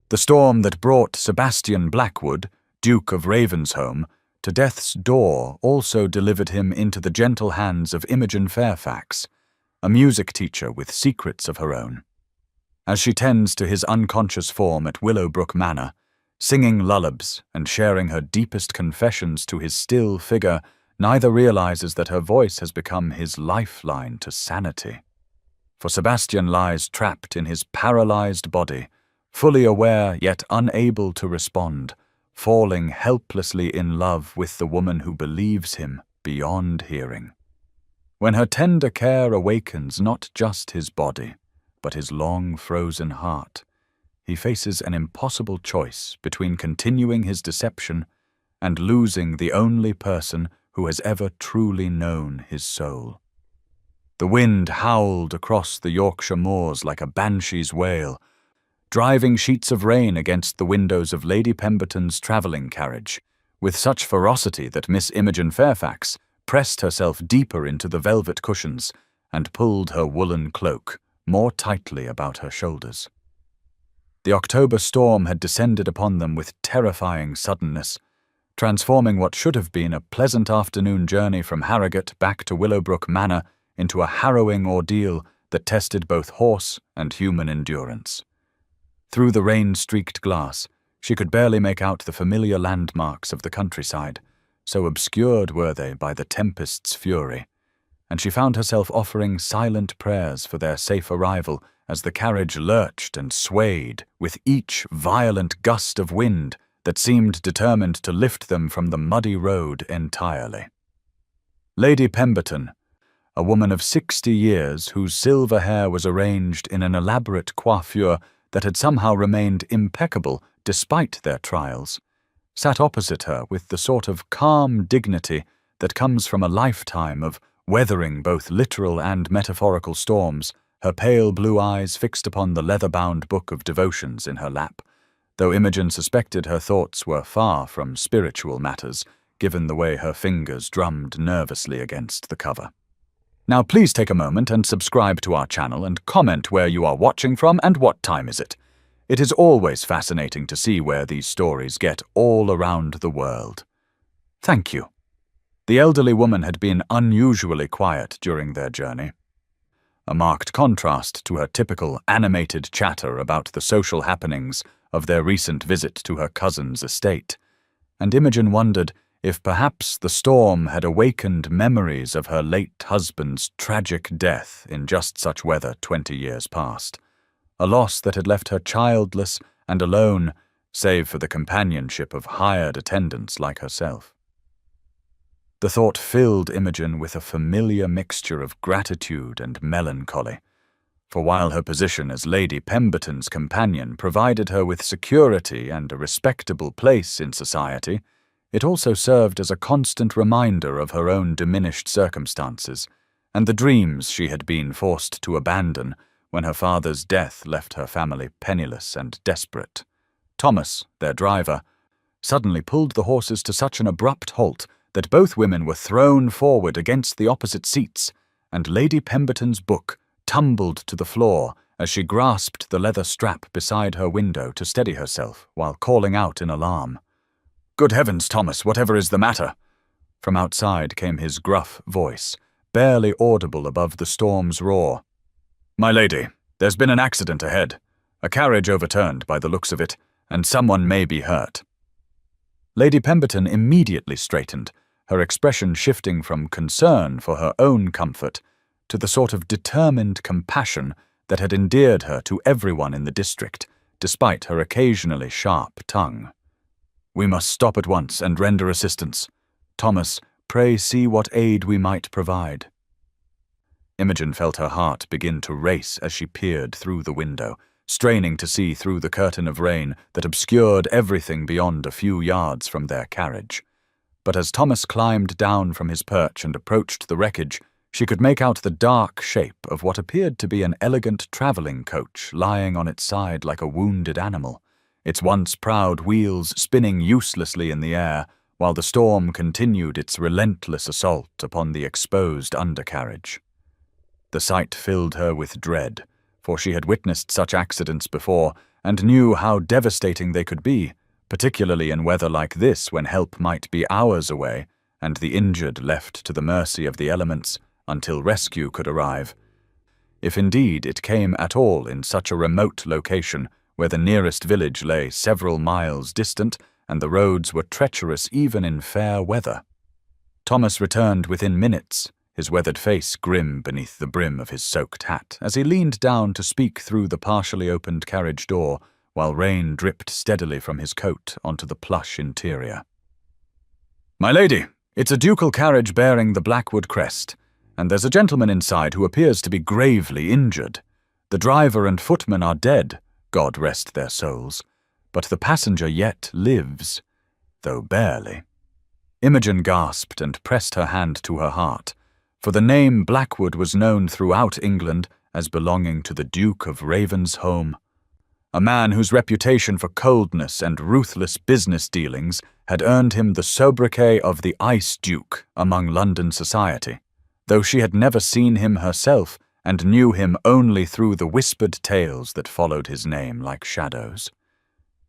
The storm that brought Sebastian Blackwood, Duke of Ravensholm, to death's door also delivered him into the gentle hands of Imogen Fairfax, a music teacher with secrets of her own. As she tends to his unconscious form at Willowbrook Manor, singing lullabies and sharing her deepest confessions to his still figure, neither realizes that her voice has become his lifeline to sanity. For Sebastian lies trapped in his paralyzed body, fully aware yet unable to respond, falling helplessly in love with the woman who believes him beyond hearing. When her tender care awakens not just his body, but his long-frozen heart, he faces an impossible choice between continuing his deception and losing the only person who has ever truly known his soul. The wind howled across the Yorkshire moors like a banshee's wail, driving sheets of rain against the windows of Lady Pemberton's travelling carriage, with such ferocity that Miss Imogen Fairfax pressed herself deeper into the velvet cushions and pulled her woolen cloak more tightly about her shoulders. The October storm had descended upon them with terrifying suddenness, transforming what should have been a pleasant afternoon journey from Harrogate back to Willowbrook Manor into a harrowing ordeal that tested both horse and human endurance. Through the rain-streaked glass, she could barely make out the familiar landmarks of the countryside, so obscured were they by the tempest's fury, and she found herself offering silent prayers for their safe arrival as the carriage lurched and swayed with each violent gust of wind that seemed determined to lift them from the muddy road entirely. Lady Pemberton, a woman of 60 years whose silver hair was arranged in an elaborate coiffure that had somehow remained impeccable despite their trials, sat opposite her with the sort of calm dignity that comes from a lifetime of weathering both literal and metaphorical storms, her pale blue eyes fixed upon the leather-bound book of devotions in her lap, though Imogen suspected her thoughts were far from spiritual matters, given the way her fingers drummed nervously against the cover. Now please take a moment and subscribe to our channel and comment where you are watching from and what time is it. It is always fascinating to see where these stories get all around the world. Thank you. The elderly woman had been unusually quiet during their journey, a marked contrast to her typical animated chatter about the social happenings of their recent visit to her cousin's estate, and Imogen wondered if perhaps the storm had awakened memories of her late husband's tragic death in just such weather 20 years past, a loss that had left her childless and alone, save for the companionship of hired attendants like herself. The thought filled Imogen with a familiar mixture of gratitude and melancholy, for while her position as Lady Pemberton's companion provided her with security and a respectable place in society, it also served as a constant reminder of her own diminished circumstances and the dreams she had been forced to abandon when her father's death left her family penniless and desperate. Thomas, their driver, suddenly pulled the horses to such an abrupt halt that both women were thrown forward against the opposite seats, and Lady Pemberton's book tumbled to the floor as she grasped the leather strap beside her window to steady herself while calling out in alarm. "Good heavens, Thomas, whatever is the matter?" From outside came his gruff voice, barely audible above the storm's roar. "My lady, there's been an accident ahead. A carriage overturned by the looks of it, and someone may be hurt." Lady Pemberton immediately straightened, her expression shifting from concern for her own comfort to the sort of determined compassion that had endeared her to everyone in the district, despite her occasionally sharp tongue. "We must stop at once and render assistance. Thomas, pray see what aid we might provide." Imogen felt her heart begin to race as she peered through the window, straining to see through the curtain of rain that obscured everything beyond a few yards from their carriage. But as Thomas climbed down from his perch and approached the wreckage, she could make out the dark shape of what appeared to be an elegant travelling coach lying on its side like a wounded animal, its once proud wheels spinning uselessly in the air, while the storm continued its relentless assault upon the exposed undercarriage. The sight filled her with dread, for she had witnessed such accidents before, and knew how devastating they could be, particularly in weather like this when help might be hours away and the injured left to the mercy of the elements until rescue could arrive. If indeed it came at all in such a remote location where the nearest village lay several miles distant and the roads were treacherous even in fair weather. Thomas returned within minutes, his weathered face grim beneath the brim of his soaked hat, as he leaned down to speak through the partially opened carriage door while rain dripped steadily from his coat onto the plush interior. "My lady, it's a ducal carriage bearing the Blackwood crest, and there's a gentleman inside who appears to be gravely injured. The driver and footman are dead, God rest their souls, but the passenger yet lives, though barely." Imogen gasped and pressed her hand to her heart, for the name Blackwood was known throughout England as belonging to the Duke of Ravensholm, a man whose reputation for coldness and ruthless business dealings had earned him the sobriquet of the Ice Duke among London society, though she had never seen him herself and knew him only through the whispered tales that followed his name like shadows.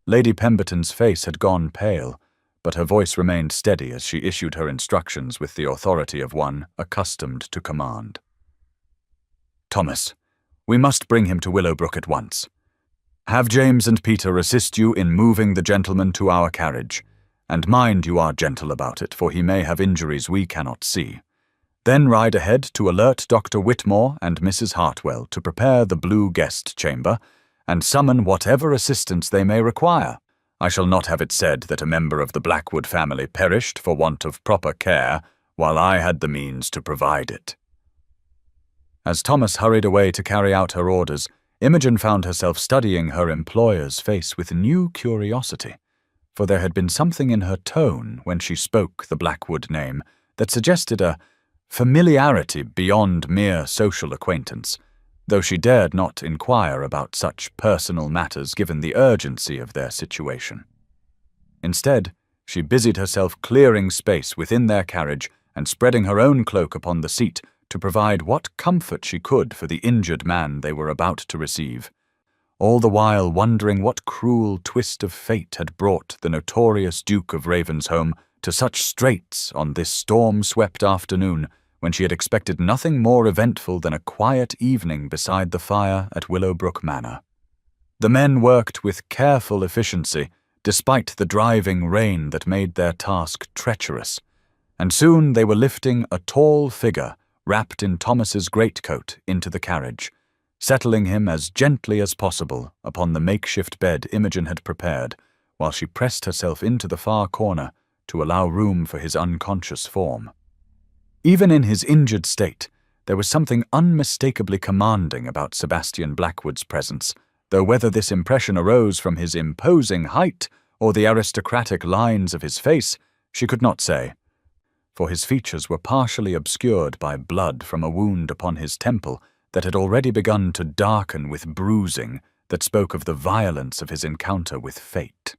Lady Pemberton's face had gone pale, but her voice remained steady as she issued her instructions with the authority of one accustomed to command. "Thomas, we must bring him to Willowbrook at once. Have James and Peter assist you in moving the gentleman to our carriage, and mind you are gentle about it, for he may have injuries we cannot see. Then ride ahead to alert Dr. Whitmore and Mrs. Hartwell to prepare the blue guest chamber, and summon whatever assistance they may require. I shall not have it said that a member of the Blackwood family perished for want of proper care, while I had the means to provide it." As Thomas hurried away to carry out her orders, Imogen found herself studying her employer's face with new curiosity, for there had been something in her tone when she spoke the Blackwood name that suggested a familiarity beyond mere social acquaintance, though she dared not inquire about such personal matters given the urgency of their situation. Instead, she busied herself clearing space within their carriage and spreading her own cloak upon the seat to provide what comfort she could for the injured man they were about to receive, all the while wondering what cruel twist of fate had brought the notorious Duke of Ravensholm to such straits on this storm-swept afternoon when she had expected nothing more eventful than a quiet evening beside the fire at Willowbrook Manor. The men worked with careful efficiency, despite the driving rain that made their task treacherous, and soon they were lifting a tall figure wrapped in Thomas's greatcoat into the carriage, settling him as gently as possible upon the makeshift bed Imogen had prepared, while she pressed herself into the far corner to allow room for his unconscious form. Even in his injured state, there was something unmistakably commanding about Sebastian Blackwood's presence, though whether this impression arose from his imposing height or the aristocratic lines of his face, she could not say, for his features were partially obscured by blood from a wound upon his temple that had already begun to darken with bruising that spoke of the violence of his encounter with fate.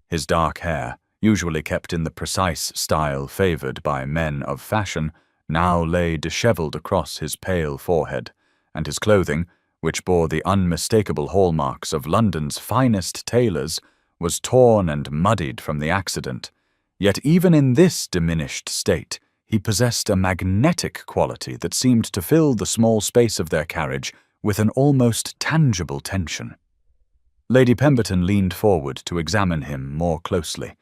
His dark hair, usually kept in the precise style favored by men of fashion, now lay dishevelled across his pale forehead, and his clothing, which bore the unmistakable hallmarks of London's finest tailors, was torn and muddied from the accident. Yet even in this diminished state, he possessed a magnetic quality that seemed to fill the small space of their carriage with an almost tangible tension. Lady Pemberton leaned forward to examine him more closely,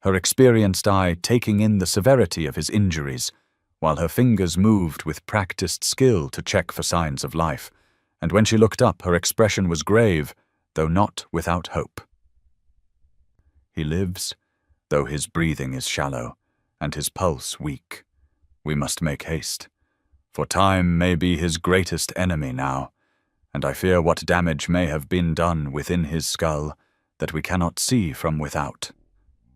her experienced eye taking in the severity of his injuries, while her fingers moved with practiced skill to check for signs of life, and when she looked up her expression was grave, though not without hope. "He lives, though his breathing is shallow, and his pulse weak. We must make haste, for time may be his greatest enemy now, and I fear what damage may have been done within his skull that we cannot see from without."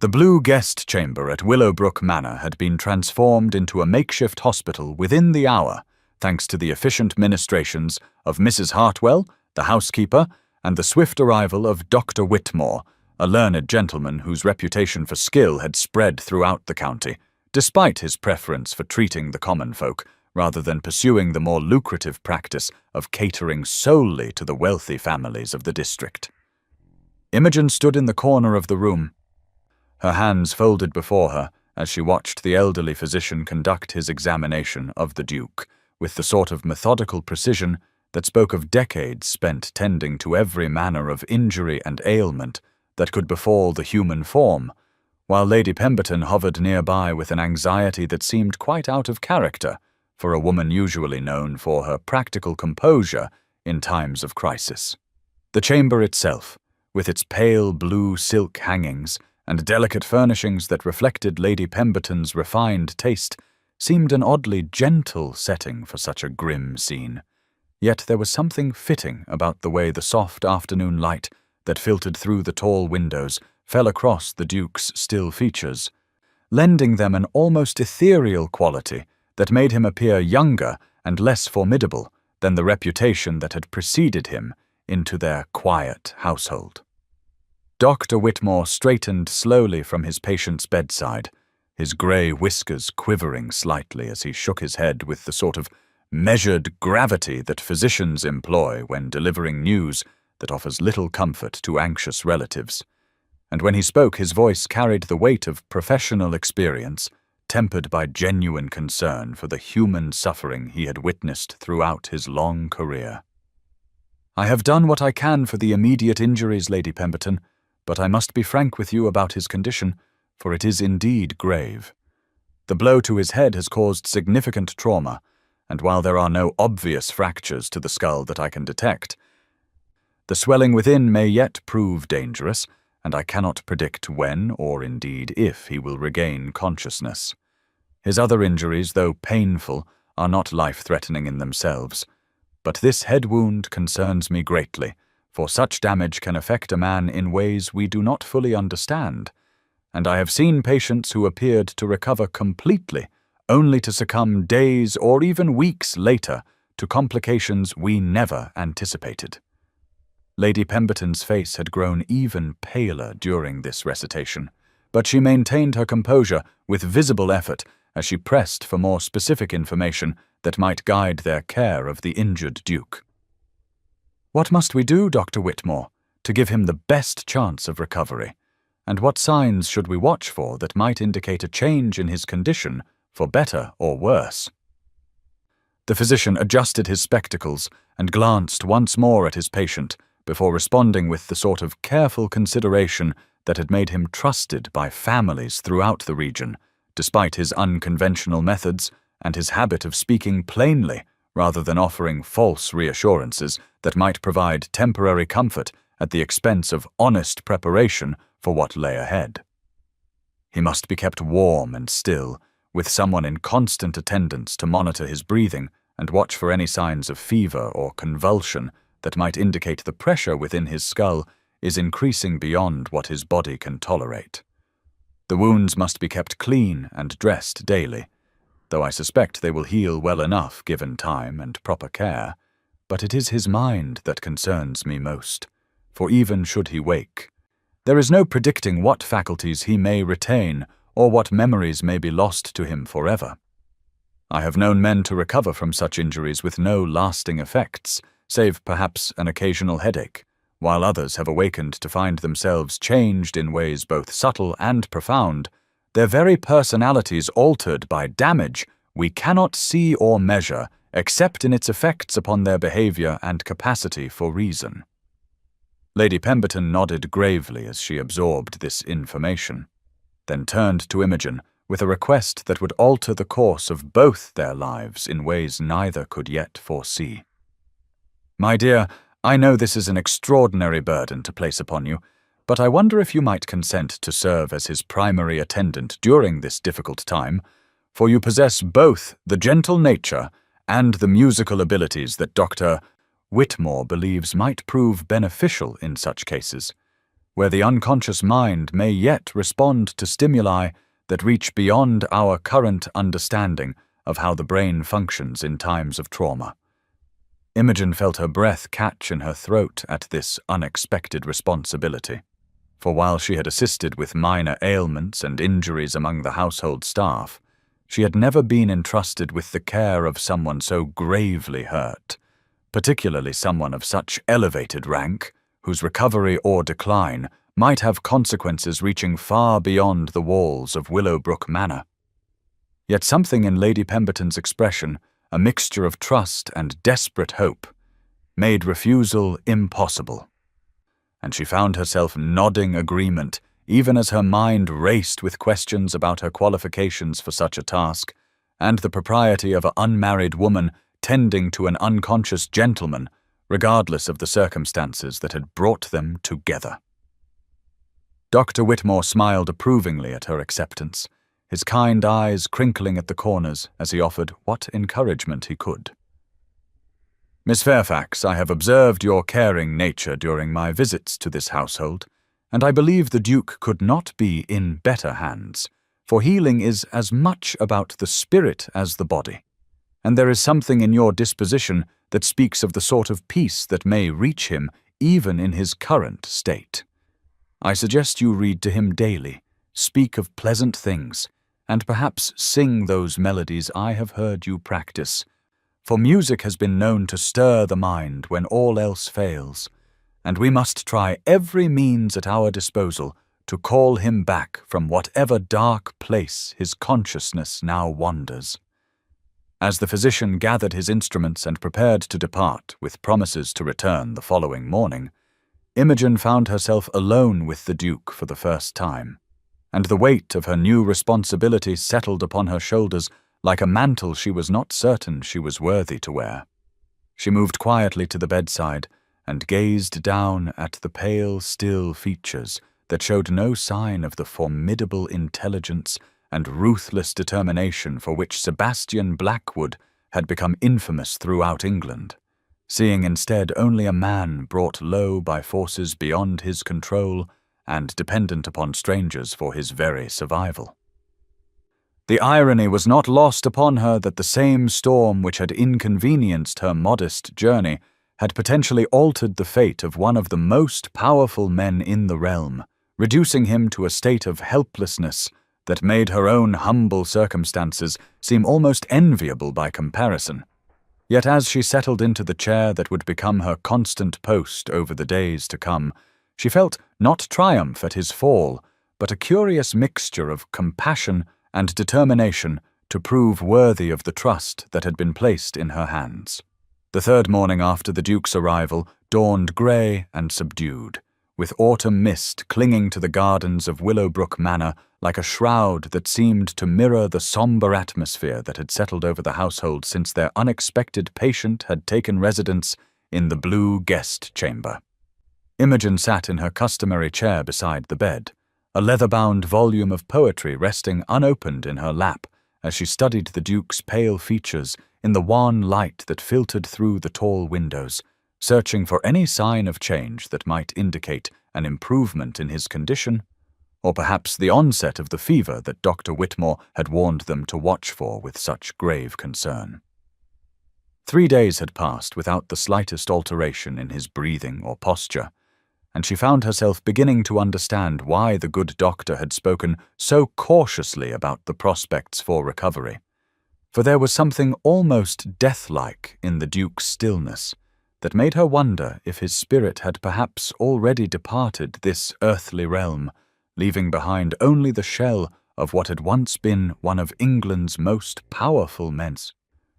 The blue guest chamber at Willowbrook Manor had been transformed into a makeshift hospital within the hour, thanks to the efficient ministrations of Mrs. Hartwell, the housekeeper, and the swift arrival of Dr. Whitmore, a learned gentleman whose reputation for skill had spread throughout the county, despite his preference for treating the common folk, rather than pursuing the more lucrative practice of catering solely to the wealthy families of the district. Imogen stood in the corner of the room, her hands folded before her as she watched the elderly physician conduct his examination of the Duke with the sort of methodical precision that spoke of decades spent tending to every manner of injury and ailment that could befall the human form, while Lady Pemberton hovered nearby with an anxiety that seemed quite out of character for a woman usually known for her practical composure in times of crisis. The chamber itself, with its pale blue silk hangings and delicate furnishings that reflected Lady Pemberton's refined taste, seemed an oddly gentle setting for such a grim scene. Yet there was something fitting about the way the soft afternoon light that filtered through the tall windows fell across the Duke's still features, lending them an almost ethereal quality that made him appear younger and less formidable than the reputation that had preceded him into their quiet household. Dr. Whitmore straightened slowly from his patient's bedside, his grey whiskers quivering slightly as he shook his head with the sort of measured gravity that physicians employ when delivering news that offers little comfort to anxious relatives. And when he spoke, his voice carried the weight of professional experience, tempered by genuine concern for the human suffering he had witnessed throughout his long career. "I have done what I can for the immediate injuries, Lady Pemberton, but I must be frank with you about his condition, for it is indeed grave. The blow to his head has caused significant trauma, and while there are no obvious fractures to the skull that I can detect, the swelling within may yet prove dangerous, and I cannot predict when, or indeed if, he will regain consciousness. His other injuries, though painful, are not life-threatening in themselves, but this head wound concerns me greatly, for such damage can affect a man in ways we do not fully understand, and I have seen patients who appeared to recover completely, only to succumb days or even weeks later to complications we never anticipated." Lady Pemberton's face had grown even paler during this recitation, but she maintained her composure with visible effort as she pressed for more specific information that might guide their care of the injured Duke. "What must we do, Dr. Whitmore, to give him the best chance of recovery? And what signs should we watch for that might indicate a change in his condition for better or worse?" The physician adjusted his spectacles and glanced once more at his patient before responding with the sort of careful consideration that had made him trusted by families throughout the region, despite his unconventional methods and his habit of speaking plainly rather than offering false reassurances that might provide temporary comfort at the expense of honest preparation for what lay ahead. He must be kept warm and still, with someone in constant attendance to monitor his breathing and watch for any signs of fever or convulsion that might indicate the pressure within his skull is increasing beyond what his body can tolerate. The wounds must be kept clean and dressed daily, though I suspect they will heal well enough given time and proper care, but it is his mind that concerns me most, for even should he wake, there is no predicting what faculties he may retain or what memories may be lost to him forever. I have known men to recover from such injuries with no lasting effects, save perhaps an occasional headache, while others have awakened to find themselves changed in ways both subtle and profound, their very personalities altered by damage we cannot see or measure except in its effects upon their behavior and capacity for reason. Lady Pemberton nodded gravely as she absorbed this information, then turned to Imogen with a request that would alter the course of both their lives in ways neither could yet foresee. "My dear, I know this is an extraordinary burden to place upon you, but I wonder if you might consent to serve as his primary attendant during this difficult time, for you possess both the gentle nature and the musical abilities that Dr. Whitmore believes might prove beneficial in such cases, where the unconscious mind may yet respond to stimuli that reach beyond our current understanding of how the brain functions in times of trauma." Imogen felt her breath catch in her throat at this unexpected responsibility, for while she had assisted with minor ailments and injuries among the household staff, she had never been entrusted with the care of someone so gravely hurt, particularly someone of such elevated rank, whose recovery or decline might have consequences reaching far beyond the walls of Willowbrook Manor. Yet something in Lady Pemberton's expression, a mixture of trust and desperate hope, made refusal impossible, and she found herself nodding agreement even as her mind raced with questions about her qualifications for such a task and the propriety of an unmarried woman tending to an unconscious gentleman, regardless of the circumstances that had brought them together. Dr. Whitmore smiled approvingly at her acceptance, his kind eyes crinkling at the corners as he offered what encouragement he could. "Miss Fairfax, I have observed your caring nature during my visits to this household, and I believe the Duke could not be in better hands, for healing is as much about the spirit as the body, and there is something in your disposition that speaks of the sort of peace that may reach him even in his current state. I suggest you read to him daily, speak of pleasant things, and perhaps sing those melodies I have heard you practice, for music has been known to stir the mind when all else fails, and we must try every means at our disposal to call him back from whatever dark place his consciousness now wanders." As the physician gathered his instruments and prepared to depart with promises to return the following morning, Imogen found herself alone with the Duke for the first time, and the weight of her new responsibility settled upon her shoulders like a mantle she was not certain she was worthy to wear. She moved quietly to the bedside and gazed down at the pale, still features that showed no sign of the formidable intelligence and ruthless determination for which Sebastian Blackwood had become infamous throughout England, seeing instead only a man brought low by forces beyond his control and dependent upon strangers for his very survival. The irony was not lost upon her that the same storm which had inconvenienced her modest journey had potentially altered the fate of one of the most powerful men in the realm, reducing him to a state of helplessness that made her own humble circumstances seem almost enviable by comparison. Yet as she settled into the chair that would become her constant post over the days to come, she felt not triumph at his fall, but a curious mixture of compassion and determination to prove worthy of the trust that had been placed in her hands. The third morning after the Duke's arrival dawned grey and subdued, with autumn mist clinging to the gardens of Willowbrook Manor like a shroud that seemed to mirror the sombre atmosphere that had settled over the household since their unexpected patient had taken residence in the blue guest chamber. Imogen sat in her customary chair beside the bed, a leather-bound volume of poetry resting unopened in her lap as she studied the Duke's pale features in the wan light that filtered through the tall windows, searching for any sign of change that might indicate an improvement in his condition, or perhaps the onset of the fever that Dr. Whitmore had warned them to watch for with such grave concern. 3 days had passed without the slightest alteration in his breathing or posture, and she found herself beginning to understand why the good doctor had spoken so cautiously about the prospects for recovery. For there was something almost death-like in the Duke's stillness that made her wonder if his spirit had perhaps already departed this earthly realm, leaving behind only the shell of what had once been one of England's most powerful men.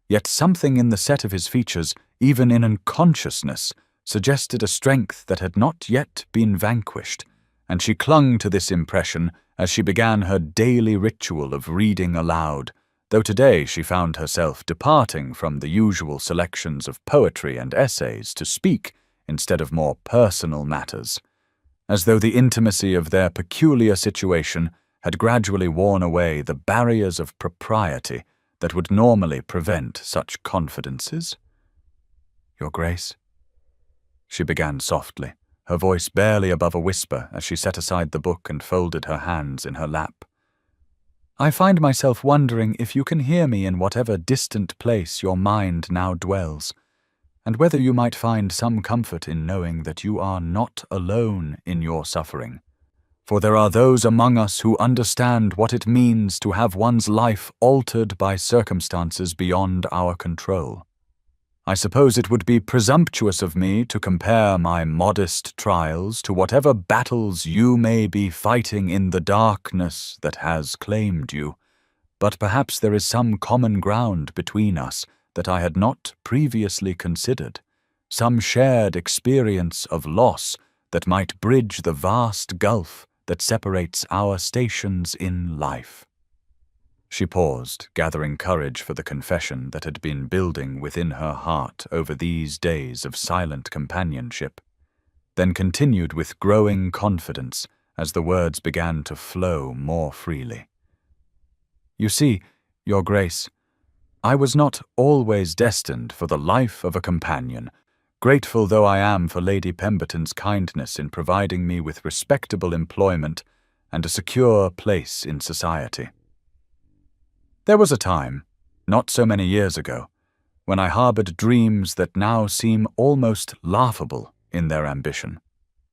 Yet something in the set of his features, even in unconsciousness, suggested a strength that had not yet been vanquished, and she clung to this impression as she began her daily ritual of reading aloud, though today she found herself departing from the usual selections of poetry and essays to speak instead of more personal matters, as though the intimacy of their peculiar situation had gradually worn away the barriers of propriety that would normally prevent such confidences. "Your Grace," she began softly, her voice barely above a whisper as she set aside the book and folded her hands in her lap. "I find myself wondering if you can hear me in whatever distant place your mind now dwells, and whether you might find some comfort in knowing that you are not alone in your suffering. For there are those among us who understand what it means to have one's life altered by circumstances beyond our control." I suppose it would be presumptuous of me to compare my modest trials to whatever battles you may be fighting in the darkness that has claimed you, but perhaps there is some common ground between us that I had not previously considered, some shared experience of loss that might bridge the vast gulf that separates our stations in life. She paused, gathering courage for the confession that had been building within her heart over these days of silent companionship, then continued with growing confidence as the words began to flow more freely. You see, Your Grace, I was not always destined for the life of a companion, grateful though I am for Lady Pemberton's kindness in providing me with respectable employment and a secure place in society. There was a time, not so many years ago, when I harbored dreams that now seem almost laughable in their ambition,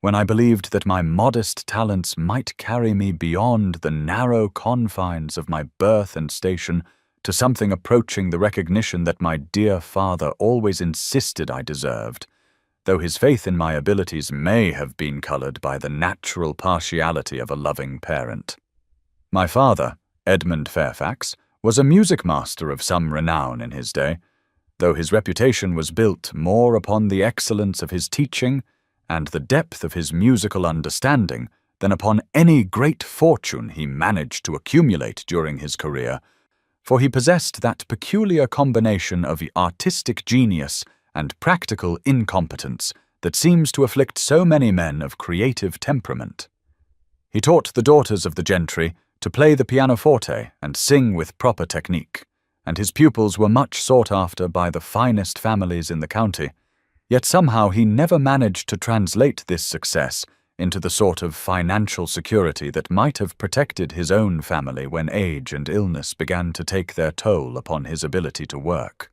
when I believed that my modest talents might carry me beyond the narrow confines of my birth and station to something approaching the recognition that my dear father always insisted I deserved, though his faith in my abilities may have been colored by the natural partiality of a loving parent. My father, Edmund Fairfax, was a music master of some renown in his day, though his reputation was built more upon the excellence of his teaching and the depth of his musical understanding than upon any great fortune he managed to accumulate during his career, for he possessed that peculiar combination of artistic genius and practical incompetence that seems to afflict so many men of creative temperament. He taught the daughters of the gentry to play the pianoforte and sing with proper technique, and his pupils were much sought after by the finest families in the county, yet somehow he never managed to translate this success into the sort of financial security that might have protected his own family when age and illness began to take their toll upon his ability to work.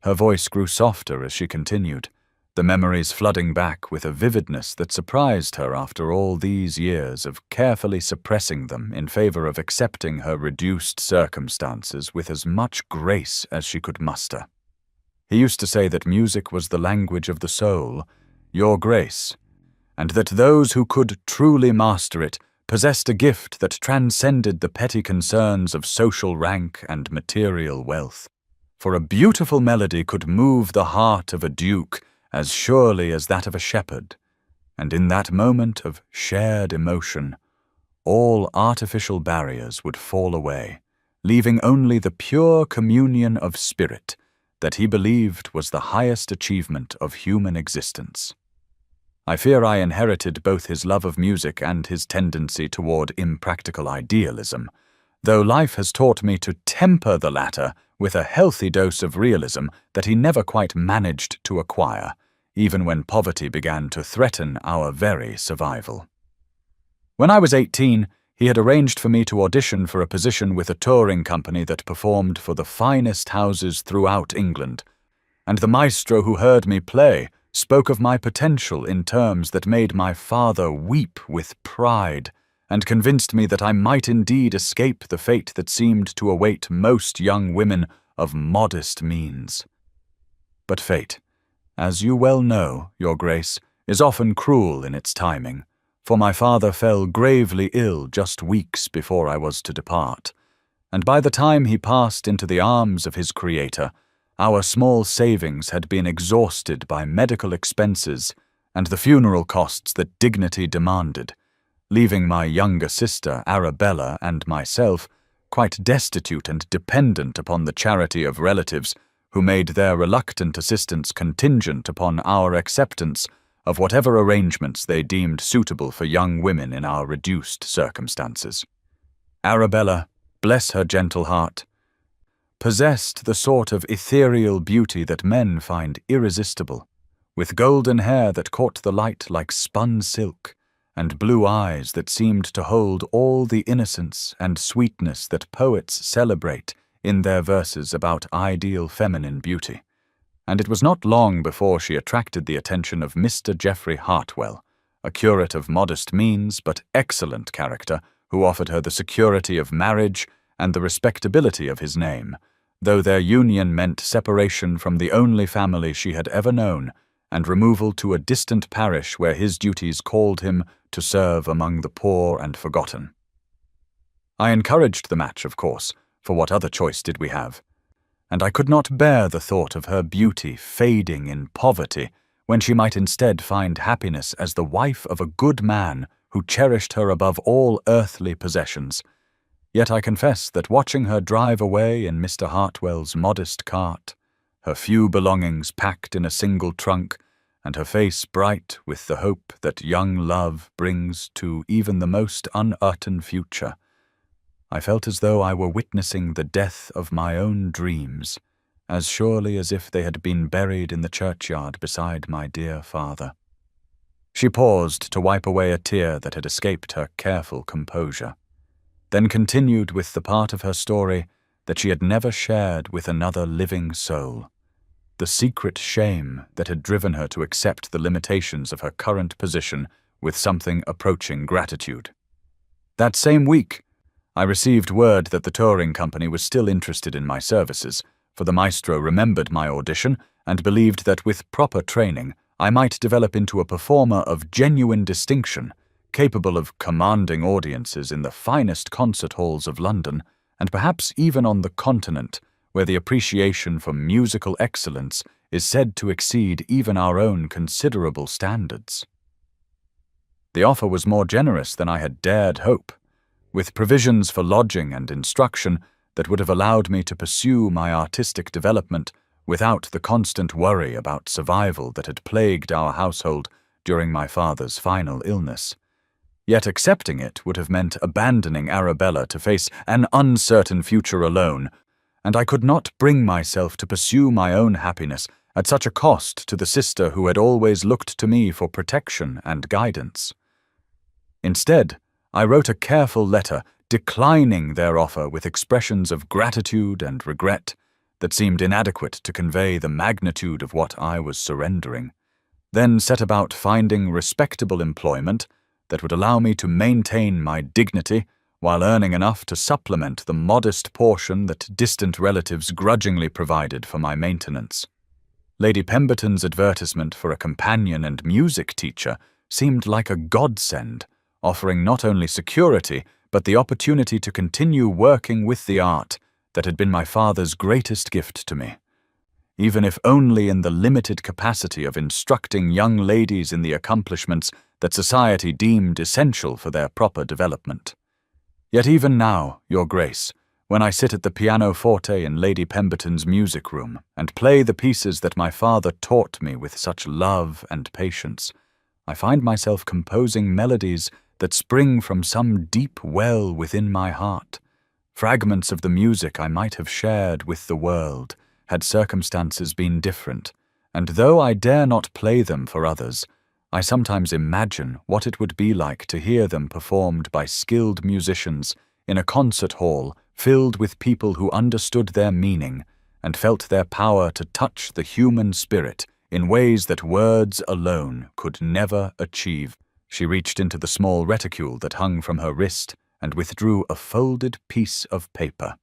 Her voice grew softer as she continued, the memories flooding back with a vividness that surprised her after all these years of carefully suppressing them in favor of accepting her reduced circumstances with as much grace as she could muster. He used to say that music was the language of the soul, Your Grace, and that those who could truly master it possessed a gift that transcended the petty concerns of social rank and material wealth. For a beautiful melody could move the heart of a duke as surely as that of a shepherd, and in that moment of shared emotion, all artificial barriers would fall away, leaving only the pure communion of spirit that he believed was the highest achievement of human existence. I fear I inherited both his love of music and his tendency toward impractical idealism, though life has taught me to temper the latter with a healthy dose of realism that he never quite managed to acquire, even when poverty began to threaten our very survival. When I was 18, he had arranged for me to audition for a position with a touring company that performed for the finest houses throughout England, and the maestro who heard me play spoke of my potential in terms that made my father weep with pride and convinced me that I might indeed escape the fate that seemed to await most young women of modest means. But fate, as you well know, Your Grace, is often cruel in its timing, for my father fell gravely ill just weeks before I was to depart, and by the time he passed into the arms of his Creator, our small savings had been exhausted by medical expenses and the funeral costs that dignity demanded, leaving my younger sister, Arabella, and myself quite destitute and dependent upon the charity of relatives who made their reluctant assistance contingent upon our acceptance of whatever arrangements they deemed suitable for young women in our reduced circumstances. Arabella, bless her gentle heart, possessed the sort of ethereal beauty that men find irresistible, with golden hair that caught the light like spun silk, and blue eyes that seemed to hold all the innocence and sweetness that poets celebrate in their verses about ideal feminine beauty, and it was not long before she attracted the attention of Mr. Geoffrey Hartwell, a curate of modest means but excellent character, who offered her the security of marriage and the respectability of his name, though their union meant separation from the only family she had ever known and removal to a distant parish where his duties called him to serve among the poor and forgotten. I encouraged the match, of course, for what other choice did we have? And I could not bear the thought of her beauty fading in poverty when she might instead find happiness as the wife of a good man who cherished her above all earthly possessions. Yet I confess that watching her drive away in Mr. Hartwell's modest cart, her few belongings packed in a single trunk, and her face bright with the hope that young love brings to even the most uncertain future, I felt as though I were witnessing the death of my own dreams, as surely as if they had been buried in the churchyard beside my dear father. She paused to wipe away a tear that had escaped her careful composure, then continued with the part of her story that she had never shared with another living soul, the secret shame that had driven her to accept the limitations of her current position with something approaching gratitude. That same week, I received word that the touring company was still interested in my services, for the maestro remembered my audition and believed that with proper training I might develop into a performer of genuine distinction, capable of commanding audiences in the finest concert halls of London, and perhaps even on the continent, where the appreciation for musical excellence is said to exceed even our own considerable standards. The offer was more generous than I had dared hope, with provisions for lodging and instruction that would have allowed me to pursue my artistic development without the constant worry about survival that had plagued our household during my father's final illness. Yet accepting it would have meant abandoning Arabella to face an uncertain future alone, and I could not bring myself to pursue my own happiness at such a cost to the sister who had always looked to me for protection and guidance. Instead, I wrote a careful letter declining their offer with expressions of gratitude and regret that seemed inadequate to convey the magnitude of what I was surrendering, then set about finding respectable employment that would allow me to maintain my dignity while earning enough to supplement the modest portion that distant relatives grudgingly provided for my maintenance. Lady Pemberton's advertisement for a companion and music teacher seemed like a godsend, offering not only security, but the opportunity to continue working with the art that had been my father's greatest gift to me, even if only in the limited capacity of instructing young ladies in the accomplishments that society deemed essential for their proper development. Yet even now, Your Grace, when I sit at the pianoforte in Lady Pemberton's music room and play the pieces that my father taught me with such love and patience, I find myself composing melodies that spring from some deep well within my heart, fragments of the music I might have shared with the world had circumstances been different, and though I dare not play them for others, I sometimes imagine what it would be like to hear them performed by skilled musicians in a concert hall filled with people who understood their meaning and felt their power to touch the human spirit in ways that words alone could never achieve. She reached into the small reticule that hung from her wrist and withdrew a folded piece of paper,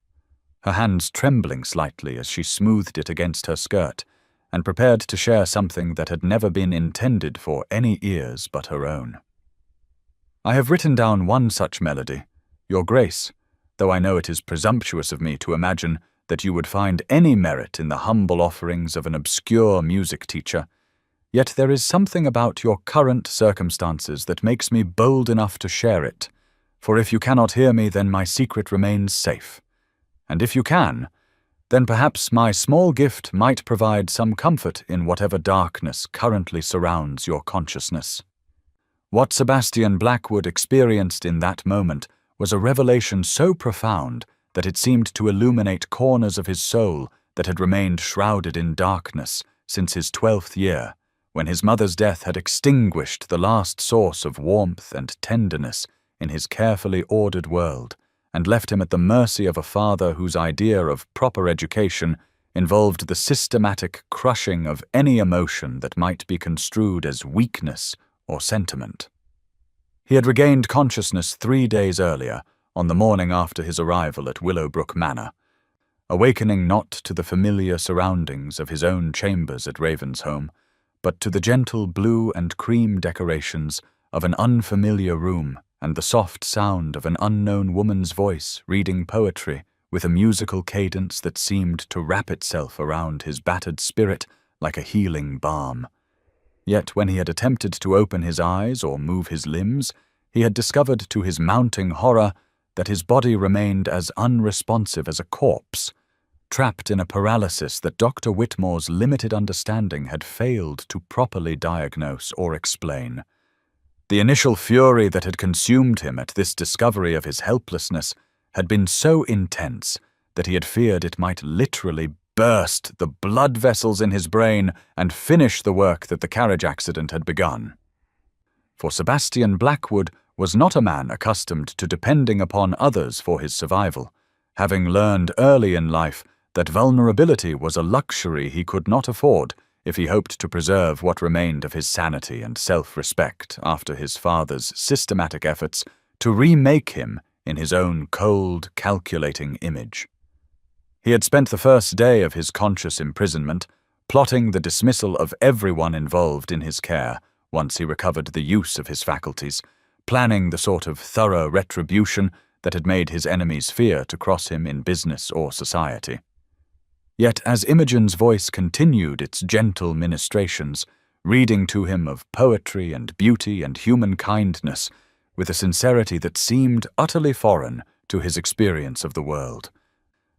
her hands trembling slightly as she smoothed it against her skirt, and prepared to share something that had never been intended for any ears but her own. I have written down one such melody, Your Grace, though I know it is presumptuous of me to imagine that you would find any merit in the humble offerings of an obscure music teacher, yet there is something about your current circumstances that makes me bold enough to share it, for if you cannot hear me, then my secret remains safe. And if you can, then perhaps my small gift might provide some comfort in whatever darkness currently surrounds your consciousness. What Sebastian Blackwood experienced in that moment was a revelation so profound that it seemed to illuminate corners of his soul that had remained shrouded in darkness since his 12th year, when his mother's death had extinguished the last source of warmth and tenderness in his carefully ordered world, and left him at the mercy of a father whose idea of proper education involved the systematic crushing of any emotion that might be construed as weakness or sentiment. He had regained consciousness 3 days earlier, on the morning after his arrival at Willowbrook Manor. awakening not to the familiar surroundings of his own chambers at Ravensholm, but to the gentle blue and cream decorations of an unfamiliar room and the soft sound of an unknown woman's voice reading poetry with a musical cadence that seemed to wrap itself around his battered spirit like a healing balm. Yet when he had attempted to open his eyes or move his limbs, he had discovered to his mounting horror that his body remained as unresponsive as a corpse, trapped in a paralysis that Dr. Whitmore's limited understanding had failed to properly diagnose or explain. The initial fury that had consumed him at this discovery of his helplessness had been so intense that he had feared it might literally burst the blood vessels in his brain and finish the work that the carriage accident had begun. For Sebastian Blackwood was not a man accustomed to depending upon others for his survival, having learned early in life that vulnerability was a luxury he could not afford if he hoped to preserve what remained of his sanity and self-respect after his father's systematic efforts to remake him in his own cold, calculating image. He had spent the first day of his conscious imprisonment plotting the dismissal of everyone involved in his care once he recovered the use of his faculties, planning the sort of thorough retribution that had made his enemies fear to cross him in business or society. Yet as Imogen's voice continued its gentle ministrations, reading to him of poetry and beauty and human kindness, with a sincerity that seemed utterly foreign to his experience of the world,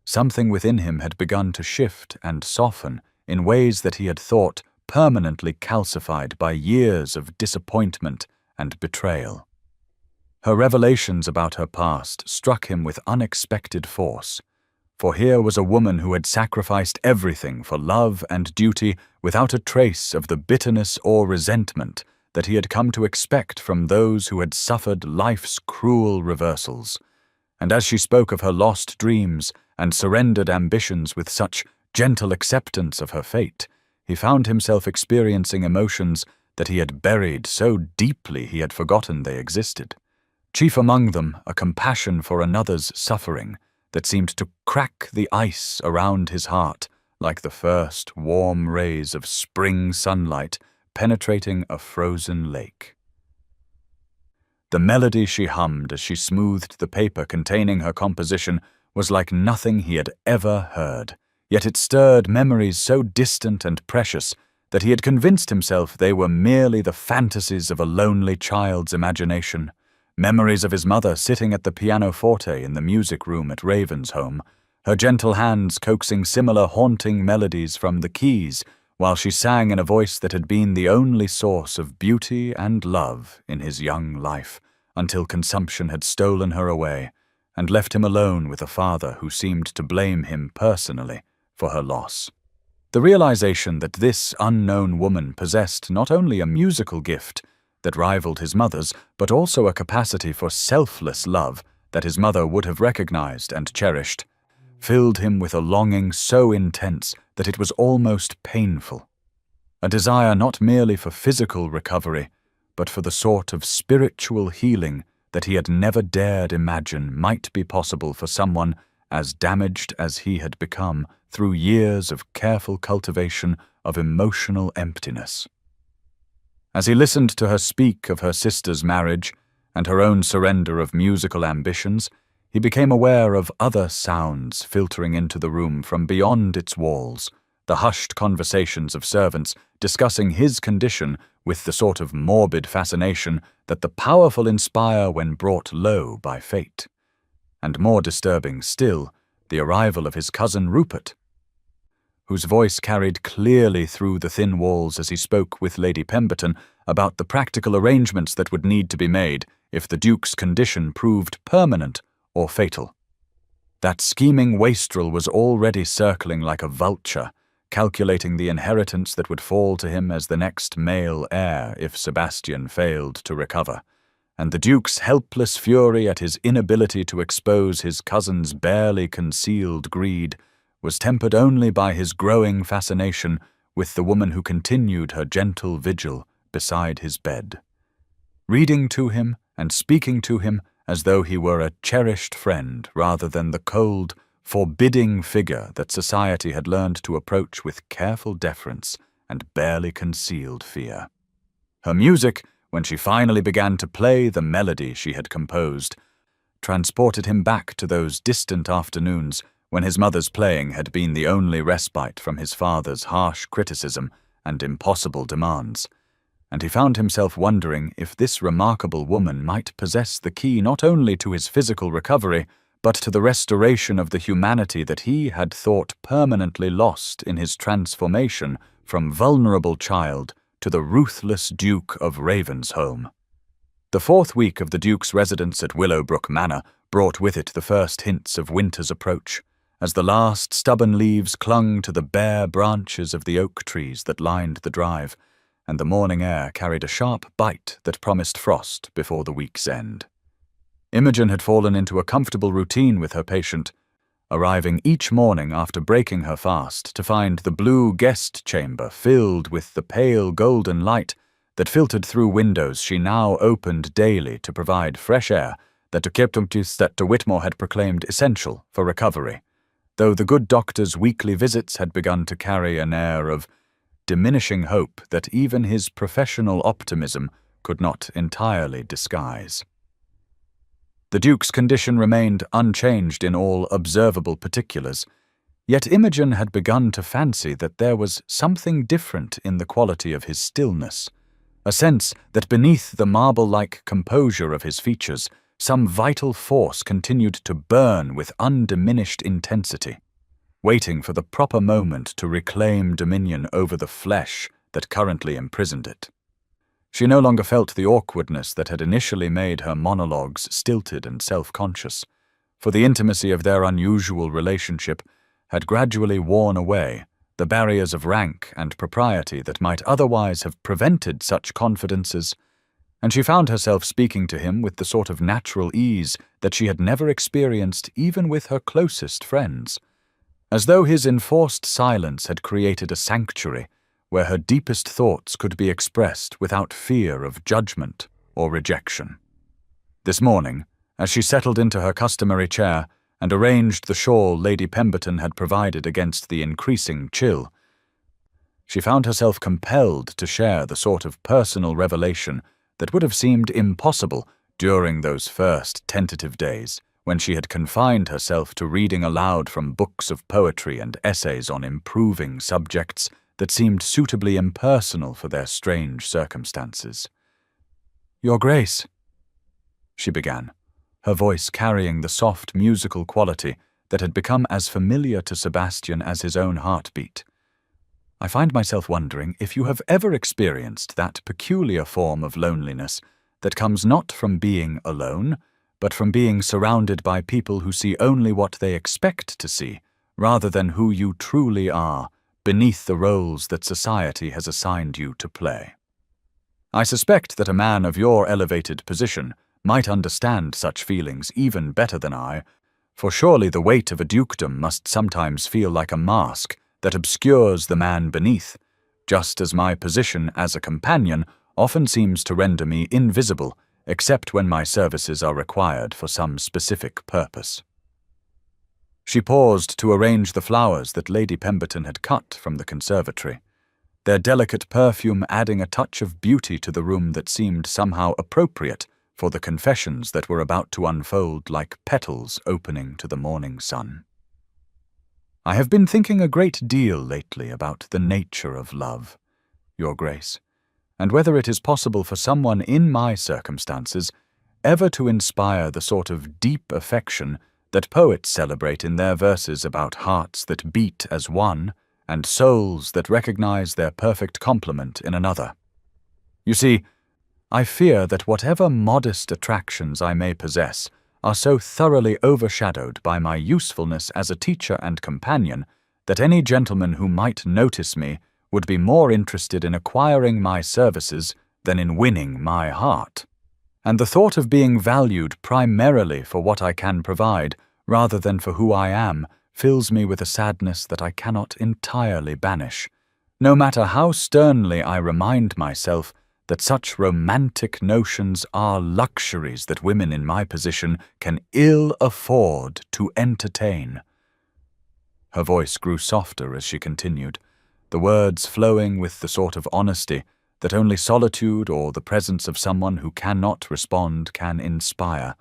something within him had begun to shift and soften in ways that he had thought permanently calcified by years of disappointment and betrayal. Her revelations about her past struck him with unexpected force, for here was a woman who had sacrificed everything for love and duty without a trace of the bitterness or resentment that he had come to expect from those who had suffered life's cruel reversals. And as she spoke of her lost dreams and surrendered ambitions with such gentle acceptance of her fate, he found himself experiencing emotions that he had buried so deeply he had forgotten they existed. Chief among them, a compassion for another's suffering that seemed to crack the ice around his heart like the first warm rays of spring sunlight penetrating a frozen lake. The melody she hummed as she smoothed the paper containing her composition was like nothing he had ever heard, yet it stirred memories so distant and precious that he had convinced himself they were merely the fantasies of a lonely child's imagination, memories of his mother sitting at the pianoforte in the music room at Ravensholm, her gentle hands coaxing similar haunting melodies from the keys while she sang in a voice that had been the only source of beauty and love in his young life, until consumption had stolen her away and left him alone with a father who seemed to blame him personally for her loss. The realization that this unknown woman possessed not only a musical gift that rivaled his mother's, but also a capacity for selfless love that his mother would have recognized and cherished, filled him with a longing so intense that it was almost painful. A desire not merely for physical recovery, but for the sort of spiritual healing that he had never dared imagine might be possible for someone as damaged as he had become through years of careful cultivation of emotional emptiness. As he listened to her speak of her sister's marriage and her own surrender of musical ambitions, he became aware of other sounds filtering into the room from beyond its walls, the hushed conversations of servants discussing his condition with the sort of morbid fascination that the powerful inspire when brought low by fate. And more disturbing still, the arrival of his cousin Rupert, whose voice carried clearly through the thin walls as he spoke with Lady Pemberton about the practical arrangements that would need to be made if the Duke's condition proved permanent or fatal. That scheming wastrel was already circling like a vulture, calculating the inheritance that would fall to him as the next male heir if Sebastian failed to recover, and the Duke's helpless fury at his inability to expose his cousin's barely concealed greed was tempered only by his growing fascination with the woman who continued her gentle vigil beside his bed, reading to him and speaking to him as though he were a cherished friend rather than the cold, forbidding figure that society had learned to approach with careful deference and barely concealed fear. Her music, when she finally began to play the melody she had composed, transported him back to those distant afternoons when his mother's playing had been the only respite from his father's harsh criticism and impossible demands, and he found himself wondering if this remarkable woman might possess the key not only to his physical recovery, but to the restoration of the humanity that he had thought permanently lost in his transformation from vulnerable child to the ruthless Duke of Ravensholm. The 4th week of the Duke's residence at Willowbrook Manor brought with it the first hints of winter's approach, as the last stubborn leaves clung to the bare branches of the oak trees that lined the drive, and the morning air carried a sharp bite that promised frost before the week's end. Imogen had fallen into a comfortable routine with her patient, arriving each morning after breaking her fast to find the blue guest chamber filled with the pale golden light that filtered through windows she now opened daily to provide fresh air that Dr. Whitmore had proclaimed essential for recovery, though the good doctor's weekly visits had begun to carry an air of diminishing hope that even his professional optimism could not entirely disguise. The Duke's condition remained unchanged in all observable particulars, yet Imogen had begun to fancy that there was something different in the quality of his stillness, a sense that beneath the marble-like composure of his features, some vital force continued to burn with undiminished intensity, waiting for the proper moment to reclaim dominion over the flesh that currently imprisoned it. She no longer felt the awkwardness that had initially made her monologues stilted and self-conscious, for the intimacy of their unusual relationship had gradually worn away the barriers of rank and propriety that might otherwise have prevented such confidences, and she found herself speaking to him with the sort of natural ease that she had never experienced even with her closest friends, as though his enforced silence had created a sanctuary where her deepest thoughts could be expressed without fear of judgment or rejection. This morning, as she settled into her customary chair and arranged the shawl Lady Pemberton had provided against the increasing chill, she found herself compelled to share the sort of personal revelation that would have seemed impossible during those first tentative days when she had confined herself to reading aloud from books of poetry and essays on improving subjects that seemed suitably impersonal for their strange circumstances. "Your Grace," she began, her voice carrying the soft musical quality that had become as familiar to Sebastian as his own heartbeat. "I find myself wondering if you have ever experienced that peculiar form of loneliness that comes not from being alone, but from being surrounded by people who see only what they expect to see, rather than who you truly are, beneath the roles that society has assigned you to play. I suspect that a man of your elevated position might understand such feelings even better than I, for surely the weight of a dukedom must sometimes feel like a mask that obscures the man beneath, just as my position as a companion often seems to render me invisible, except when my services are required for some specific purpose." She paused to arrange the flowers that Lady Pemberton had cut from the conservatory, their delicate perfume adding a touch of beauty to the room that seemed somehow appropriate for the confessions that were about to unfold like petals opening to the morning sun. "I have been thinking a great deal lately about the nature of love, Your Grace, and whether it is possible for someone in my circumstances ever to inspire the sort of deep affection that poets celebrate in their verses about hearts that beat as one and souls that recognize their perfect complement in another. You see, I fear that whatever modest attractions I may possess are so thoroughly overshadowed by my usefulness as a teacher and companion that any gentleman who might notice me would be more interested in acquiring my services than in winning my heart. And the thought of being valued primarily for what I can provide, rather than for who I am, fills me with a sadness that I cannot entirely banish, no matter how sternly I remind myself that such romantic notions are luxuries that women in my position can ill afford to entertain, Her voice grew softer as she continued, the words flowing with the sort of honesty that only solitude or the presence of someone who cannot respond can inspire,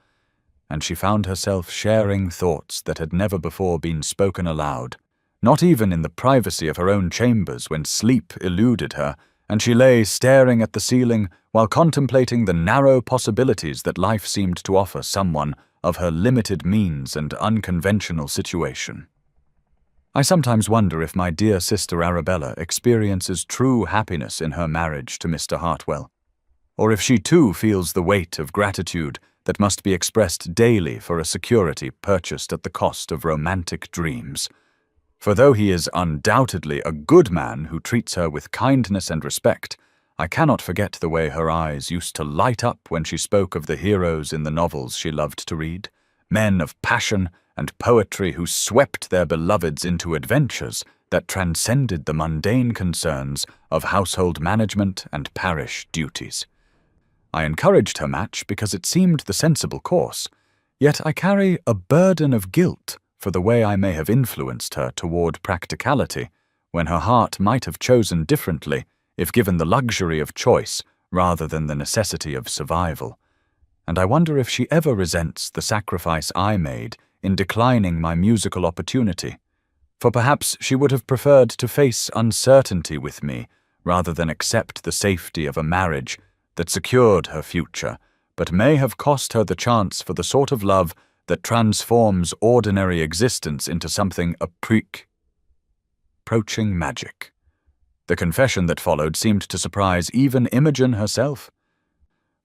and she found herself sharing thoughts that had never before been spoken aloud, not even in the privacy of her own chambers when sleep eluded her, and she lay staring at the ceiling while contemplating the narrow possibilities that life seemed to offer someone of her limited means and unconventional situation. I sometimes wonder if my dear sister Arabella experiences true happiness in her marriage to Mr. Hartwell, or if she too feels the weight of gratitude that must be expressed daily for a security purchased at the cost of romantic dreams. For though he is undoubtedly a good man who treats her with kindness and respect, I cannot forget the way her eyes used to light up when she spoke of the heroes in the novels she loved to read, men of passion and poetry who swept their beloveds into adventures that transcended the mundane concerns of household management and parish duties. I encouraged her match because it seemed the sensible course, yet I carry a burden of guilt for the way I may have influenced her toward practicality, when her heart might have chosen differently if given the luxury of choice rather than the necessity of survival. And I wonder if she ever resents the sacrifice I made in declining my musical opportunity, for perhaps she would have preferred to face uncertainty with me rather than accept the safety of a marriage that secured her future, but may have cost her the chance for the sort of love that transforms ordinary existence into something approaching magic. The confession that followed seemed to surprise even Imogen herself,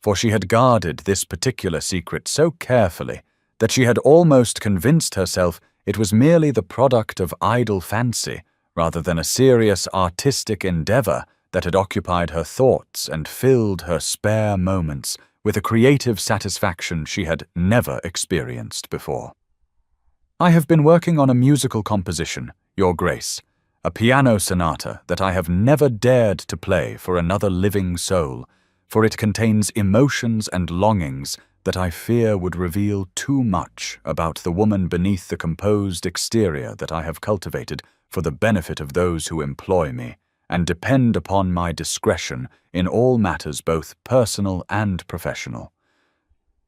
for she had guarded this particular secret so carefully that she had almost convinced herself it was merely the product of idle fancy rather than a serious artistic endeavor that had occupied her thoughts and filled her spare moments with a creative satisfaction she had never experienced before. I have been working on a musical composition, Your Grace, a piano sonata that I have never dared to play for another living soul, for it contains emotions and longings that I fear would reveal too much about the woman beneath the composed exterior that I have cultivated for the benefit of those who employ me, and depend upon my discretion in all matters both personal and professional.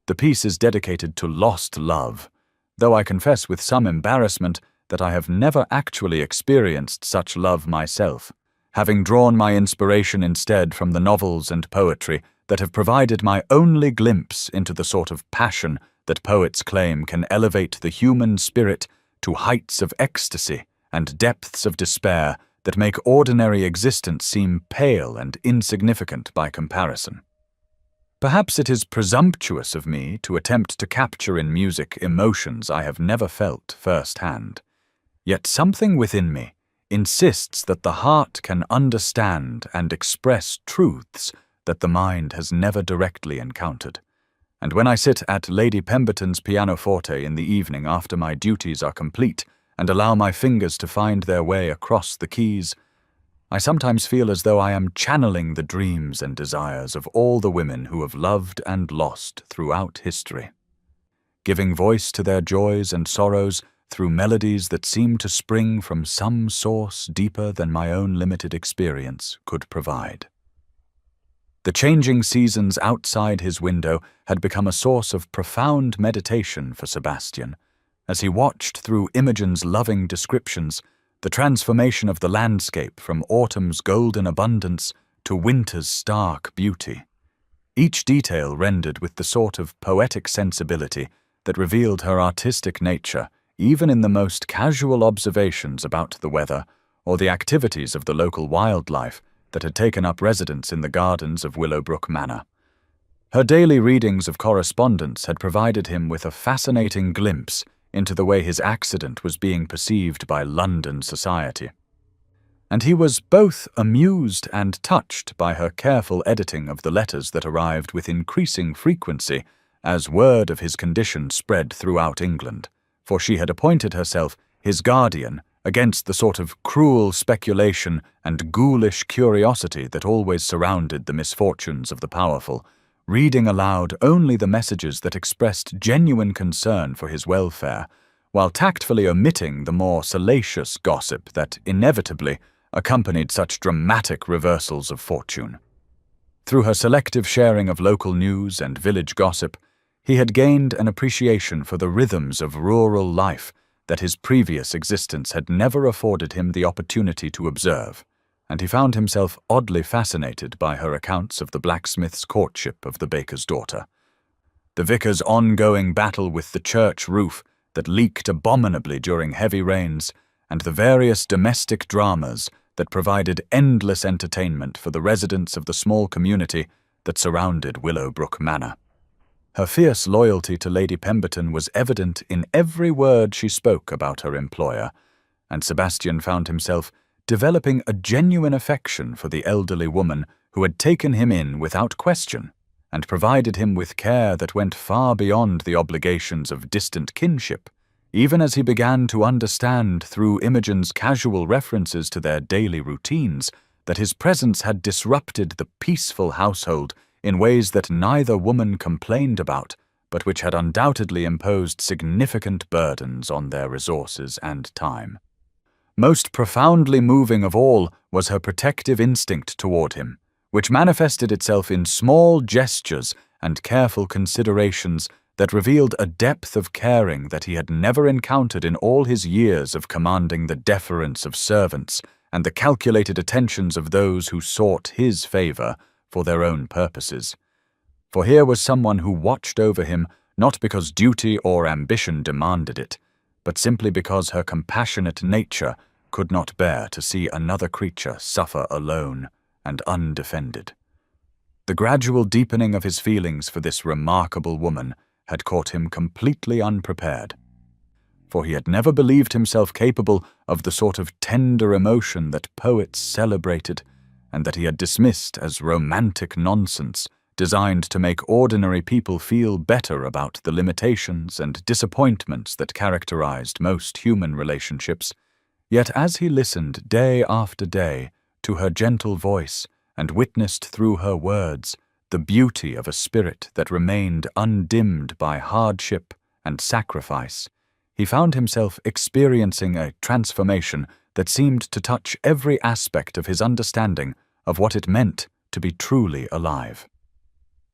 The piece is dedicated to lost love, though I confess with some embarrassment that I have never actually experienced such love myself, having drawn my inspiration instead from the novels and poetry that have provided my only glimpse into the sort of passion that poets claim can elevate the human spirit to heights of ecstasy and depths of despair that make ordinary existence seem pale and insignificant by comparison. Perhaps it is presumptuous of me to attempt to capture in music emotions I have never felt firsthand, yet something within me insists that the heart can understand and express truths that the mind has never directly encountered. And when I sit at Lady Pemberton's pianoforte in the evening after my duties are complete and allow my fingers to find their way across the keys, I sometimes feel as though I am channeling the dreams and desires of all the women who have loved and lost throughout history, giving voice to their joys and sorrows through melodies that seem to spring from some source deeper than my own limited experience could provide. The changing seasons outside his window had become a source of profound meditation for Sebastian, as he watched through Imogen's loving descriptions the transformation of the landscape from autumn's golden abundance to winter's stark beauty, each detail rendered with the sort of poetic sensibility that revealed her artistic nature even in the most casual observations about the weather or the activities of the local wildlife that had taken up residence in the gardens of Willowbrook Manor. Her daily readings of correspondence had provided him with a fascinating glimpse into the way his accident was being perceived by London society, and he was both amused and touched by her careful editing of the letters that arrived with increasing frequency as word of his condition spread throughout England, for she had appointed herself his guardian against the sort of cruel speculation and ghoulish curiosity that always surrounded the misfortunes of the powerful, reading aloud only the messages that expressed genuine concern for his welfare, while tactfully omitting the more salacious gossip that inevitably accompanied such dramatic reversals of fortune. Through her selective sharing of local news and village gossip, he had gained an appreciation for the rhythms of rural life that his previous existence had never afforded him the opportunity to observe, and he found himself oddly fascinated by her accounts of the blacksmith's courtship of the baker's daughter, the vicar's ongoing battle with the church roof that leaked abominably during heavy rains, and the various domestic dramas that provided endless entertainment for the residents of the small community that surrounded Willowbrook Manor. Her fierce loyalty to Lady Pemberton was evident in every word she spoke about her employer, and Sebastian found himself developing a genuine affection for the elderly woman who had taken him in without question and provided him with care that went far beyond the obligations of distant kinship, even as he began to understand through Imogen's casual references to their daily routines that his presence had disrupted the peaceful household in ways that neither woman complained about, but which had undoubtedly imposed significant burdens on their resources and time. Most profoundly moving of all was her protective instinct toward him, which manifested itself in small gestures and careful considerations that revealed a depth of caring that he had never encountered in all his years of commanding the deference of servants and the calculated attentions of those who sought his favor for their own purposes. For here was someone who watched over him not because duty or ambition demanded it, but simply because her compassionate nature could not bear to see another creature suffer alone and undefended. The gradual deepening of his feelings for this remarkable woman had caught him completely unprepared, for he had never believed himself capable of the sort of tender emotion that poets celebrated, and that he had dismissed as romantic nonsense designed to make ordinary people feel better about the limitations and disappointments that characterized most human relationships. Yet as he listened day after day to her gentle voice and witnessed through her words the beauty of a spirit that remained undimmed by hardship and sacrifice, he found himself experiencing a transformation that seemed to touch every aspect of his understanding of what it meant to be truly alive.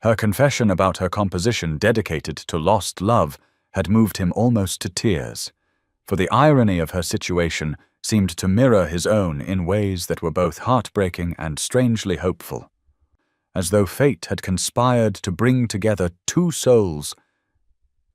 Her confession about her composition dedicated to lost love had moved him almost to tears, for the irony of her situation seemed to mirror his own in ways that were both heartbreaking and strangely hopeful, as though fate had conspired to bring together two souls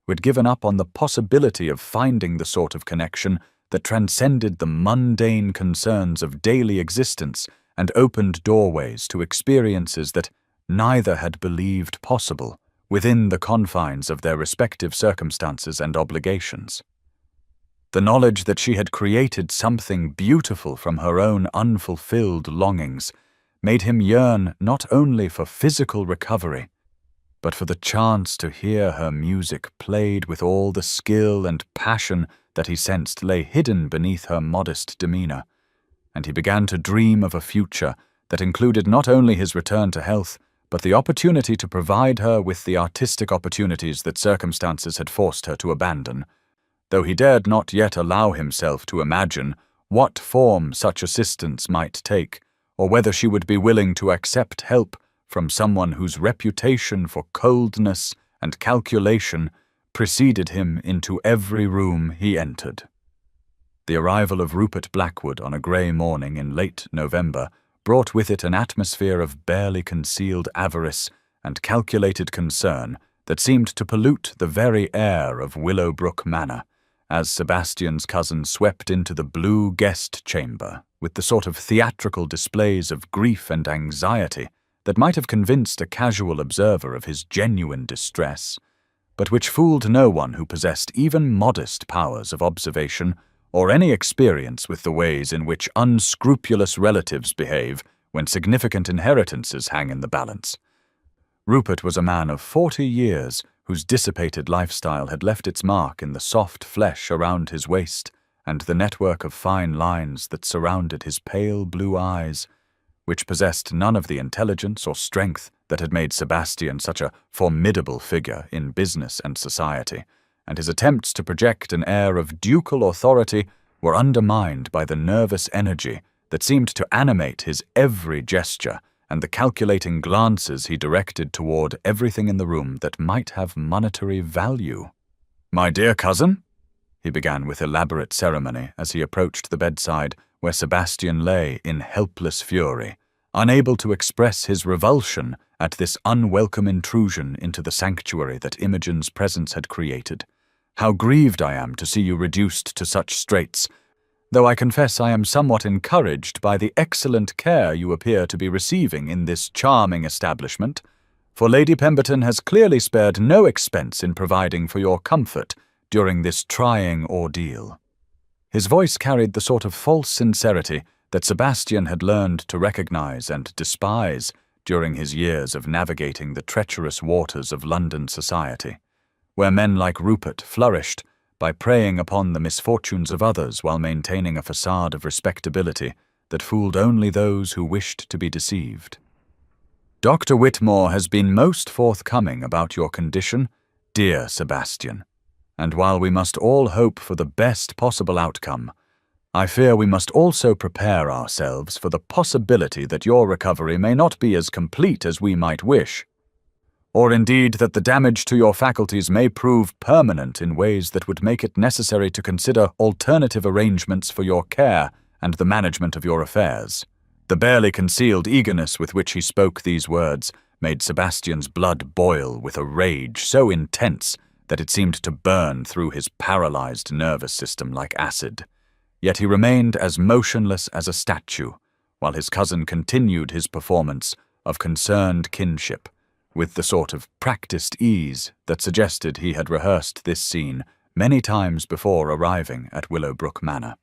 who had given up on the possibility of finding the sort of connection that transcended the mundane concerns of daily existence and opened doorways to experiences that neither had believed possible within the confines of their respective circumstances and obligations. The knowledge that she had created something beautiful from her own unfulfilled longings made him yearn not only for physical recovery, but for the chance to hear her music played with all the skill and passion that he sensed lay hidden beneath her modest demeanor, and he began to dream of a future that included not only his return to health, but the opportunity to provide her with the artistic opportunities that circumstances had forced her to abandon, though he dared not yet allow himself to imagine what form such assistance might take, or whether she would be willing to accept help from someone whose reputation for coldness and calculation preceded him into every room he entered. The arrival of Rupert Blackwood on a grey morning in late November brought with it an atmosphere of barely concealed avarice and calculated concern that seemed to pollute the very air of Willowbrook Manor, as Sebastian's cousin swept into the blue guest chamber with the sort of theatrical displays of grief and anxiety that might have convinced a casual observer of his genuine distress, but which fooled no one who possessed even modest powers of observation or any experience with the ways in which unscrupulous relatives behave when significant inheritances hang in the balance. Rupert was a man of 40 years whose dissipated lifestyle had left its mark in the soft flesh around his waist and the network of fine lines that surrounded his pale blue eyes, which possessed none of the intelligence or strength that had made Sebastian such a formidable figure in business and society, and his attempts to project an air of ducal authority were undermined by the nervous energy that seemed to animate his every gesture and the calculating glances he directed toward everything in the room that might have monetary value. "My dear cousin," he began with elaborate ceremony as he approached the bedside where Sebastian lay in helpless fury, unable to express his revulsion at this unwelcome intrusion into the sanctuary that Imogen's presence had created. "How grieved I am to see you reduced to such straits, though I confess I am somewhat encouraged by the excellent care you appear to be receiving in this charming establishment, for Lady Pemberton has clearly spared no expense in providing for your comfort during this trying ordeal." His voice carried the sort of false sincerity that Sebastian had learned to recognize and despise during his years of navigating the treacherous waters of London society, where men like Rupert flourished by preying upon the misfortunes of others while maintaining a facade of respectability that fooled only those who wished to be deceived. "Dr. Whitmore has been most forthcoming about your condition, dear Sebastian, and while we must all hope for the best possible outcome, I fear we must also prepare ourselves for the possibility that your recovery may not be as complete as we might wish, or indeed that the damage to your faculties may prove permanent in ways that would make it necessary to consider alternative arrangements for your care and the management of your affairs." The barely concealed eagerness with which he spoke these words made Sebastian's blood boil with a rage so intense that it seemed to burn through his paralyzed nervous system like acid. Yet he remained as motionless as a statue, while his cousin continued his performance of concerned kinship, with the sort of practiced ease that suggested he had rehearsed this scene many times before arriving at Willowbrook Manor.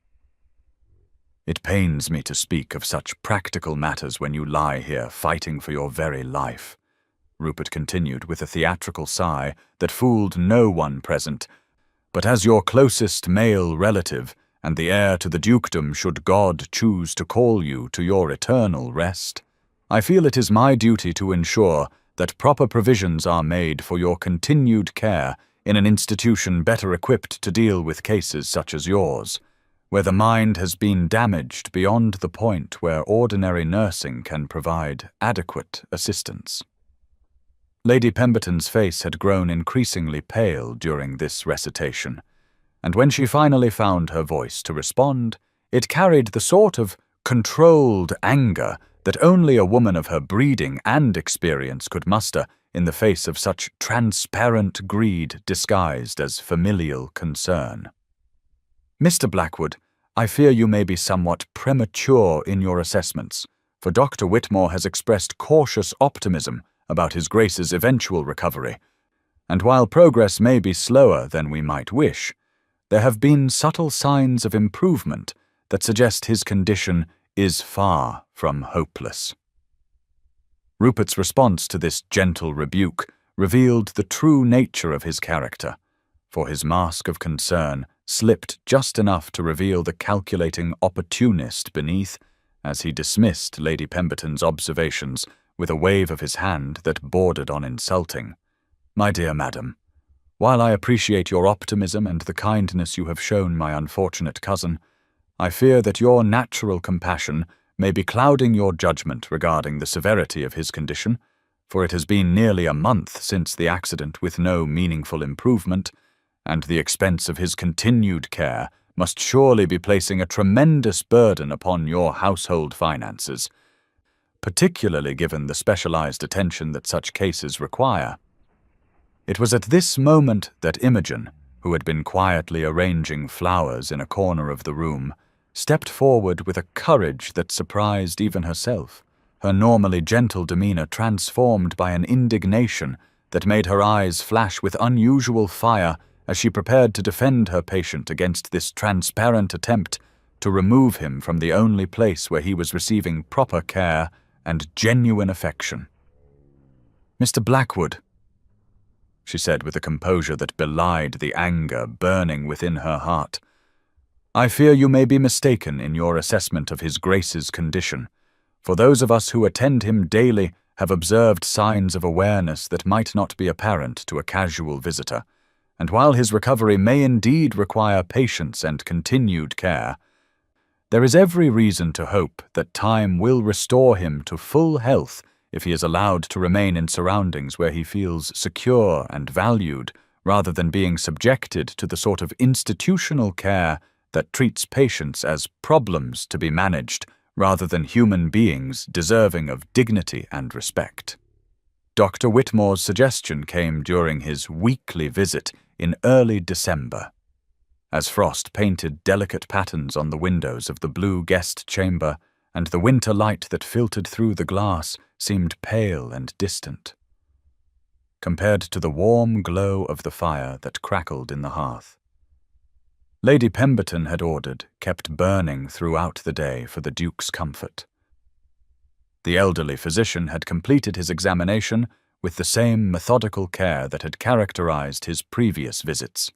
"It pains me to speak of such practical matters when you lie here fighting for your very life," Rupert continued with a theatrical sigh that fooled no one present, "but as your closest male relative, and the heir to the dukedom should God choose to call you to your eternal rest, I feel it is my duty to ensure that proper provisions are made for your continued care in an institution better equipped to deal with cases such as yours, where the mind has been damaged beyond the point where ordinary nursing can provide adequate assistance." Lady Pemberton's face had grown increasingly pale during this recitation, and when she finally found her voice to respond, it carried the sort of controlled anger that only a woman of her breeding and experience could muster in the face of such transparent greed disguised as familial concern. "Mr. Blackwood, I fear you may be somewhat premature in your assessments, for Dr. Whitmore has expressed cautious optimism about His Grace's eventual recovery, and while progress may be slower than we might wish, there have been subtle signs of improvement that suggest his condition is far from hopeless." Rupert's response to this gentle rebuke revealed the true nature of his character, for his mask of concern slipped just enough to reveal the calculating opportunist beneath as he dismissed Lady Pemberton's observations with a wave of his hand that bordered on insulting. "My dear madam, while I appreciate your optimism and the kindness you have shown my unfortunate cousin, I fear that your natural compassion may be clouding your judgment regarding the severity of his condition, for it has been nearly a month since the accident with no meaningful improvement, and the expense of his continued care must surely be placing a tremendous burden upon your household finances, particularly given the specialized attention that such cases require." It was at this moment that Imogen, who had been quietly arranging flowers in a corner of the room, stepped forward with a courage that surprised even herself, her normally gentle demeanor transformed by an indignation that made her eyes flash with unusual fire as she prepared to defend her patient against this transparent attempt to remove him from the only place where he was receiving proper care and genuine affection. "Mr. Blackwood," she said with a composure that belied the anger burning within her heart, "I fear you may be mistaken in your assessment of His Grace's condition, for those of us who attend him daily have observed signs of awareness that might not be apparent to a casual visitor, and while his recovery may indeed require patience and continued care, there is every reason to hope that time will restore him to full health if he is allowed to remain in surroundings where he feels secure and valued, rather than being subjected to the sort of institutional care that treats patients as problems to be managed rather than human beings deserving of dignity and respect. Dr. Whitmore's suggestion came during his weekly visit in early December. As frost painted delicate patterns on the windows of the blue guest chamber, and the winter light that filtered through the glass seemed pale and distant, compared to the warm glow of the fire that crackled in the hearth. Lady Pemberton had ordered kept burning throughout the day for the Duke's comfort. The elderly physician had completed his examination with the same methodical care that had characterized his previous visits.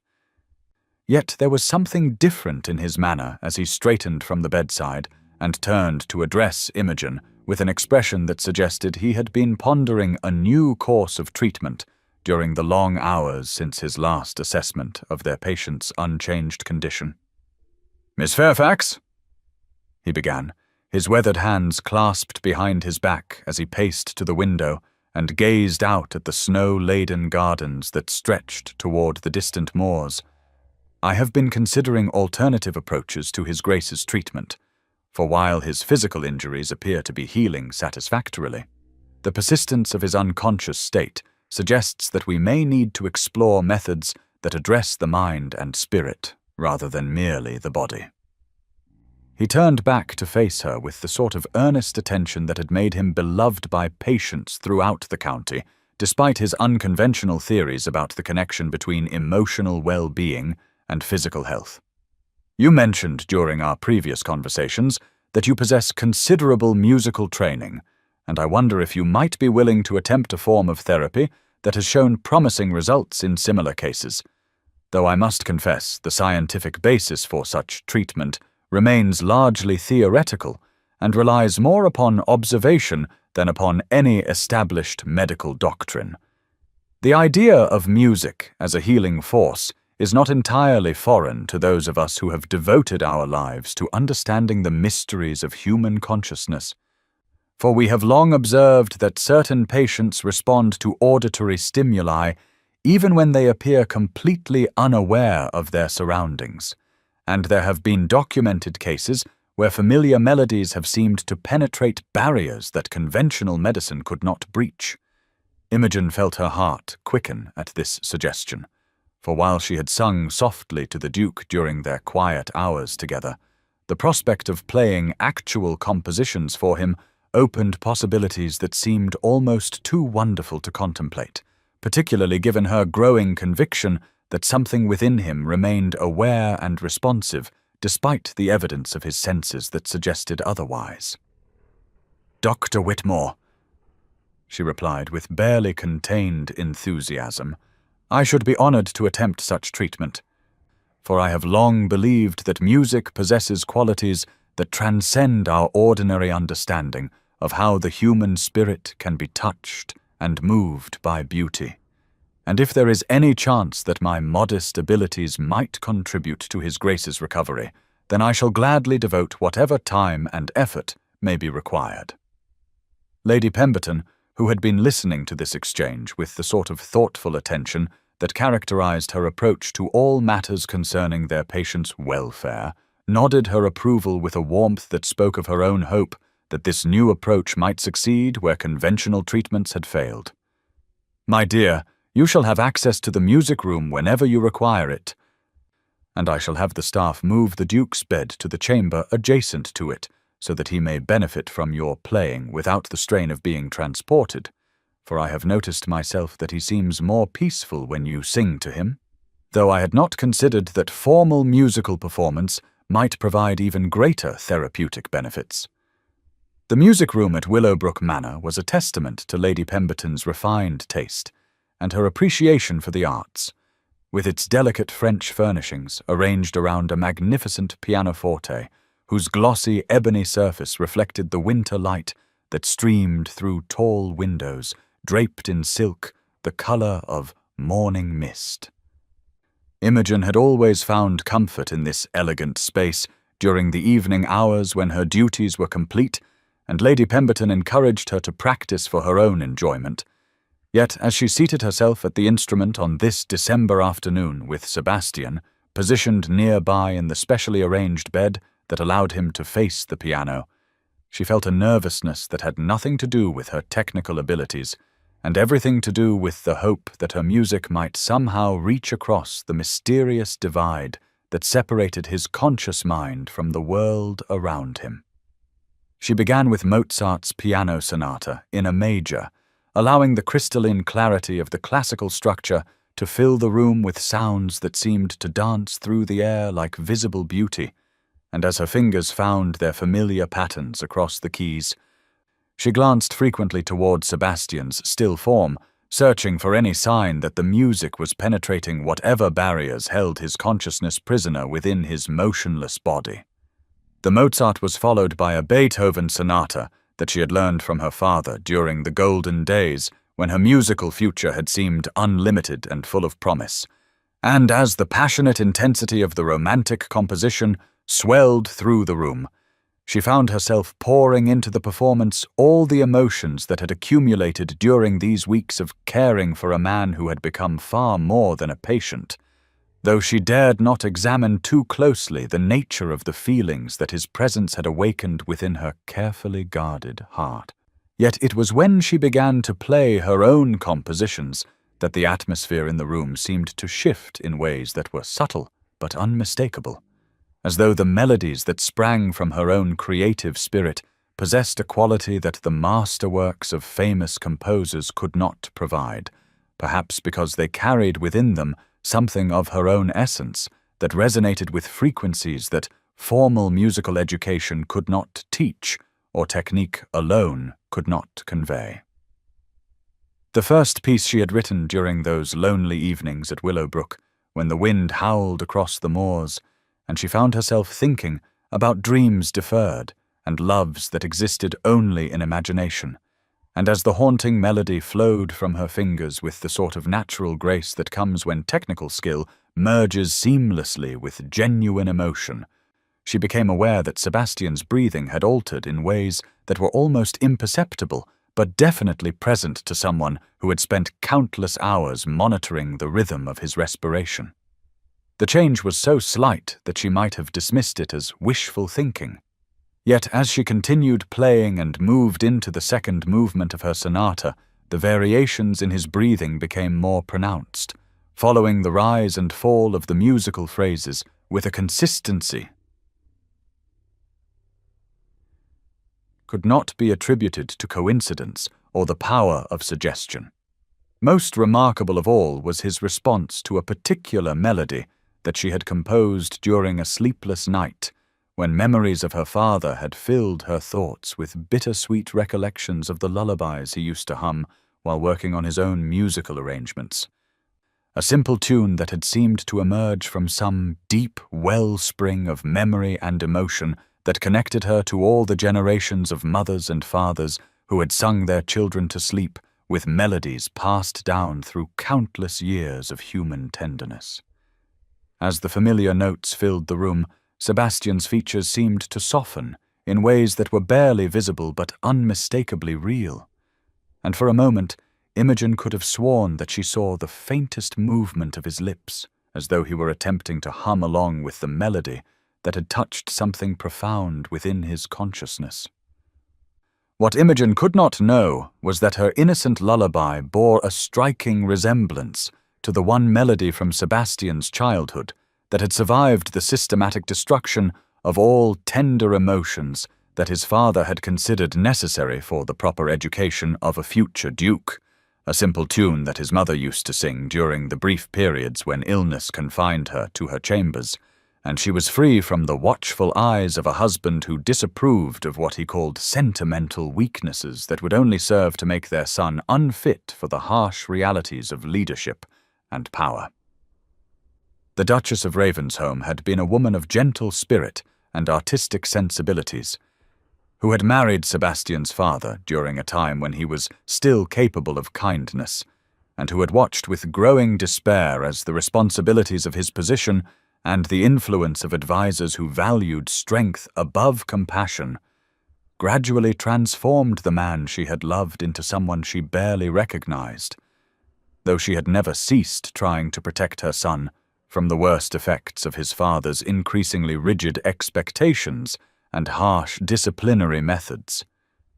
Yet there was something different in his manner as he straightened from the bedside and turned to address Imogen with an expression that suggested he had been pondering a new course of treatment during the long hours since his last assessment of their patient's unchanged condition. "Miss Fairfax," he began, his weathered hands clasped behind his back as he paced to the window and gazed out at the snow-laden gardens that stretched toward the distant moors. "I have been considering alternative approaches to His Grace's treatment, for while his physical injuries appear to be healing satisfactorily, the persistence of his unconscious state suggests that we may need to explore methods that address the mind and spirit rather than merely the body." He turned back to face her with the sort of earnest attention that had made him beloved by patients throughout the county, despite his unconventional theories about the connection between emotional well-being and physical health. "You mentioned during our previous conversations that you possess considerable musical training, and I wonder if you might be willing to attempt a form of therapy that has shown promising results in similar cases, though I must confess the scientific basis for such treatment remains largely theoretical and relies more upon observation than upon any established medical doctrine. The idea of music as a healing force is not entirely foreign to those of us who have devoted our lives to understanding the mysteries of human consciousness, for we have long observed that certain patients respond to auditory stimuli even when they appear completely unaware of their surroundings, and there have been documented cases where familiar melodies have seemed to penetrate barriers that conventional medicine could not breach. Imogen felt her heart quicken at this suggestion, for while she had sung softly to the Duke during their quiet hours together, the prospect of playing actual compositions for him opened possibilities that seemed almost too wonderful to contemplate, particularly given her growing conviction that something within him remained aware and responsive despite the evidence of his senses that suggested otherwise. "Dr. Whitmore," she replied with barely contained enthusiasm, "I should be honored to attempt such treatment, for I have long believed that music possesses qualities that transcend our ordinary understanding of how the human spirit can be touched and moved by beauty. And if there is any chance that my modest abilities might contribute to His Grace's recovery, then I shall gladly devote whatever time and effort may be required." Lady Pemberton, who had been listening to this exchange with the sort of thoughtful attention that characterized her approach to all matters concerning their patient's welfare, nodded her approval with a warmth that spoke of her own hope that this new approach might succeed where conventional treatments had failed. "My dear, you shall have access to the music room whenever you require it, and I shall have the staff move the Duke's bed to the chamber adjacent to it so that he may benefit from your playing without the strain of being transported, for I have noticed myself that he seems more peaceful when you sing to him, though I had not considered that formal musical performance might provide even greater therapeutic benefits." The music room at Willowbrook Manor was a testament to Lady Pemberton's refined taste and her appreciation for the arts, with its delicate French furnishings arranged around a magnificent pianoforte whose glossy ebony surface reflected the winter light that streamed through tall windows draped in silk the color of morning mist. Imogen had always found comfort in this elegant space during the evening hours when her duties were complete, and Lady Pemberton encouraged her to practice for her own enjoyment. Yet, as she seated herself at the instrument on this December afternoon with Sebastian, positioned nearby in the specially arranged bed that allowed him to face the piano, she felt a nervousness that had nothing to do with her technical abilities, and everything to do with the hope that her music might somehow reach across the mysterious divide that separated his conscious mind from the world around him. She began with Mozart's Piano Sonata in a major, allowing the crystalline clarity of the classical structure to fill the room with sounds that seemed to dance through the air like visible beauty, and as her fingers found their familiar patterns across the keys, she glanced frequently toward Sebastian's still form, searching for any sign that the music was penetrating whatever barriers held his consciousness prisoner within his motionless body. The Mozart was followed by a Beethoven sonata that she had learned from her father during the golden days when her musical future had seemed unlimited and full of promise. And as the passionate intensity of the romantic composition swelled through the room, she found herself pouring into the performance all the emotions that had accumulated during these weeks of caring for a man who had become far more than a patient, though she dared not examine too closely the nature of the feelings that his presence had awakened within her carefully guarded heart. Yet it was when she began to play her own compositions that the atmosphere in the room seemed to shift in ways that were subtle but unmistakable, as though the melodies that sprang from her own creative spirit possessed a quality that the masterworks of famous composers could not provide, perhaps because they carried within them something of her own essence that resonated with frequencies that formal musical education could not teach or technique alone could not convey. The first piece she had written during those lonely evenings at Willowbrook, when the wind howled across the moors, and she found herself thinking about dreams deferred and loves that existed only in imagination, and as the haunting melody flowed from her fingers with the sort of natural grace that comes when technical skill merges seamlessly with genuine emotion, she became aware that Sebastian's breathing had altered in ways that were almost imperceptible but definitely present to someone who had spent countless hours monitoring the rhythm of his respiration. The change was so slight that she might have dismissed it as wishful thinking. Yet as she continued playing and moved into the second movement of her sonata, the variations in his breathing became more pronounced, following the rise and fall of the musical phrases with a consistency could not be attributed to coincidence or the power of suggestion. Most remarkable of all was his response to a particular melody that she had composed during a sleepless night, when memories of her father had filled her thoughts with bittersweet recollections of the lullabies he used to hum while working on his own musical arrangements. A simple tune that had seemed to emerge from some deep wellspring of memory and emotion that connected her to all the generations of mothers and fathers who had sung their children to sleep with melodies passed down through countless years of human tenderness. As the familiar notes filled the room, Sebastian's features seemed to soften in ways that were barely visible but unmistakably real. And for a moment, Imogen could have sworn that she saw the faintest movement of his lips, as though he were attempting to hum along with the melody that had touched something profound within his consciousness. What Imogen could not know was that her innocent lullaby bore a striking resemblance to the one melody from Sebastian's childhood that had survived the systematic destruction of all tender emotions that his father had considered necessary for the proper education of a future duke, a simple tune that his mother used to sing during the brief periods when illness confined her to her chambers, and she was free from the watchful eyes of a husband who disapproved of what he called sentimental weaknesses that would only serve to make their son unfit for the harsh realities of leadership and power. The Duchess of Ravensholm had been a woman of gentle spirit and artistic sensibilities, who had married Sebastian's father during a time when he was still capable of kindness, and who had watched with growing despair as the responsibilities of his position and the influence of advisers who valued strength above compassion gradually transformed the man she had loved into someone she barely recognized, though she had never ceased trying to protect her son from the worst effects of his father's increasingly rigid expectations and harsh disciplinary methods.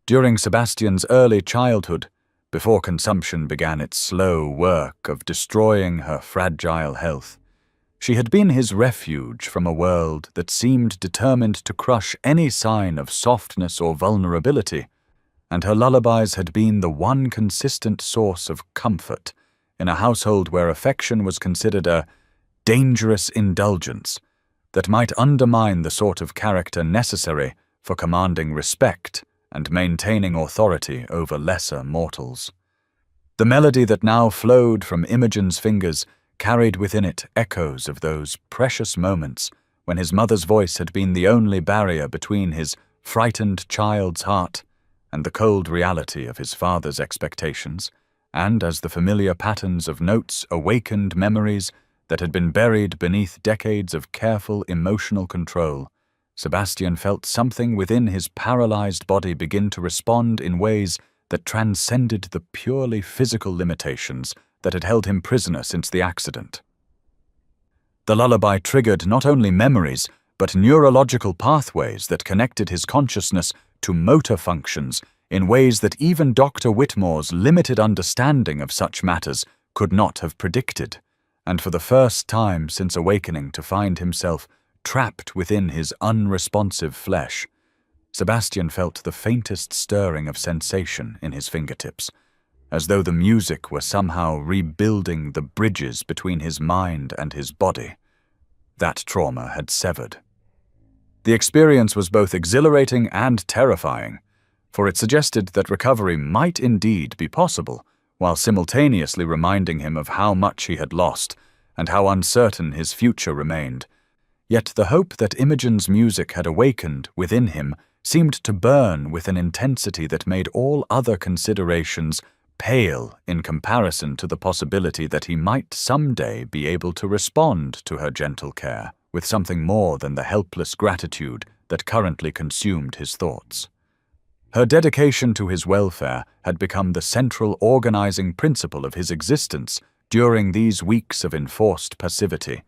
During Sebastian's early childhood, before consumption began its slow work of destroying her fragile health, she had been his refuge from a world that seemed determined to crush any sign of softness or vulnerability, and her lullabies had been the one consistent source of comfort in a household where affection was considered a dangerous indulgence that might undermine the sort of character necessary for commanding respect and maintaining authority over lesser mortals. The melody that now flowed from Imogen's fingers carried within it echoes of those precious moments when his mother's voice had been the only barrier between his frightened child's heart and the cold reality of his father's expectations, and as the familiar patterns of notes awakened memories that had been buried beneath decades of careful emotional control, Sebastian felt something within his paralyzed body begin to respond in ways that transcended the purely physical limitations that had held him prisoner since the accident. The lullaby triggered not only memories, but neurological pathways that connected his consciousness to motor functions in ways that even Dr. Whitmore's limited understanding of such matters could not have predicted, and for the first time since awakening to find himself trapped within his unresponsive flesh, Sebastian felt the faintest stirring of sensation in his fingertips, as though the music were somehow rebuilding the bridges between his mind and his body that trauma had severed. The experience was both exhilarating and terrifying, for it suggested that recovery might indeed be possible, while simultaneously reminding him of how much he had lost and how uncertain his future remained. Yet the hope that Imogen's music had awakened within him seemed to burn with an intensity that made all other considerations pale in comparison to the possibility that he might someday be able to respond to her gentle care with something more than the helpless gratitude that currently consumed his thoughts. Her dedication to his welfare had become the central organizing principle of his existence during these weeks of enforced passivity,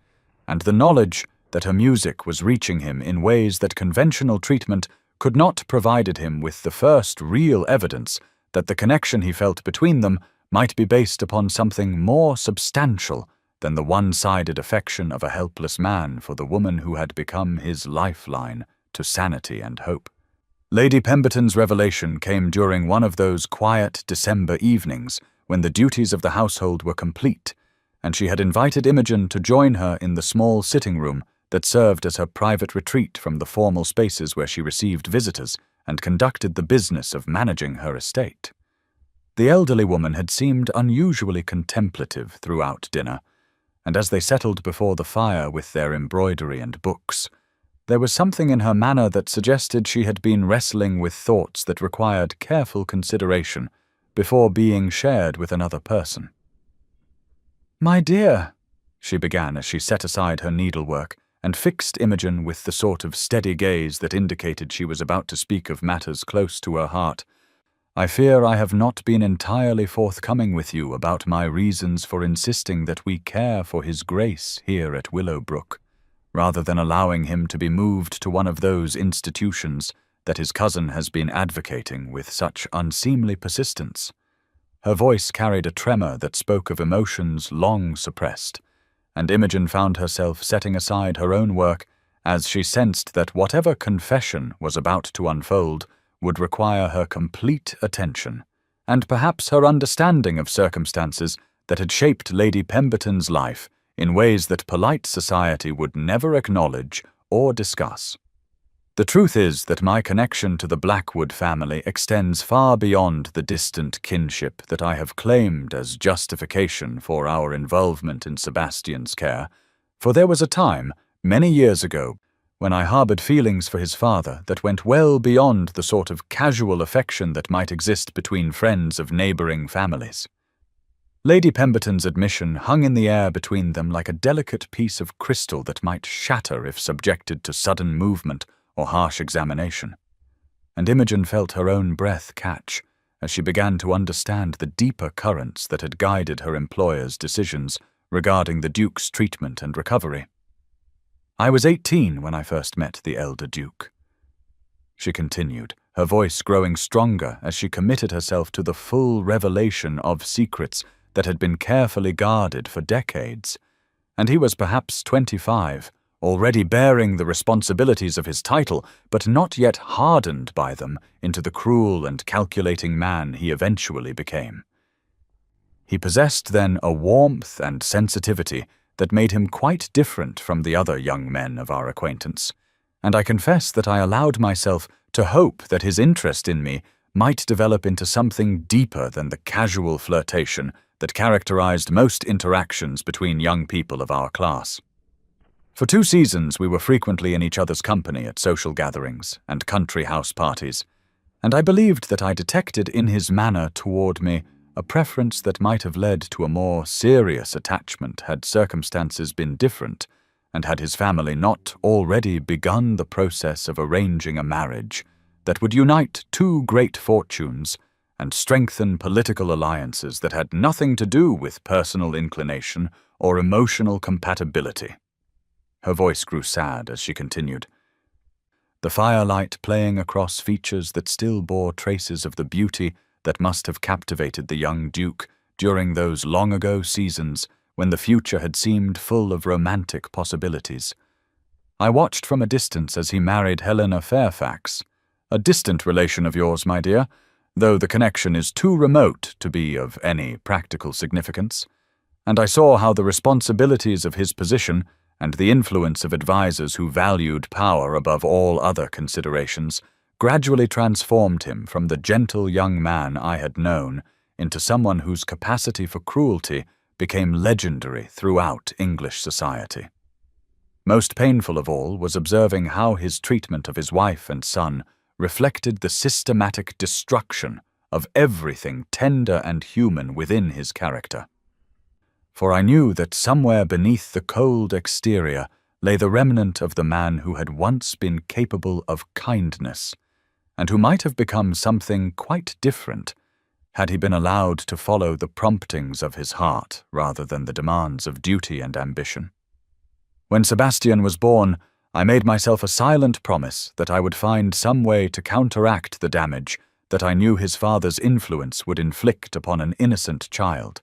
and the knowledge that her music was reaching him in ways that conventional treatment could not provided him with the first real evidence that the connection he felt between them might be based upon something more substantial than the one-sided affection of a helpless man for the woman who had become his lifeline to sanity and hope. Lady Pemberton's revelation came during one of those quiet December evenings when the duties of the household were complete, and she had invited Imogen to join her in the small sitting room that served as her private retreat from the formal spaces where she received visitors and conducted the business of managing her estate. The elderly woman had seemed unusually contemplative throughout dinner, and as they settled before the fire with their embroidery and books, there was something in her manner that suggested she had been wrestling with thoughts that required careful consideration before being shared with another person. "My dear," she began as she set aside her needlework and fixed Imogen with the sort of steady gaze that indicated she was about to speak of matters close to her heart, "I fear I have not been entirely forthcoming with you about my reasons for insisting that we care for his grace here at Willowbrook, rather than allowing him to be moved to one of those institutions that his cousin has been advocating with such unseemly persistence." Her voice carried a tremor that spoke of emotions long suppressed, and Imogen found herself setting aside her own work as she sensed that whatever confession was about to unfold would require her complete attention, and perhaps her understanding of circumstances that had shaped Lady Pemberton's life in ways that polite society would never acknowledge or discuss. "The truth is that my connection to the Blackwood family extends far beyond the distant kinship that I have claimed as justification for our involvement in Sebastian's care, for there was a time, many years ago, when I harbored feelings for his father that went well beyond the sort of casual affection that might exist between friends of neighboring families." Lady Pemberton's admission hung in the air between them like a delicate piece of crystal that might shatter if subjected to sudden movement or harsh examination. And Imogen felt her own breath catch as she began to understand the deeper currents that had guided her employer's decisions regarding the Duke's treatment and recovery. "I was 18 when I first met the elder Duke," she continued, her voice growing stronger as she committed herself to the full revelation of secrets that had been carefully guarded for decades. "And he was perhaps 25, already bearing the responsibilities of his title, but not yet hardened by them into the cruel and calculating man he eventually became. He possessed then a warmth and sensitivity that made him quite different from the other young men of our acquaintance, and I confess that I allowed myself to hope that his interest in me might develop into something deeper than the casual flirtation that characterized most interactions between young people of our class. For 2 seasons we were frequently in each other's company at social gatherings and country house parties, and I believed that I detected in his manner toward me a preference that might have led to a more serious attachment had circumstances been different, and had his family not already begun the process of arranging a marriage that would unite 2 great fortunes and strengthen political alliances that had nothing to do with personal inclination or emotional compatibility. Her voice grew sad as she continued, the firelight playing across features that still bore traces of the beauty that must have captivated the young Duke during those long-ago seasons when the future had seemed full of romantic possibilities. I watched from a distance as he married Helena Fairfax, a distant relation of yours, my dear, though the connection is too remote to be of any practical significance, and I saw how the responsibilities of his position and the influence of advisers who valued power above all other considerations gradually transformed him from the gentle young man I had known into someone whose capacity for cruelty became legendary throughout English society. Most painful of all was observing how his treatment of his wife and son reflected the systematic destruction of everything tender and human within his character. For I knew that somewhere beneath the cold exterior lay the remnant of the man who had once been capable of kindness, and who might have become something quite different had he been allowed to follow the promptings of his heart rather than the demands of duty and ambition. When Sebastian was born, I made myself a silent promise that I would find some way to counteract the damage that I knew his father's influence would inflict upon an innocent child,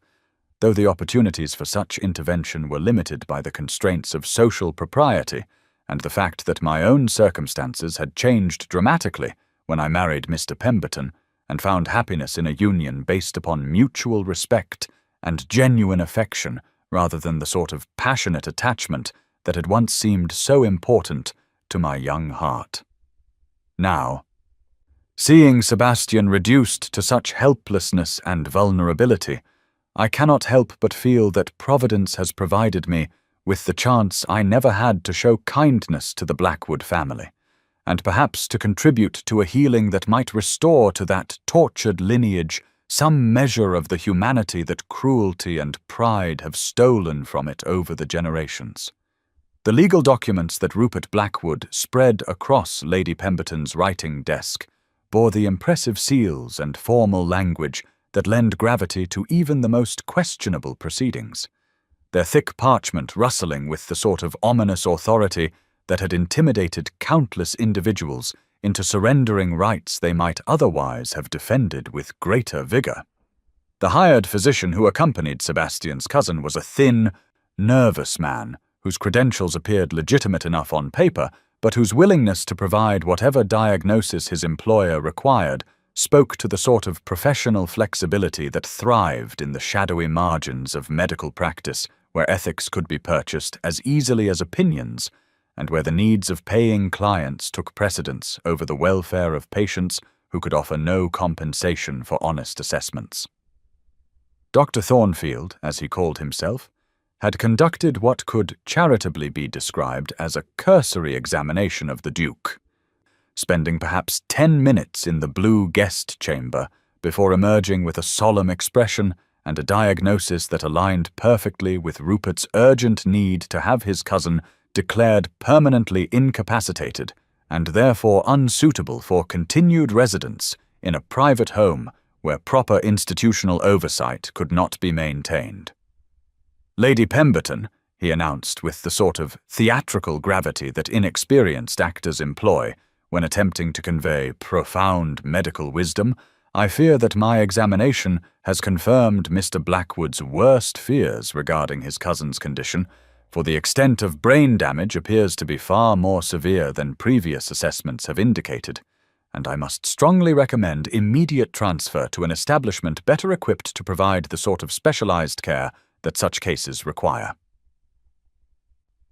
though the opportunities for such intervention were limited by the constraints of social propriety and the fact that my own circumstances had changed dramatically when I married Mr. Pemberton and found happiness in a union based upon mutual respect and genuine affection rather than the sort of passionate attachment that had once seemed so important to my young heart. Now, seeing Sebastian reduced to such helplessness and vulnerability, I cannot help but feel that Providence has provided me with the chance I never had to show kindness to the Blackwood family, and perhaps to contribute to a healing that might restore to that tortured lineage some measure of the humanity that cruelty and pride have stolen from it over the generations. The legal documents that Rupert Blackwood spread across Lady Pemberton's writing desk bore the impressive seals and formal language that lend gravity to even the most questionable proceedings, their thick parchment rustling with the sort of ominous authority that had intimidated countless individuals into surrendering rights they might otherwise have defended with greater vigor. The hired physician who accompanied Sebastian's cousin was a thin, nervous man whose credentials appeared legitimate enough on paper, but whose willingness to provide whatever diagnosis his employer required spoke to the sort of professional flexibility that thrived in the shadowy margins of medical practice, where ethics could be purchased as easily as opinions, and where the needs of paying clients took precedence over the welfare of patients who could offer no compensation for honest assessments. Dr. Thornfield, as he called himself, had conducted what could charitably be described as a cursory examination of the Duke, spending perhaps 10 minutes in the blue guest chamber before emerging with a solemn expression and a diagnosis that aligned perfectly with Rupert's urgent need to have his cousin declared permanently incapacitated and therefore unsuitable for continued residence in a private home where proper institutional oversight could not be maintained. "Lady Pemberton," he announced with the sort of theatrical gravity that inexperienced actors employ when attempting to convey profound medical wisdom, "I fear that my examination has confirmed Mr. Blackwood's worst fears regarding his cousin's condition, for the extent of brain damage appears to be far more severe than previous assessments have indicated, and I must strongly recommend immediate transfer to an establishment better equipped to provide the sort of specialized care that such cases require."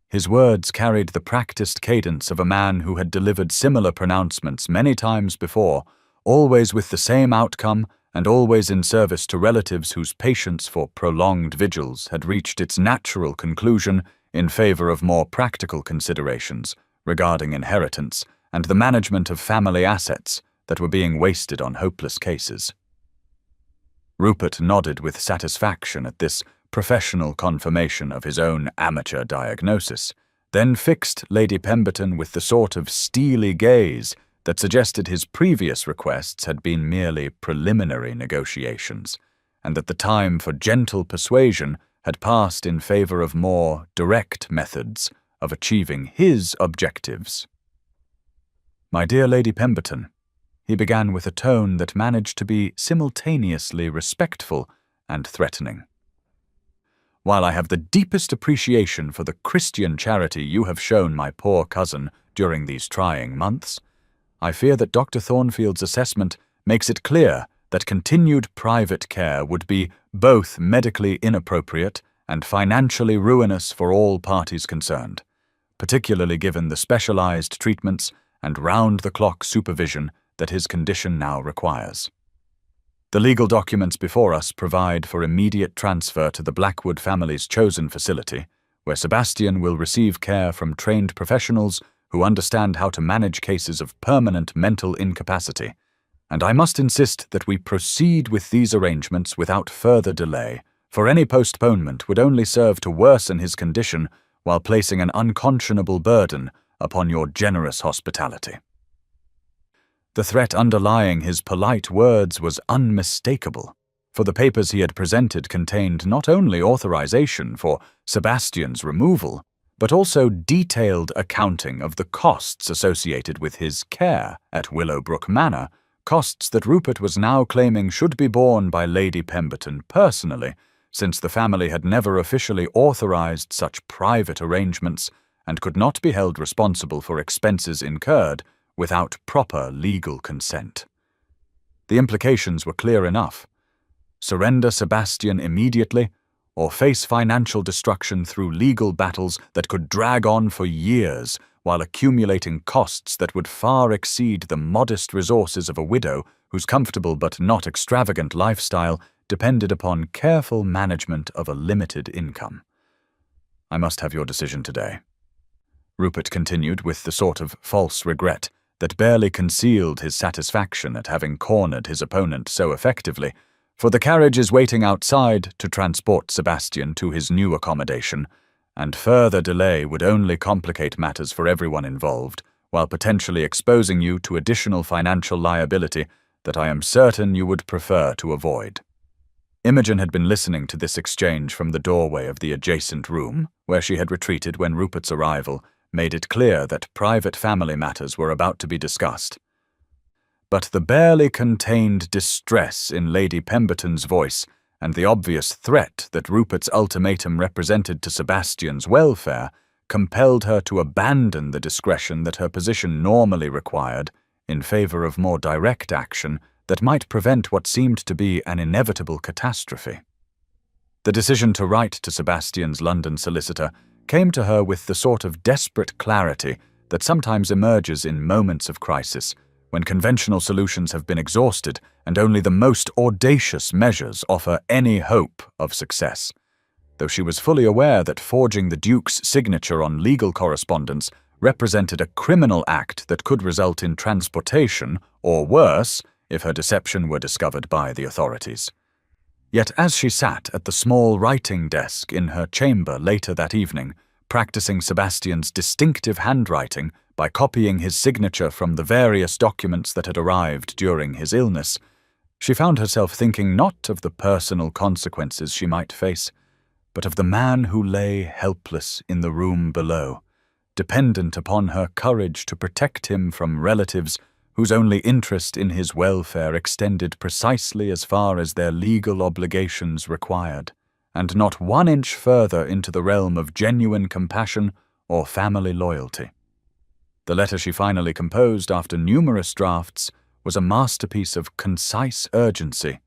His words carried the practiced cadence of a man who had delivered similar pronouncements many times before, always with the same outcome and always in service to relatives whose patience for prolonged vigils had reached its natural conclusion in favor of more practical considerations regarding inheritance and the management of family assets that were being wasted on hopeless cases. Rupert nodded with satisfaction at this professional confirmation of his own amateur diagnosis, then fixed Lady Pemberton with the sort of steely gaze that suggested his previous requests had been merely preliminary negotiations, and that the time for gentle persuasion had passed in favor of more direct methods of achieving his objectives. "My dear Lady Pemberton," he began with a tone that managed to be simultaneously respectful and threatening. "While I have the deepest appreciation for the Christian charity you have shown my poor cousin during these trying months, I fear that Dr. Thornfield's assessment makes it clear that continued private care would be both medically inappropriate and financially ruinous for all parties concerned, particularly given the specialized treatments and round-the-clock supervision that his condition now requires. The legal documents before us provide for immediate transfer to the Blackwood family's chosen facility, where Sebastian will receive care from trained professionals who understand how to manage cases of permanent mental incapacity, and I must insist that we proceed with these arrangements without further delay, for any postponement would only serve to worsen his condition while placing an unconscionable burden upon your generous hospitality." The threat underlying his polite words was unmistakable, for the papers he had presented contained not only authorization for Sebastian's removal, but also detailed accounting of the costs associated with his care at Willowbrook Manor, costs that Rupert was now claiming should be borne by Lady Pemberton personally, since the family had never officially authorized such private arrangements and could not be held responsible for expenses incurred without proper legal consent. The implications were clear enough. Surrender Sebastian immediately, or face financial destruction through legal battles that could drag on for years while accumulating costs that would far exceed the modest resources of a widow whose comfortable but not extravagant lifestyle depended upon careful management of a limited income. "I must have your decision today," Rupert continued with the sort of false regret that barely concealed his satisfaction at having cornered his opponent so effectively, "for the carriage is waiting outside to transport Sebastian to his new accommodation, and further delay would only complicate matters for everyone involved, while potentially exposing you to additional financial liability that I am certain you would prefer to avoid." Imogen had been listening to this exchange from the doorway of the adjacent room, where she had retreated when Rupert's arrival made it clear that private family matters were about to be discussed. But the barely contained distress in Lady Pemberton's voice and the obvious threat that Rupert's ultimatum represented to Sebastian's welfare compelled her to abandon the discretion that her position normally required in favor of more direct action that might prevent what seemed to be an inevitable catastrophe. The decision to write to Sebastian's London solicitor came to her with the sort of desperate clarity that sometimes emerges in moments of crisis, when conventional solutions have been exhausted and only the most audacious measures offer any hope of success. Though she was fully aware that forging the Duke's signature on legal correspondence represented a criminal act that could result in transportation, or worse, if her deception were discovered by the authorities. Yet as she sat at the small writing desk in her chamber later that evening, practicing Sebastian's distinctive handwriting by copying his signature from the various documents that had arrived during his illness, she found herself thinking not of the personal consequences she might face, but of the man who lay helpless in the room below, dependent upon her courage to protect him from relatives whose only interest in his welfare extended precisely as far as their legal obligations required, and not 1 inch further into the realm of genuine compassion or family loyalty. The letter she finally composed after numerous drafts was a masterpiece of concise urgency,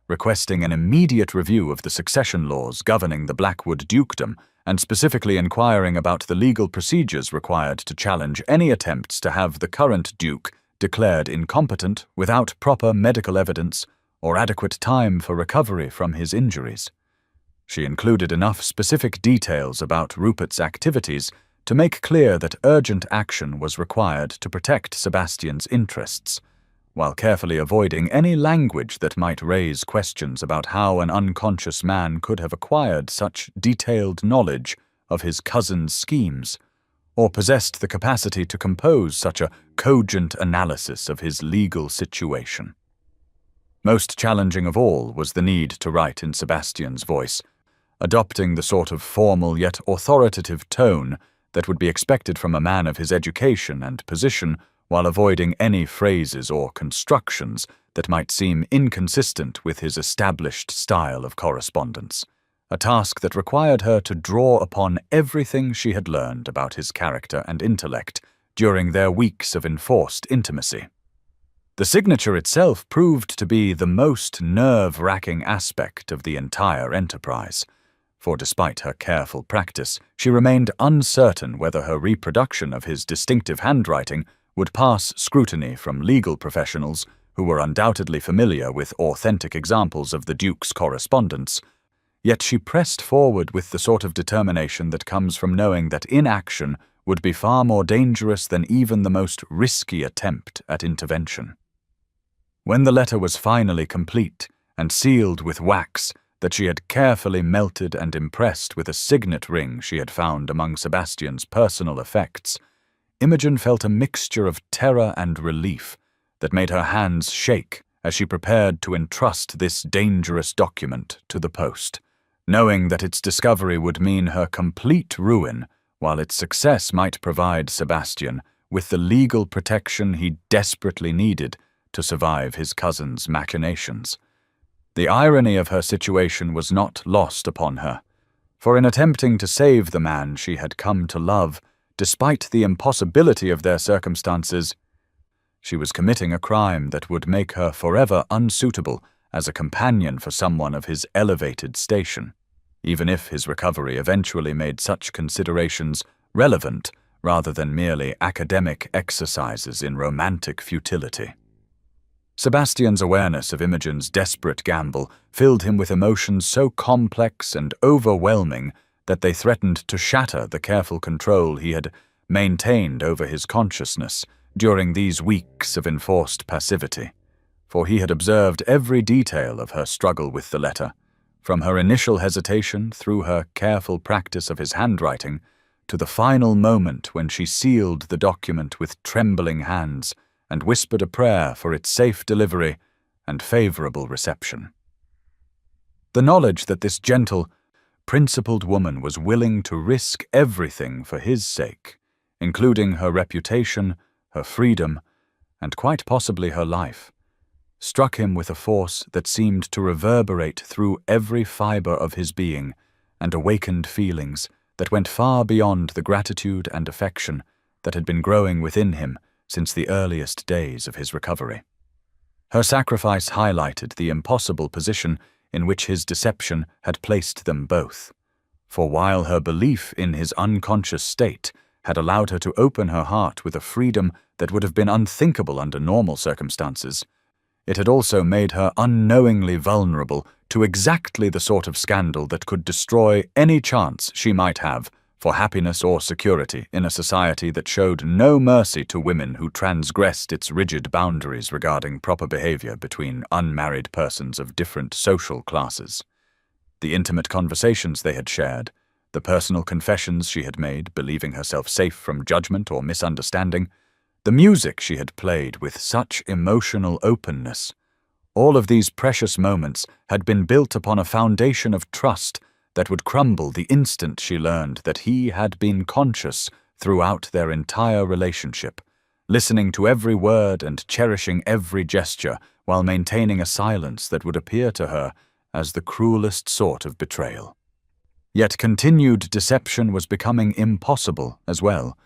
requesting an immediate review of the succession laws governing the Blackwood dukedom and specifically inquiring about the legal procedures required to challenge any attempts to have the current duke declared incompetent without proper medical evidence or adequate time for recovery from his injuries. She included enough specific details about Rupert's activities to make clear that urgent action was required to protect Sebastian's interests, while carefully avoiding any language that might raise questions about how an unconscious man could have acquired such detailed knowledge of his cousin's schemes, or possessed the capacity to compose such a cogent analysis of his legal situation. Most challenging of all was the need to write in Sebastian's voice, adopting the sort of formal yet authoritative tone that would be expected from a man of his education and position, while avoiding any phrases or constructions that might seem inconsistent with his established style of correspondence, a task that required her to draw upon everything she had learned about his character and intellect during their weeks of enforced intimacy. The signature itself proved to be the most nerve-wracking aspect of the entire enterprise, for despite her careful practice, she remained uncertain whether her reproduction of his distinctive handwriting would pass scrutiny from legal professionals who were undoubtedly familiar with authentic examples of the Duke's correspondence. Yet she pressed forward with the sort of determination that comes from knowing that inaction would be far more dangerous than even the most risky attempt at intervention. When the letter was finally complete and sealed with wax that she had carefully melted and impressed with a signet ring she had found among Sebastian's personal effects, Imogen felt a mixture of terror and relief that made her hands shake as she prepared to entrust this dangerous document to the post, knowing that its discovery would mean her complete ruin, while its success might provide Sebastian with the legal protection he desperately needed to survive his cousin's machinations. The irony of her situation was not lost upon her, for in attempting to save the man she had come to love, despite the impossibility of their circumstances, she was committing a crime that would make her forever unsuitable as a companion for someone of his elevated station, even if his recovery eventually made such considerations relevant rather than merely academic exercises in romantic futility. Sebastian's awareness of Imogen's desperate gamble filled him with emotions so complex and overwhelming that they threatened to shatter the careful control he had maintained over his consciousness during these weeks of enforced passivity, for he had observed every detail of her struggle with the letter, from her initial hesitation through her careful practice of his handwriting to the final moment when she sealed the document with trembling hands and whispered a prayer for its safe delivery and favorable reception. The knowledge that this gentle, principled woman was willing to risk everything for his sake, including her reputation, her freedom, and quite possibly her life, struck him with a force that seemed to reverberate through every fiber of his being and awakened feelings that went far beyond the gratitude and affection that had been growing within him since the earliest days of his recovery. Her sacrifice highlighted the impossible position in which his deception had placed them both, for while her belief in his unconscious state had allowed her to open her heart with a freedom that would have been unthinkable under normal circumstances, it had also made her unknowingly vulnerable to exactly the sort of scandal that could destroy any chance she might have for happiness or security in a society that showed no mercy to women who transgressed its rigid boundaries regarding proper behavior between unmarried persons of different social classes. The intimate conversations they had shared, the personal confessions she had made, believing herself safe from judgment or misunderstanding, the music she had played with such emotional openness, all of these precious moments had been built upon a foundation of trust that would crumble the instant she learned that he had been conscious throughout their entire relationship, listening to every word and cherishing every gesture while maintaining a silence that would appear to her as the cruelest sort of betrayal. Yet continued deception was becoming impossible as well,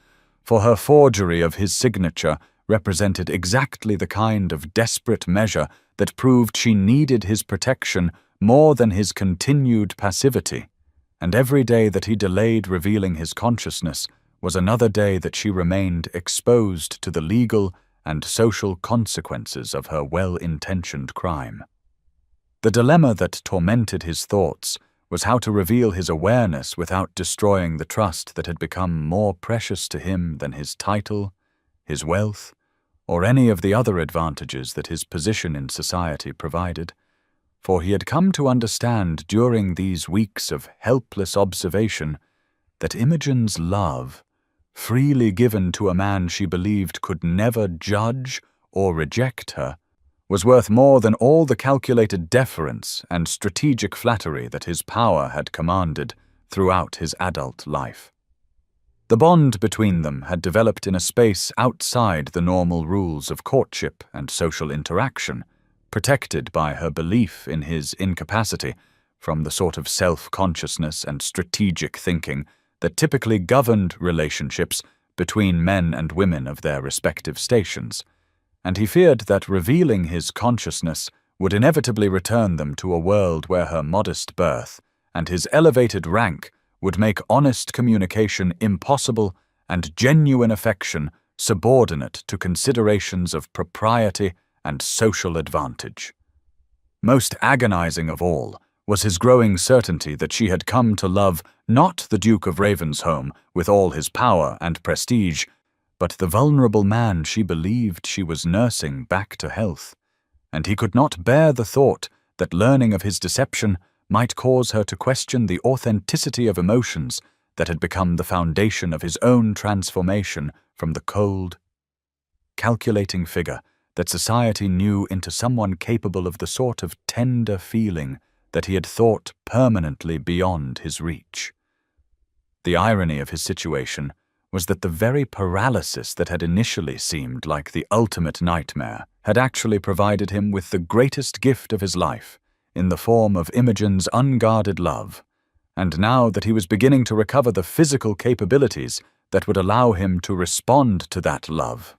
for her forgery of his signature represented exactly the kind of desperate measure that proved she needed his protection more than his continued passivity, and every day that he delayed revealing his consciousness was another day that she remained exposed to the legal and social consequences of her well-intentioned crime. The dilemma that tormented his thoughts was how to reveal his awareness without destroying the trust that had become more precious to him than his title, his wealth, or any of the other advantages that his position in society provided, for he had come to understand during these weeks of helpless observation that Imogen's love, freely given to a man she believed could never judge or reject her, was worth more than all the calculated deference and strategic flattery that his power had commanded throughout his adult life. The bond between them had developed in a space outside the normal rules of courtship and social interaction, protected by her belief in his incapacity from the sort of self-consciousness and strategic thinking that typically governed relationships between men and women of their respective stations, and he feared that revealing his consciousness would inevitably return them to a world where her modest birth and his elevated rank would make honest communication impossible and genuine affection subordinate to considerations of propriety and social advantage. Most agonizing of all was his growing certainty that she had come to love not the Duke of Ravensholm with all his power and prestige, but the vulnerable man she believed she was nursing back to health, and he could not bear the thought that learning of his deception might cause her to question the authenticity of emotions that had become the foundation of his own transformation from the cold, calculating figure that society knew into someone capable of the sort of tender feeling that he had thought permanently beyond his reach. The irony of his situation was that the very paralysis that had initially seemed like the ultimate nightmare had actually provided him with the greatest gift of his life in the form of Imogen's unguarded love, and now that he was beginning to recover the physical capabilities that would allow him to respond to that love,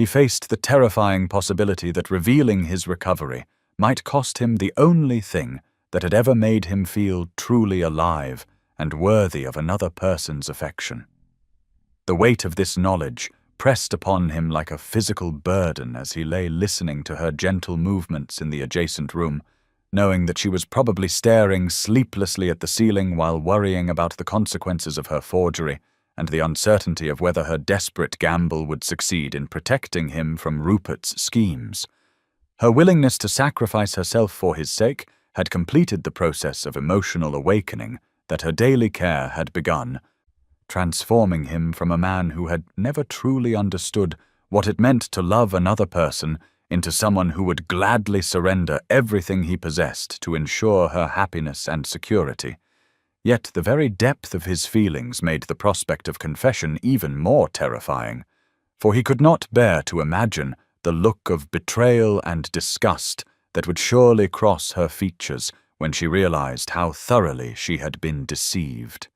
he faced the terrifying possibility that revealing his recovery might cost him the only thing that had ever made him feel truly alive and worthy of another person's affection. The weight of this knowledge pressed upon him like a physical burden as he lay listening to her gentle movements in the adjacent room, knowing that she was probably staring sleeplessly at the ceiling while worrying about the consequences of her forgery and the uncertainty of whether her desperate gamble would succeed in protecting him from Rupert's schemes. Her willingness to sacrifice herself for his sake had completed the process of emotional awakening that her daily care had begun, transforming him from a man who had never truly understood what it meant to love another person into someone who would gladly surrender everything he possessed to ensure her happiness and security. Yet the very depth of his feelings made the prospect of confession even more terrifying, for he could not bear to imagine the look of betrayal and disgust that would surely cross her features when she realized how thoroughly she had been deceived.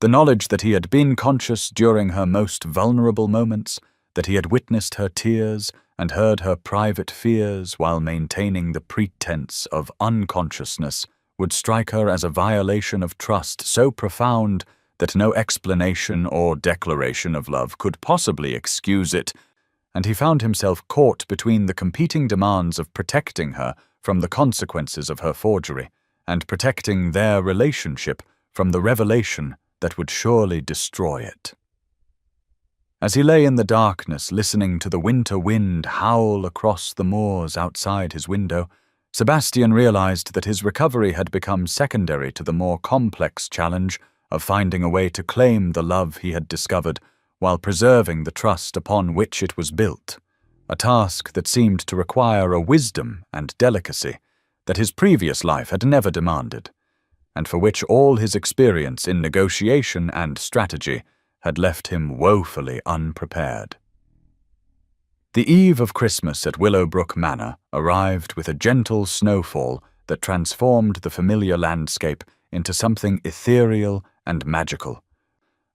The knowledge that he had been conscious during her most vulnerable moments, that he had witnessed her tears and heard her private fears while maintaining the pretense of unconsciousness, would strike her as a violation of trust so profound that no explanation or declaration of love could possibly excuse it, and he found himself caught between the competing demands of protecting her from the consequences of her forgery and protecting their relationship from the revelation that would surely destroy it. As he lay in the darkness listening to the winter wind howl across the moors outside his window, Sebastian realized that his recovery had become secondary to the more complex challenge of finding a way to claim the love he had discovered while preserving the trust upon which it was built, a task that seemed to require a wisdom and delicacy that his previous life had never demanded, and for which all his experience in negotiation and strategy had left him woefully unprepared. The eve of Christmas at Willowbrook Manor arrived with a gentle snowfall that transformed the familiar landscape into something ethereal and magical,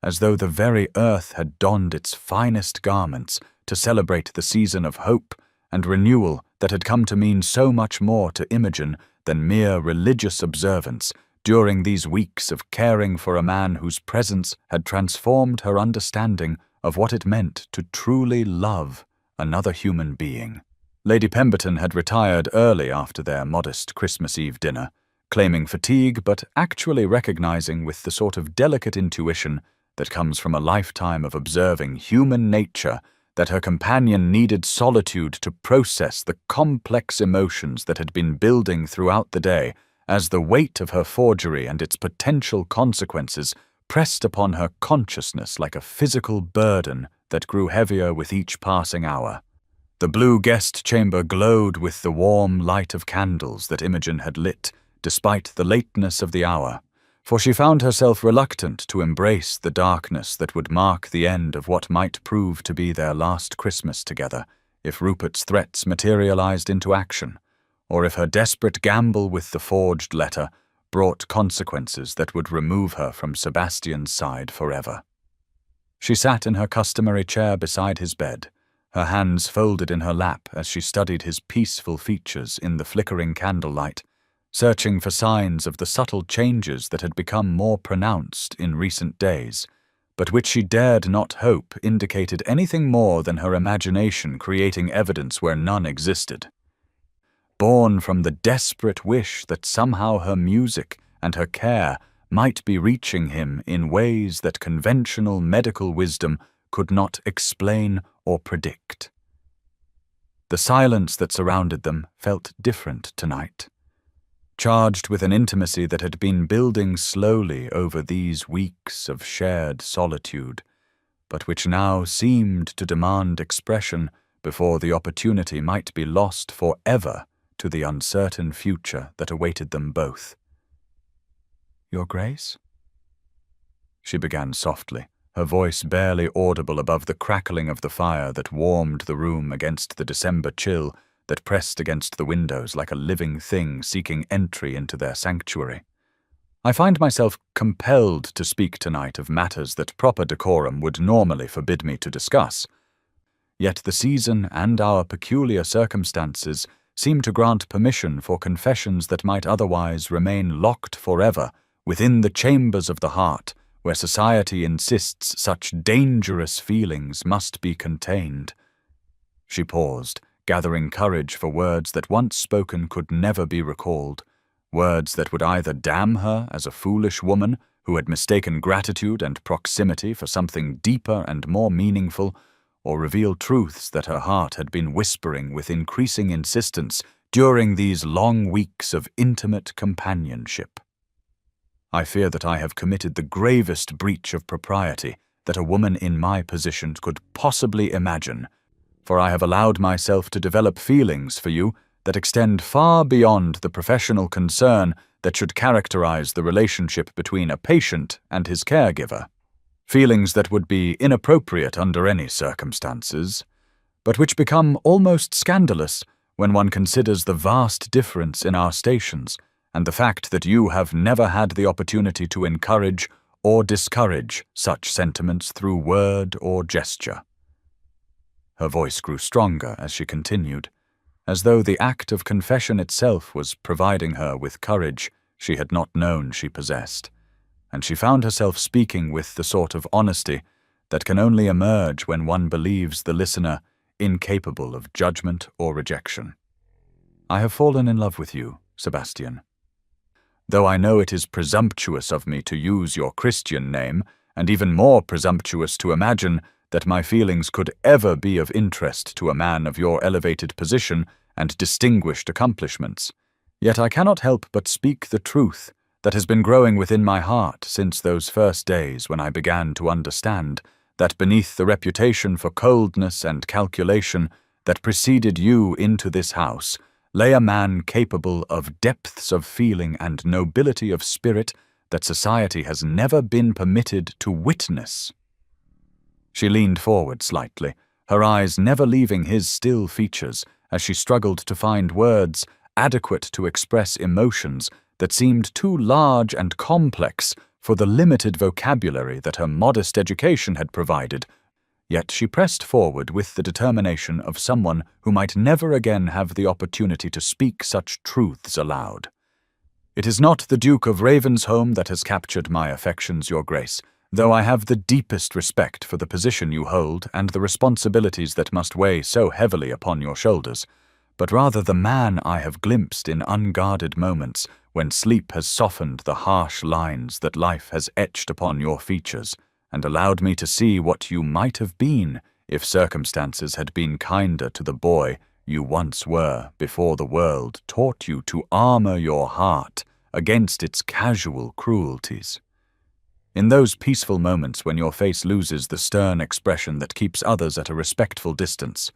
as though the very earth had donned its finest garments to celebrate the season of hope and renewal that had come to mean so much more to Imogen than mere religious observance during these weeks of caring for a man whose presence had transformed her understanding of what it meant to truly love another human being. Lady Pemberton had retired early after their modest Christmas Eve dinner, claiming fatigue but actually recognizing with the sort of delicate intuition that comes from a lifetime of observing human nature that her companion needed solitude to process the complex emotions that had been building throughout the day as the weight of her forgery and its potential consequences pressed upon her consciousness like a physical burden that grew heavier with each passing hour. The blue guest chamber glowed with the warm light of candles that Imogen had lit, despite the lateness of the hour, for she found herself reluctant to embrace the darkness that would mark the end of what might prove to be their last Christmas together, if Rupert's threats materialized into action, or if her desperate gamble with the forged letter brought consequences that would remove her from Sebastian's side forever. She sat in her customary chair beside his bed, her hands folded in her lap as she studied his peaceful features in the flickering candlelight, searching for signs of the subtle changes that had become more pronounced in recent days, but which she dared not hope indicated anything more than her imagination creating evidence where none existed. Born from the desperate wish that somehow her music and her care might be reaching him in ways that conventional medical wisdom could not explain or predict. The silence that surrounded them felt different tonight, charged with an intimacy that had been building slowly over these weeks of shared solitude, but which now seemed to demand expression before the opportunity might be lost forever to the uncertain future that awaited them both. "Your Grace?" she began softly, her voice barely audible above the crackling of the fire that warmed the room against the December chill that pressed against the windows like a living thing seeking entry into their sanctuary. "I find myself compelled to speak tonight of matters that proper decorum would normally forbid me to discuss. Yet the season and our peculiar circumstances seem to grant permission for confessions that might otherwise remain locked forever within the chambers of the heart, where society insists such dangerous feelings must be contained." She paused, gathering courage for words that once spoken could never be recalled, words that would either damn her as a foolish woman who had mistaken gratitude and proximity for something deeper and more meaningful, or reveal truths that her heart had been whispering with increasing insistence during these long weeks of intimate companionship. "I fear that I have committed the gravest breach of propriety that a woman in my position could possibly imagine, for I have allowed myself to develop feelings for you that extend far beyond the professional concern that should characterize the relationship between a patient and his caregiver. Feelings that would be inappropriate under any circumstances, but which become almost scandalous when one considers the vast difference in our stations and the fact that you have never had the opportunity to encourage or discourage such sentiments through word or gesture." Her voice grew stronger as she continued, as though the act of confession itself was providing her with courage she had not known she possessed, and she found herself speaking with the sort of honesty that can only emerge when one believes the listener incapable of judgment or rejection. "I have fallen in love with you, Sebastian. though I know it is presumptuous of me to use your Christian name, and even more presumptuous to imagine that my feelings could ever be of interest to a man of your elevated position and distinguished accomplishments. Yet I cannot help but speak the truth that has been growing within my heart since those first days when I began to understand that beneath the reputation for coldness and calculation that preceded you into this house lay a man capable of depths of feeling and nobility of spirit that society has never been permitted to witness. She leaned forward slightly, her eyes never leaving his still features as she struggled to find words adequate to express emotions that seemed too large and complex for the limited vocabulary that her modest education had provided. Yet she pressed forward with the determination of someone who might never again have the opportunity to speak such truths aloud. "It is not the Duke of Ravensholm that has captured my affections, Your Grace, though I have the deepest respect for the position you hold and the responsibilities that must weigh so heavily upon your shoulders, but rather the man I have glimpsed in unguarded moments when sleep has softened the harsh lines that life has etched upon your features, and allowed me to see what you might have been if circumstances had been kinder to the boy you once were before the world taught you to armor your heart against its casual cruelties. In those peaceful moments when your face loses the stern expression that keeps others at a respectful distance,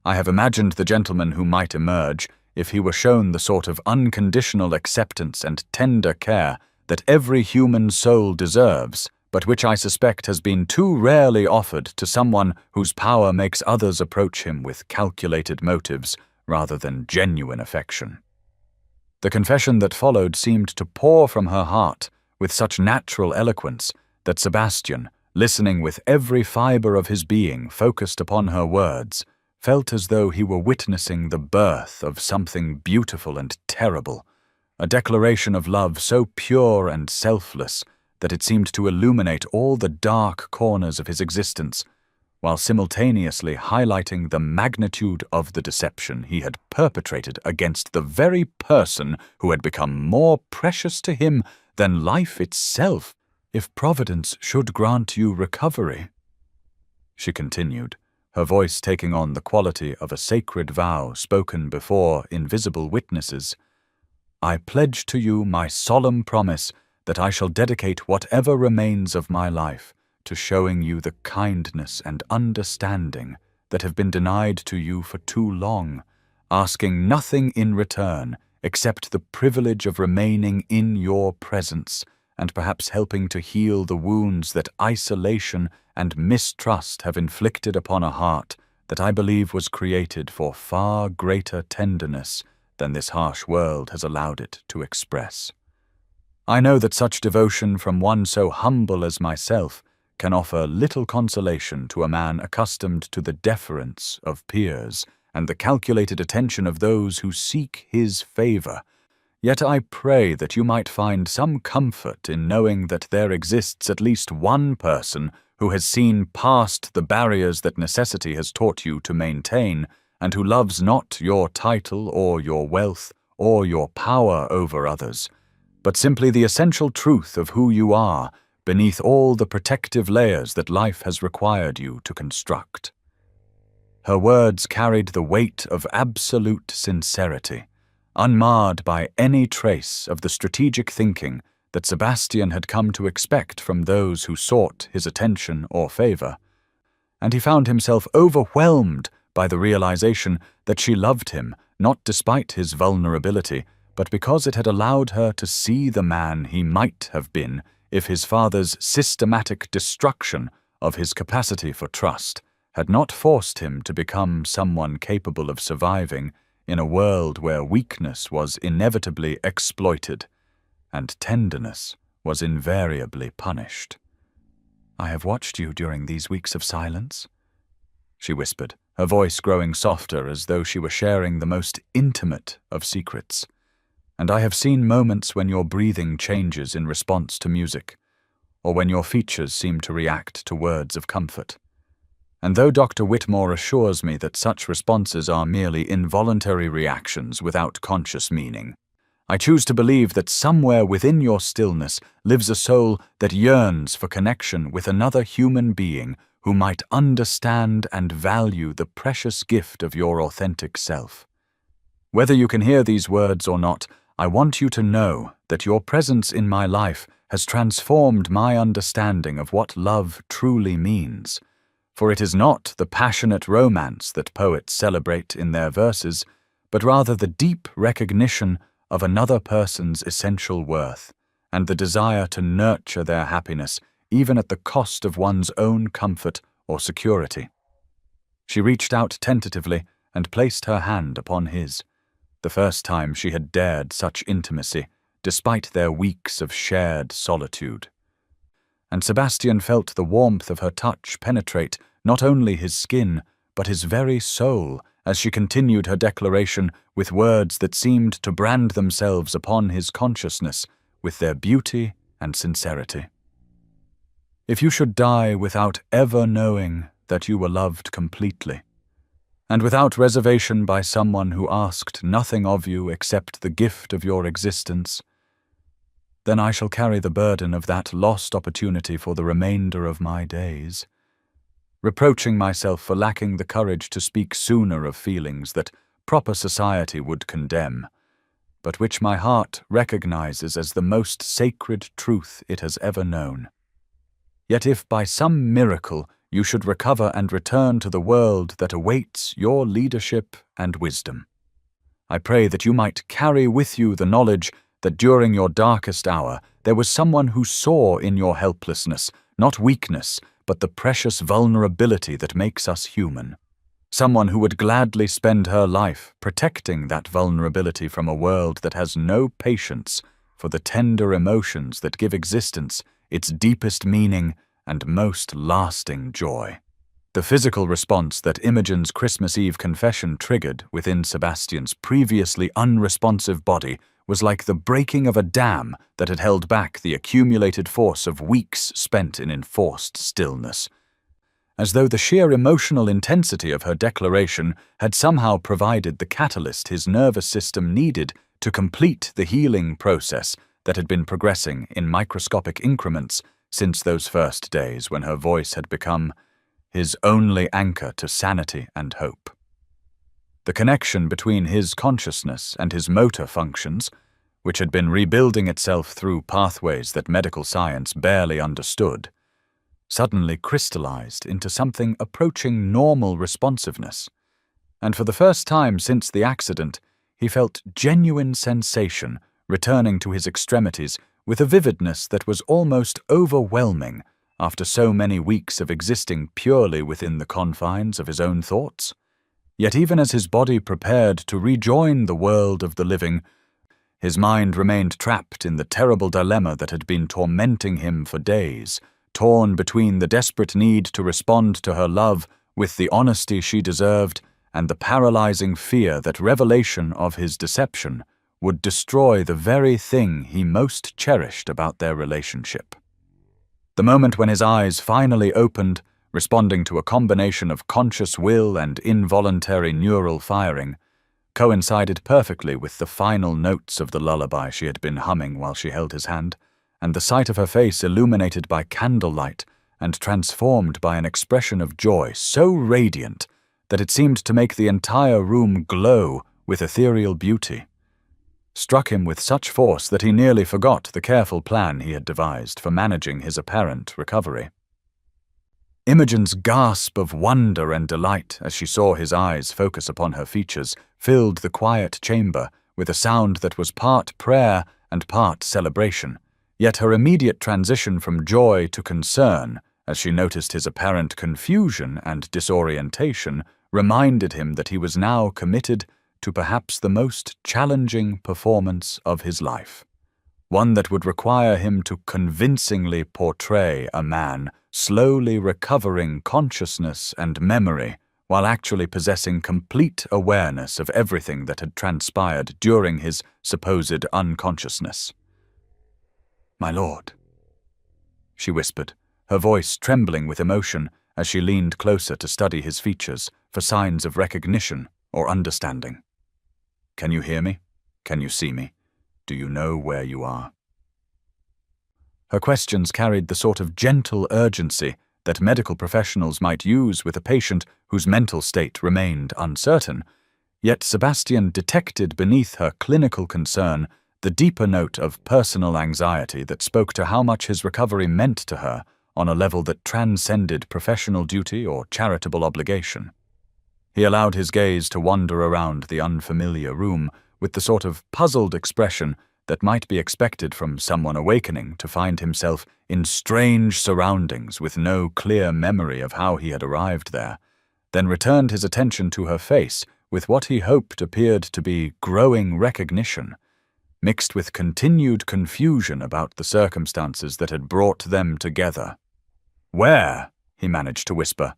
I have imagined the gentleman who might emerge if he were shown the sort of unconditional acceptance and tender care that every human soul deserves, but which I suspect has been too rarely offered to someone whose power makes others approach him with calculated motives rather than genuine affection." The confession that followed seemed to pour from her heart with such natural eloquence that Sebastian, listening with every fibre of his being focused upon her words, felt as though he were witnessing the birth of something beautiful and terrible, a declaration of love so pure and selfless that it seemed to illuminate all the dark corners of his existence, while simultaneously highlighting the magnitude of the deception he had perpetrated against the very person who had become more precious to him than life itself. "If Providence should grant you recovery," she continued, her voice taking on the quality of a sacred vow spoken before invisible witnesses, "I pledge to you my solemn promise that I shall dedicate whatever remains of my life to showing you the kindness and understanding that have been denied to you for too long, asking nothing in return except the privilege of remaining in your presence and perhaps helping to heal the wounds that isolation and mistrust have inflicted upon a heart that I believe was created for far greater tenderness than this harsh world has allowed it to express. I know that such devotion from one so humble as myself can offer little consolation to a man accustomed to the deference of peers and the calculated attention of those who seek his favor. Yet I pray that you might find some comfort in knowing that there exists at least one person who has seen past the barriers that necessity has taught you to maintain, and who loves not your title or your wealth or your power over others, but simply the essential truth of who you are beneath all the protective layers that life has required you to construct." Her words carried the weight of absolute sincerity, unmarred by any trace of the strategic thinking that Sebastian had come to expect from those who sought his attention or favor, and he found himself overwhelmed by the realization that she loved him not despite his vulnerability, but because it had allowed her to see the man he might have been if his father's systematic destruction of his capacity for trust had not forced him to become someone capable of surviving in a world where weakness was inevitably exploited and tenderness was invariably punished. "I have watched you during these weeks of silence," she whispered, her voice growing softer as though she were sharing the most intimate of secrets. "And I have seen moments when your breathing changes in response to music, or when your features seem to react to words of comfort. And though Dr. Whitmore assures me that such responses are merely involuntary reactions without conscious meaning, I choose to believe that somewhere within your stillness lives a soul that yearns for connection with another human being who might understand and value the precious gift of your authentic self. Whether you can hear these words or not, I want you to know that your presence in my life has transformed my understanding of what love truly means. For it is not the passionate romance that poets celebrate in their verses, but rather the deep recognition of another person's essential worth, and the desire to nurture their happiness even at the cost of one's own comfort or security. She reached out tentatively and placed her hand upon his, the first time she had dared such intimacy, despite their weeks of shared solitude. And Sebastian felt the warmth of her touch penetrate not only his skin, but his very soul, as she continued her declaration with words that seemed to brand themselves upon his consciousness with their beauty and sincerity. If you should die without ever knowing that you were loved completely, and without reservation by someone who asked nothing of you except the gift of your existence, then I shall carry the burden of that lost opportunity for the remainder of my days, reproaching myself for lacking the courage to speak sooner of feelings that proper society would condemn, but which my heart recognizes as the most sacred truth it has ever known. Yet if by some miracle you should recover and return to the world that awaits your leadership and wisdom, I pray that you might carry with you the knowledge that during your darkest hour there was someone who saw in your helplessness not weakness, but the precious vulnerability that makes us human. Someone who would gladly spend her life protecting that vulnerability from a world that has no patience for the tender emotions that give existence its deepest meaning and most lasting joy. The physical response that Imogen's Christmas Eve confession triggered within Sebastian's previously unresponsive body was like the breaking of a dam that had held back the accumulated force of weeks spent in enforced stillness. As though the sheer emotional intensity of her declaration had somehow provided the catalyst his nervous system needed to complete the healing process that had been progressing in microscopic increments since those first days when her voice had become his only anchor to sanity and hope. The connection between his consciousness and his motor functions, which had been rebuilding itself through pathways that medical science barely understood, suddenly crystallized into something approaching normal responsiveness, and for the first time since the accident, he felt genuine sensation returning to his extremities with a vividness that was almost overwhelming after so many weeks of existing purely within the confines of his own thoughts. Yet even as his body prepared to rejoin the world of the living, his mind remained trapped in the terrible dilemma that had been tormenting him for days, torn between the desperate need to respond to her love with the honesty she deserved and the paralyzing fear that revelation of his deception would destroy the very thing he most cherished about their relationship. The moment when his eyes finally opened, responding to a combination of conscious will and involuntary neural firing, coincided perfectly with the final notes of the lullaby she had been humming while she held his hand, and the sight of her face illuminated by candlelight and transformed by an expression of joy so radiant that it seemed to make the entire room glow with ethereal beauty, struck him with such force that he nearly forgot the careful plan he had devised for managing his apparent recovery. Imogen's gasp of wonder and delight as she saw his eyes focus upon her features filled the quiet chamber with a sound that was part prayer and part celebration, yet her immediate transition from joy to concern as she noticed his apparent confusion and disorientation reminded him that he was now committed to perhaps the most challenging performance of his life, one that would require him to convincingly portray a man slowly recovering consciousness and memory while actually possessing complete awareness of everything that had transpired during his supposed unconsciousness. "My lord," she whispered, her voice trembling with emotion as she leaned closer to study his features for signs of recognition or understanding. "Can you hear me? Can you see me? Do you know where you are?" Her questions carried the sort of gentle urgency that medical professionals might use with a patient whose mental state remained uncertain, yet Sebastian detected beneath her clinical concern the deeper note of personal anxiety that spoke to how much his recovery meant to her on a level that transcended professional duty or charitable obligation. He allowed his gaze to wander around the unfamiliar room with the sort of puzzled expression that might be expected from someone awakening to find himself in strange surroundings with no clear memory of how he had arrived there, then returned his attention to her face with what he hoped appeared to be growing recognition, mixed with continued confusion about the circumstances that had brought them together. "Where?" he managed to whisper,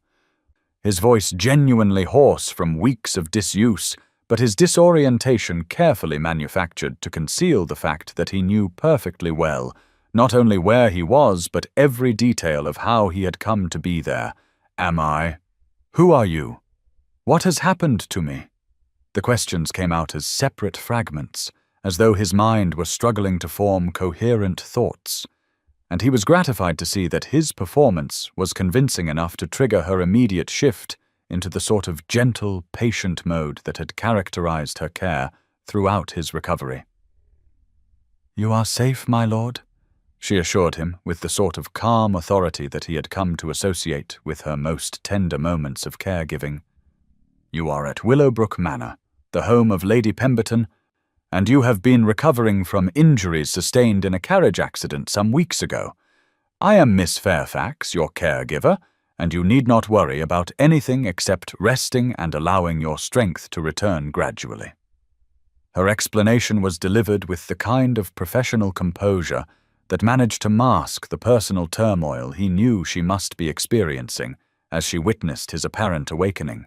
his voice genuinely hoarse from weeks of disuse, but his disorientation carefully manufactured to conceal the fact that he knew perfectly well not only where he was, but every detail of how he had come to be there. "Am I? Who are you? What has happened to me?" The questions came out as separate fragments, as though his mind were struggling to form coherent thoughts, and he was gratified to see that his performance was convincing enough to trigger her immediate shift into the sort of gentle, patient mode that had characterized her care throughout his recovery. "You are safe, my lord," she assured him with the sort of calm authority that he had come to associate with her most tender moments of caregiving. "You are at Willowbrook Manor, the home of Lady Pemberton, and you have been recovering from injuries sustained in a carriage accident some weeks ago. I am Miss Fairfax, your caregiver, and you need not worry about anything except resting and allowing your strength to return gradually." Her explanation was delivered with the kind of professional composure that managed to mask the personal turmoil he knew she must be experiencing as she witnessed his apparent awakening.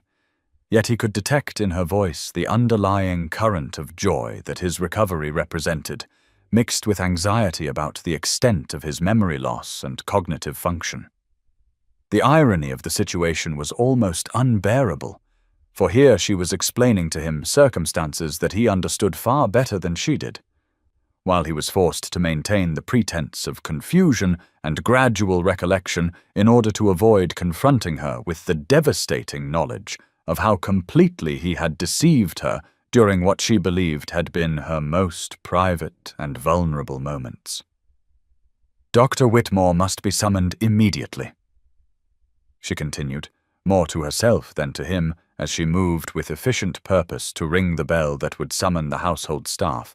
Yet he could detect in her voice the underlying current of joy that his recovery represented, mixed with anxiety about the extent of his memory loss and cognitive function. The irony of the situation was almost unbearable, for here she was explaining to him circumstances that he understood far better than she did, while he was forced to maintain the pretense of confusion and gradual recollection in order to avoid confronting her with the devastating knowledge of how completely he had deceived her during what she believed had been her most private and vulnerable moments. "Dr. Whitmore must be summoned immediately," she continued, more to herself than to him, as she moved with efficient purpose to ring the bell that would summon the household staff,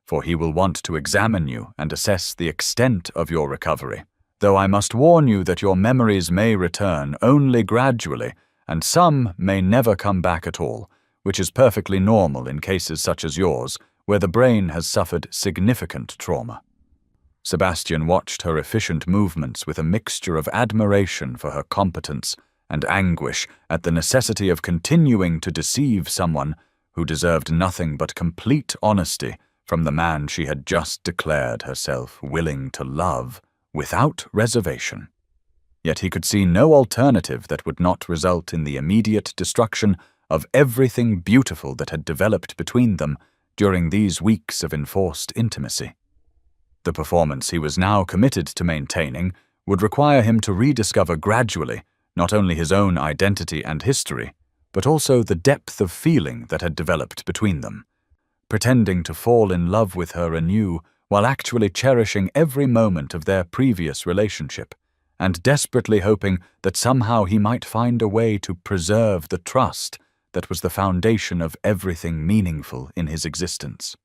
"for he will want to examine you and assess the extent of your recovery, though I must warn you that your memories may return only gradually, and some may never come back at all, which is perfectly normal in cases such as yours, where the brain has suffered significant trauma." Sebastian watched her efficient movements with a mixture of admiration for her competence and anguish at the necessity of continuing to deceive someone who deserved nothing but complete honesty from the man she had just declared herself willing to love without reservation. Yet he could see no alternative that would not result in the immediate destruction of everything beautiful that had developed between them during these weeks of enforced intimacy. The performance he was now committed to maintaining would require him to rediscover gradually not only his own identity and history, but also the depth of feeling that had developed between them, pretending to fall in love with her anew while actually cherishing every moment of their previous relationship, and desperately hoping that somehow he might find a way to preserve the trust that was the foundation of everything meaningful in his existence.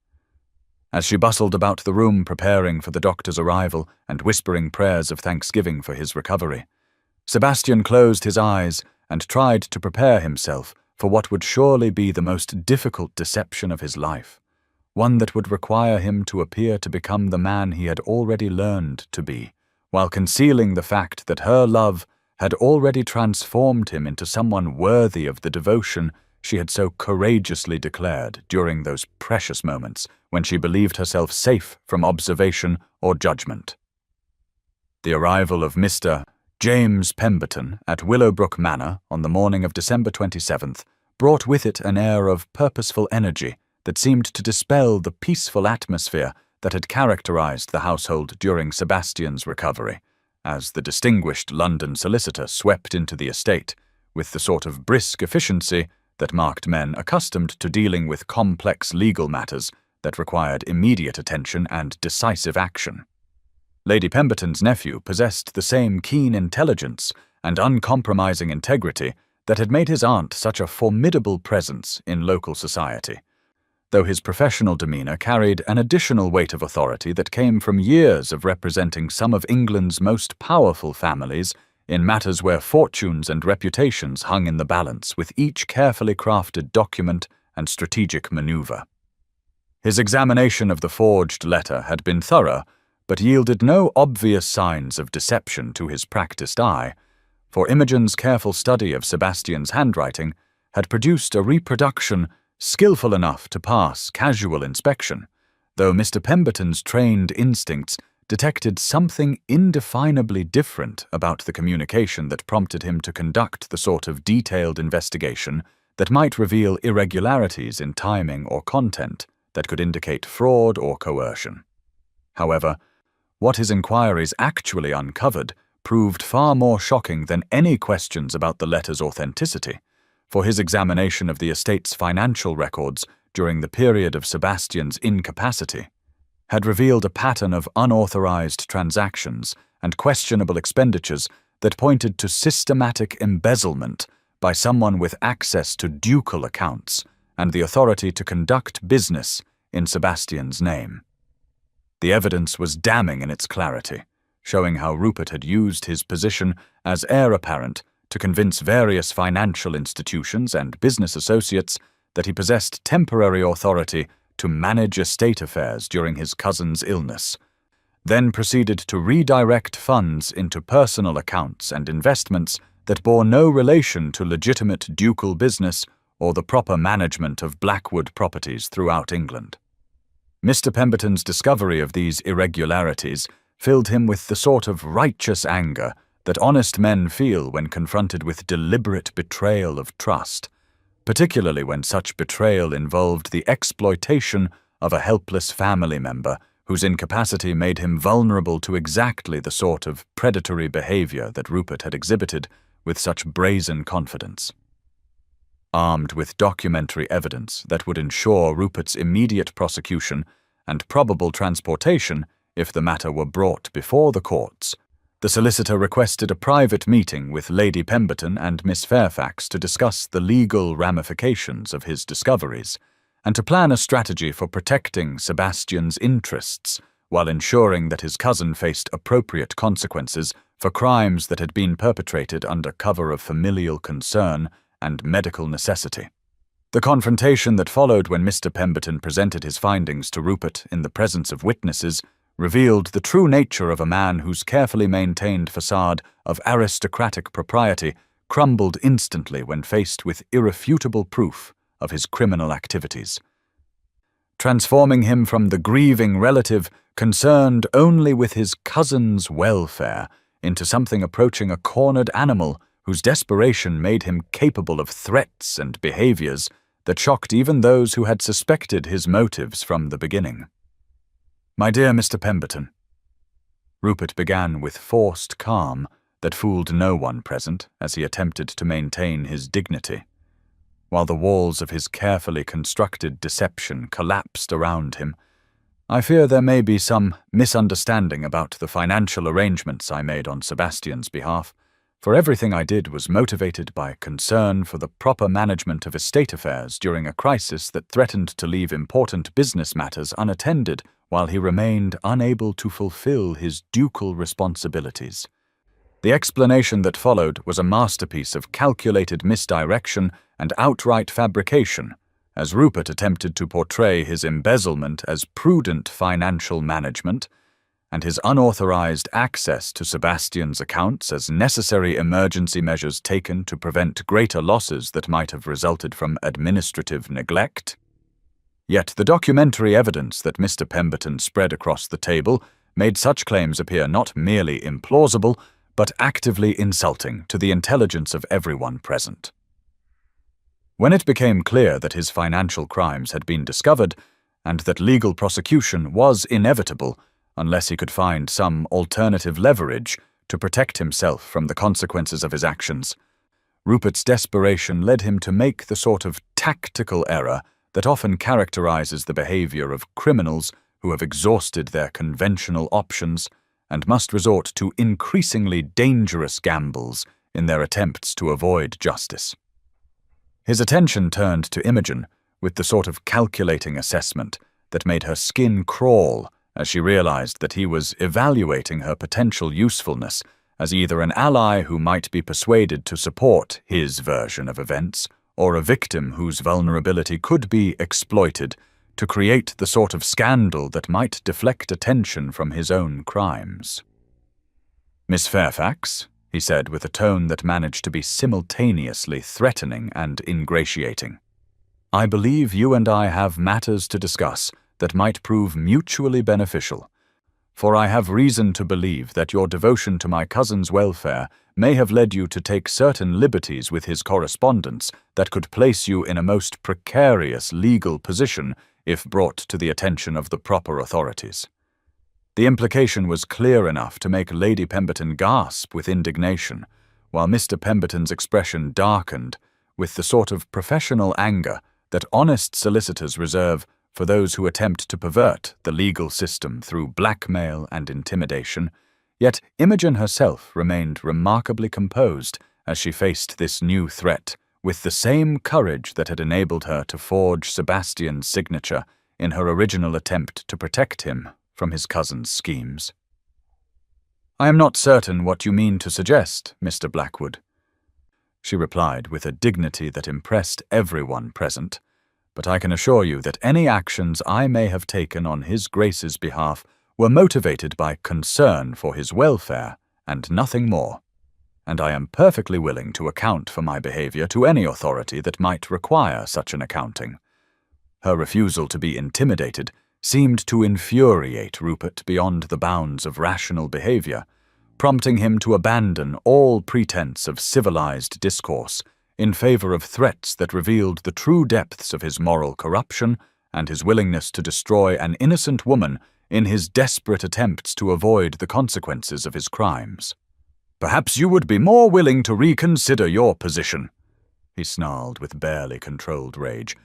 As she bustled about the room preparing for the doctor's arrival and whispering prayers of thanksgiving for his recovery, Sebastian closed his eyes and tried to prepare himself for what would surely be the most difficult deception of his life, one that would require him to appear to become the man he had already learned to be, while concealing the fact that her love had already transformed him into someone worthy of the devotion she had so courageously declared during those precious moments when she believed herself safe from observation or judgment. The arrival of Mr. James Pemberton at Willowbrook Manor on the morning of December 27th brought with it an air of purposeful energy that seemed to dispel the peaceful atmosphere that had characterized the household during Sebastian's recovery, as the distinguished London solicitor swept into the estate with the sort of brisk efficiency that marked men accustomed to dealing with complex legal matters that required immediate attention and decisive action. Lady Pemberton's nephew possessed the same keen intelligence and uncompromising integrity that had made his aunt such a formidable presence in local society, though his professional demeanour carried an additional weight of authority that came from years of representing some of England's most powerful families in matters where fortunes and reputations hung in the balance with each carefully crafted document and strategic manoeuvre. His examination of the forged letter had been thorough, but yielded no obvious signs of deception to his practiced eye, for Imogen's careful study of Sebastian's handwriting had produced a reproduction skillful enough to pass casual inspection, though Mr. Pemberton's trained instincts detected something indefinably different about the communication that prompted him to conduct the sort of detailed investigation that might reveal irregularities in timing or content that could indicate fraud or coercion. However, what his inquiries actually uncovered proved far more shocking than any questions about the letter's authenticity, for his examination of the estate's financial records during the period of Sebastian's incapacity had revealed a pattern of unauthorized transactions and questionable expenditures that pointed to systematic embezzlement by someone with access to ducal accounts and the authority to conduct business in Sebastian's name. The evidence was damning in its clarity, showing how Rupert had used his position as heir apparent to convince various financial institutions and business associates that he possessed temporary authority to manage estate affairs during his cousin's illness, then proceeded to redirect funds into personal accounts and investments that bore no relation to legitimate ducal business or the proper management of Blackwood properties throughout England. Mr. Pemberton's discovery of these irregularities filled him with the sort of righteous anger that honest men feel when confronted with deliberate betrayal of trust, particularly when such betrayal involved the exploitation of a helpless family member whose incapacity made him vulnerable to exactly the sort of predatory behavior that Rupert had exhibited with such brazen confidence. Armed with documentary evidence that would ensure Rupert's immediate prosecution and probable transportation if the matter were brought before the courts, the solicitor requested a private meeting with Lady Pemberton and Miss Fairfax to discuss the legal ramifications of his discoveries and to plan a strategy for protecting Sebastian's interests while ensuring that his cousin faced appropriate consequences for crimes that had been perpetrated under cover of familial concern and medical necessity. The confrontation that followed when Mr. Pemberton presented his findings to Rupert in the presence of witnesses revealed the true nature of a man whose carefully maintained facade of aristocratic propriety crumbled instantly when faced with irrefutable proof of his criminal activities, transforming him from the grieving relative concerned only with his cousin's welfare into something approaching a cornered animal whose desperation made him capable of threats and behaviors that shocked even those who had suspected his motives from the beginning. "My dear Mr. Pemberton," Rupert began with forced calm that fooled no one present as he attempted to maintain his dignity, while the walls of his carefully constructed deception collapsed around him. "I fear there may be some misunderstanding about the financial arrangements I made on Sebastian's behalf, for everything I did was motivated by concern for the proper management of estate affairs during a crisis that threatened to leave important business matters unattended while he remained unable to fulfill his ducal responsibilities." The explanation that followed was a masterpiece of calculated misdirection and outright fabrication, as Rupert attempted to portray his embezzlement as prudent financial management and his unauthorized access to Sebastian's accounts as necessary emergency measures taken to prevent greater losses that might have resulted from administrative neglect. Yet the documentary evidence that Mr. Pemberton spread across the table made such claims appear not merely implausible, but actively insulting to the intelligence of everyone present. When it became clear that his financial crimes had been discovered, and that legal prosecution was inevitable unless he could find some alternative leverage to protect himself from the consequences of his actions, Rupert's desperation led him to make the sort of tactical error that often characterizes the behavior of criminals who have exhausted their conventional options and must resort to increasingly dangerous gambles in their attempts to avoid justice. His attention turned to Imogen with the sort of calculating assessment that made her skin crawl as she realized that he was evaluating her potential usefulness as either an ally who might be persuaded to support his version of events, or a victim whose vulnerability could be exploited to create the sort of scandal that might deflect attention from his own crimes. "Miss Fairfax," he said with a tone that managed to be simultaneously threatening and ingratiating, "I believe you and I have matters to discuss that might prove mutually beneficial, for I have reason to believe that your devotion to my cousin's welfare may have led you to take certain liberties with his correspondence that could place you in a most precarious legal position if brought to the attention of the proper authorities." The implication was clear enough to make Lady Pemberton gasp with indignation, while Mr. Pemberton's expression darkened with the sort of professional anger that honest solicitors reserve for those who attempt to pervert the legal system through blackmail and intimidation. Yet Imogen herself remained remarkably composed as she faced this new threat, with the same courage that had enabled her to forge Sebastian's signature in her original attempt to protect him from his cousin's schemes. "I am not certain what you mean to suggest, Mr. Blackwood," she replied with a dignity that impressed everyone present, "but I can assure you that any actions I may have taken on His Grace's behalf were motivated by concern for his welfare and nothing more, and I am perfectly willing to account for my behavior to any authority that might require such an accounting." Her refusal to be intimidated seemed to infuriate Rupert beyond the bounds of rational behavior, prompting him to abandon all pretense of civilized discourse in favor of threats that revealed the true depths of his moral corruption and his willingness to destroy an innocent woman in his desperate attempts to avoid the consequences of his crimes. "Perhaps you would be more willing to reconsider your position," he snarled with barely controlled rage,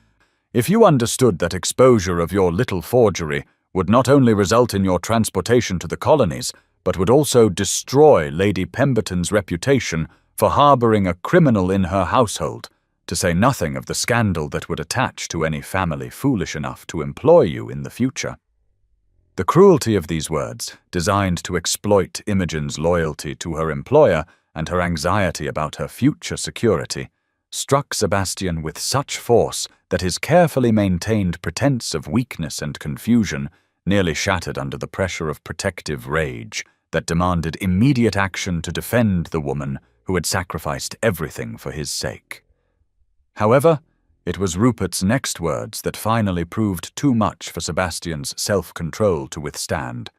"if you understood that exposure of your little forgery would not only result in your transportation to the colonies, but would also destroy Lady Pemberton's reputation for harboring a criminal in her household, to say nothing of the scandal that would attach to any family foolish enough to employ you in the future." The cruelty of these words, designed to exploit Imogen's loyalty to her employer and her anxiety about her future security, struck Sebastian with such force that his carefully maintained pretense of weakness and confusion nearly shattered under the pressure of protective rage that demanded immediate action to defend the woman who had sacrificed everything for his sake. However, it was Rupert's next words that finally proved too much for Sebastian's self-control to withstand.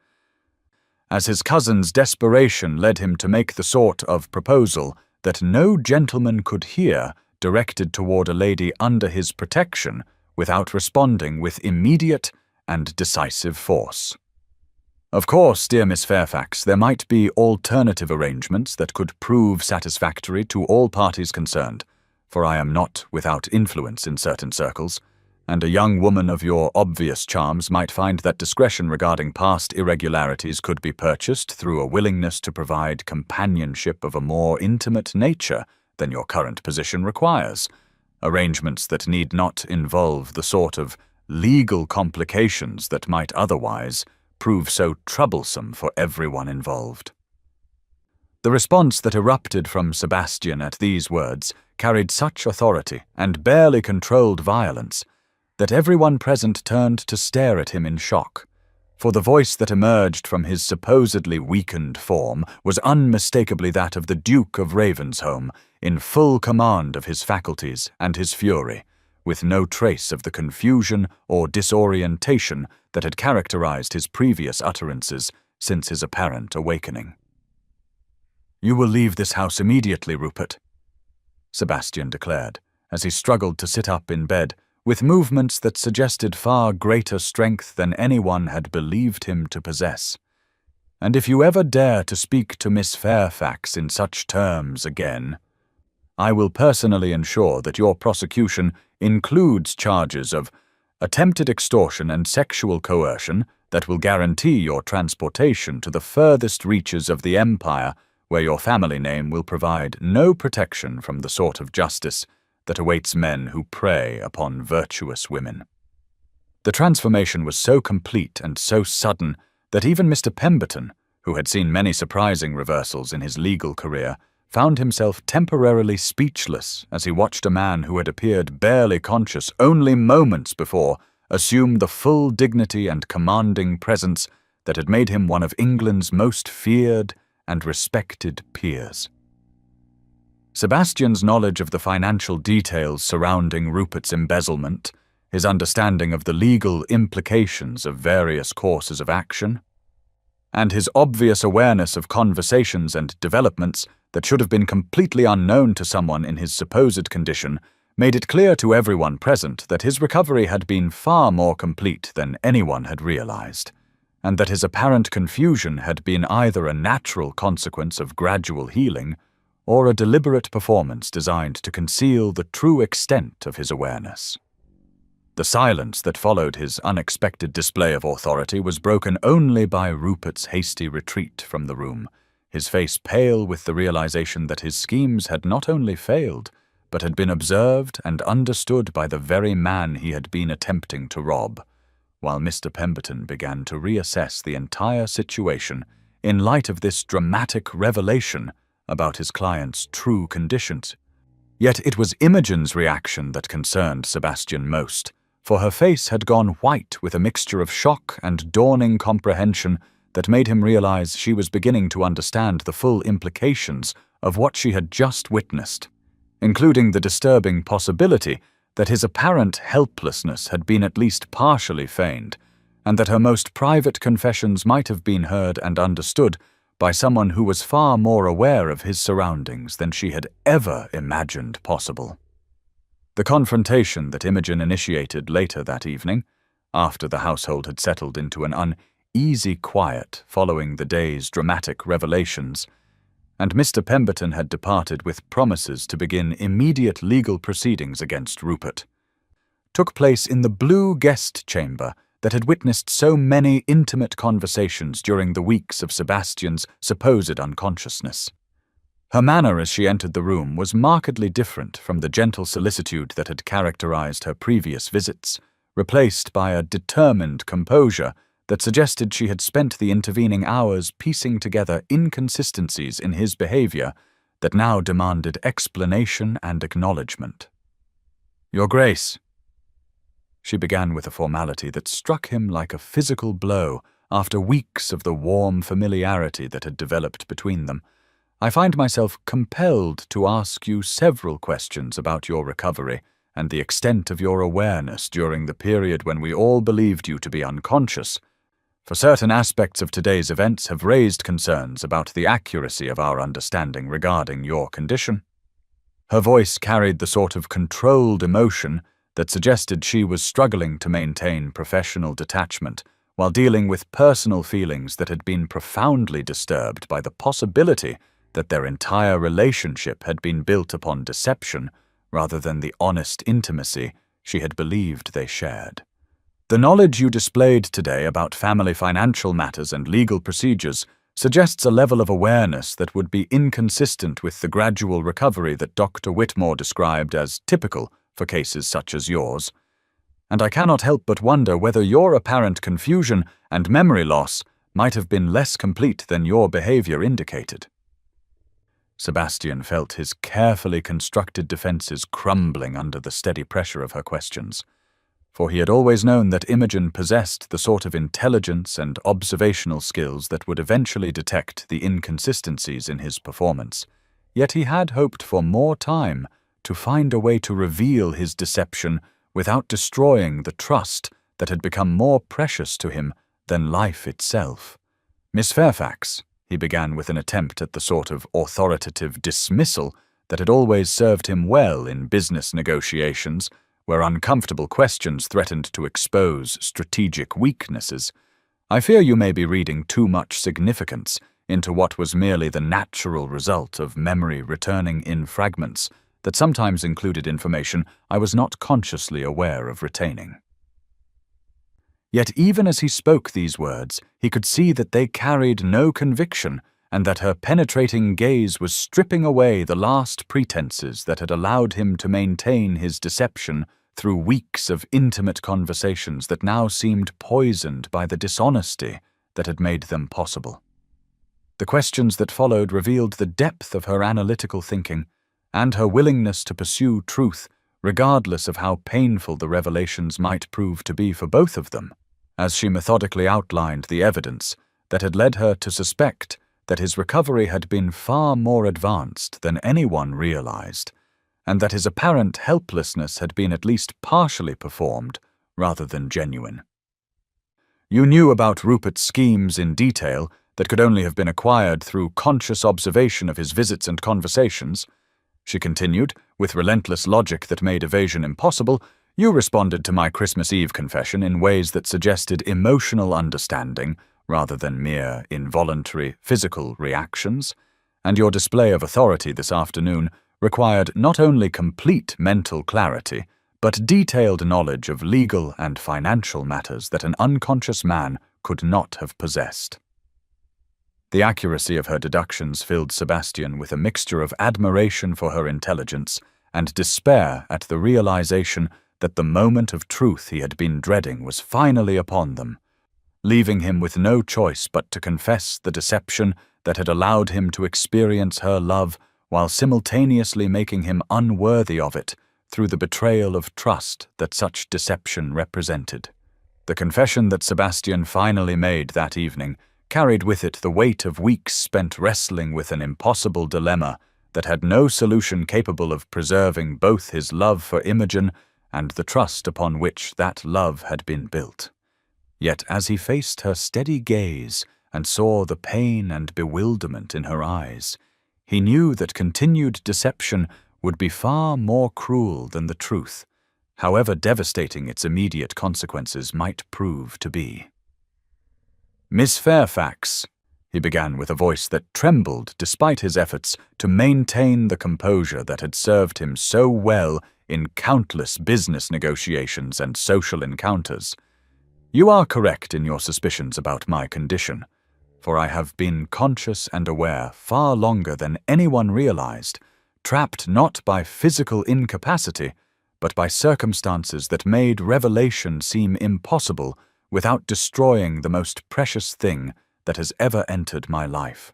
As his cousin's desperation led him to make the sort of proposal that no gentleman could hear directed toward a lady under his protection without responding with immediate and decisive force. "Of course, dear Miss Fairfax, there might be alternative arrangements that could prove satisfactory to all parties concerned, for I am not without influence in certain circles, and a young woman of your obvious charms might find that discretion regarding past irregularities could be purchased through a willingness to provide companionship of a more intimate nature than your current position requires, arrangements that need not involve the sort of legal complications that might otherwise prove so troublesome for everyone involved." The response that erupted from Sebastian at these words carried such authority and barely controlled violence that everyone present turned to stare at him in shock, for the voice that emerged from his supposedly weakened form was unmistakably that of the Duke of Ravensholm, in full command of his faculties and his fury, with no trace of the confusion or disorientation that had characterized his previous utterances since his apparent awakening. "You will leave this house immediately, Rupert," Sebastian declared, as he struggled to sit up in bed, with movements that suggested far greater strength than anyone had believed him to possess. "And if you ever dare to speak to Miss Fairfax in such terms again, I will personally ensure that your prosecution includes charges of attempted extortion and sexual coercion that will guarantee your transportation to the furthest reaches of the empire, where your family name will provide no protection from the sort of justice that awaits men who prey upon virtuous women." The transformation was so complete and so sudden that even Mr. Pemberton, who had seen many surprising reversals in his legal career, found himself temporarily speechless as he watched a man who had appeared barely conscious only moments before assume the full dignity and commanding presence that had made him one of England's most feared and respected peers. Sebastian's knowledge of the financial details surrounding Rupert's embezzlement, his understanding of the legal implications of various courses of action, and his obvious awareness of conversations and developments that should have been completely unknown to someone in his supposed condition, made it clear to everyone present that his recovery had been far more complete than anyone had realized, and that his apparent confusion had been either a natural consequence of gradual healing or a deliberate performance designed to conceal the true extent of his awareness. The silence that followed his unexpected display of authority was broken only by Rupert's hasty retreat from the room, his face pale with the realization that his schemes had not only failed, but had been observed and understood by the very man he had been attempting to rob, while Mr. Pemberton began to reassess the entire situation in light of this dramatic revelation about his client's true conditions. Yet it was Imogen's reaction that concerned Sebastian most, for her face had gone white with a mixture of shock and dawning comprehension that made him realize she was beginning to understand the full implications of what she had just witnessed, including the disturbing possibility that his apparent helplessness had been at least partially feigned, and that her most private confessions might have been heard and understood by someone who was far more aware of his surroundings than she had ever imagined possible. The confrontation that Imogen initiated later that evening, after the household had settled into an uneasy quiet following the day's dramatic revelations, and Mr. Pemberton had departed with promises to begin immediate legal proceedings against Rupert, took place in the blue guest chamber that had witnessed so many intimate conversations during the weeks of Sebastian's supposed unconsciousness. Her manner as she entered the room was markedly different from the gentle solicitude that had characterized her previous visits, replaced by a determined composure that suggested she had spent the intervening hours piecing together inconsistencies in his behavior that now demanded explanation and acknowledgement. "Your Grace," she began with a formality that struck him like a physical blow after weeks of the warm familiarity that had developed between them, "I find myself compelled to ask you several questions about your recovery and the extent of your awareness during the period when we all believed you to be unconscious, for certain aspects of today's events have raised concerns about the accuracy of our understanding regarding your condition." Her voice carried the sort of controlled emotion that suggested she was struggling to maintain professional detachment while dealing with personal feelings that had been profoundly disturbed by the possibility that their entire relationship had been built upon deception rather than the honest intimacy she had believed they shared. "The knowledge you displayed today about family financial matters and legal procedures suggests a level of awareness that would be inconsistent with the gradual recovery that Dr. Whitmore described as typical for cases such as yours, and I cannot help but wonder whether your apparent confusion and memory loss might have been less complete than your behavior indicated." Sebastian felt his carefully constructed defenses crumbling under the steady pressure of her questions, for he had always known that Imogen possessed the sort of intelligence and observational skills that would eventually detect the inconsistencies in his performance, yet he had hoped for more time to find a way to reveal his deception without destroying the trust that had become more precious to him than life itself. "Miss Fairfax," he began with an attempt at the sort of authoritative dismissal that had always served him well in business negotiations, where uncomfortable questions threatened to expose strategic weaknesses. I fear you may be reading too much significance into what was merely the natural result of memory returning in fragments that sometimes included information I was not consciously aware of retaining. Yet even as he spoke these words, he could see that they carried no conviction, and that her penetrating gaze was stripping away the last pretenses that had allowed him to maintain his deception through weeks of intimate conversations that now seemed poisoned by the dishonesty that had made them possible. The questions that followed revealed the depth of her analytical thinking and her willingness to pursue truth, regardless of how painful the revelations might prove to be for both of them, as she methodically outlined the evidence that had led her to suspect that his recovery had been far more advanced than anyone realized, and that his apparent helplessness had been at least partially performed rather than genuine. You knew about Rupert's schemes in detail that could only have been acquired through conscious observation of his visits and conversations. She continued, with relentless logic that made evasion impossible. You responded to my Christmas Eve confession in ways that suggested emotional understanding rather than mere involuntary physical reactions, and your display of authority this afternoon required not only complete mental clarity, but detailed knowledge of legal and financial matters that an unconscious man could not have possessed. The accuracy of her deductions filled Sebastian with a mixture of admiration for her intelligence and despair at the realization that the moment of truth he had been dreading was finally upon them, leaving him with no choice but to confess the deception that had allowed him to experience her love while simultaneously making him unworthy of it through the betrayal of trust that such deception represented. The confession that Sebastian finally made that evening carried with it the weight of weeks spent wrestling with an impossible dilemma that had no solution capable of preserving both his love for Imogen and the trust upon which that love had been built. Yet as he faced her steady gaze and saw the pain and bewilderment in her eyes, he knew that continued deception would be far more cruel than the truth, however devastating its immediate consequences might prove to be. "Miss Fairfax," he began with a voice that trembled despite his efforts to maintain the composure that had served him so well in countless business negotiations and social encounters. "You are correct in your suspicions about my condition, for I have been conscious and aware far longer than anyone realized, trapped not by physical incapacity, but by circumstances that made revelation seem impossible without destroying the most precious thing that has ever entered my life."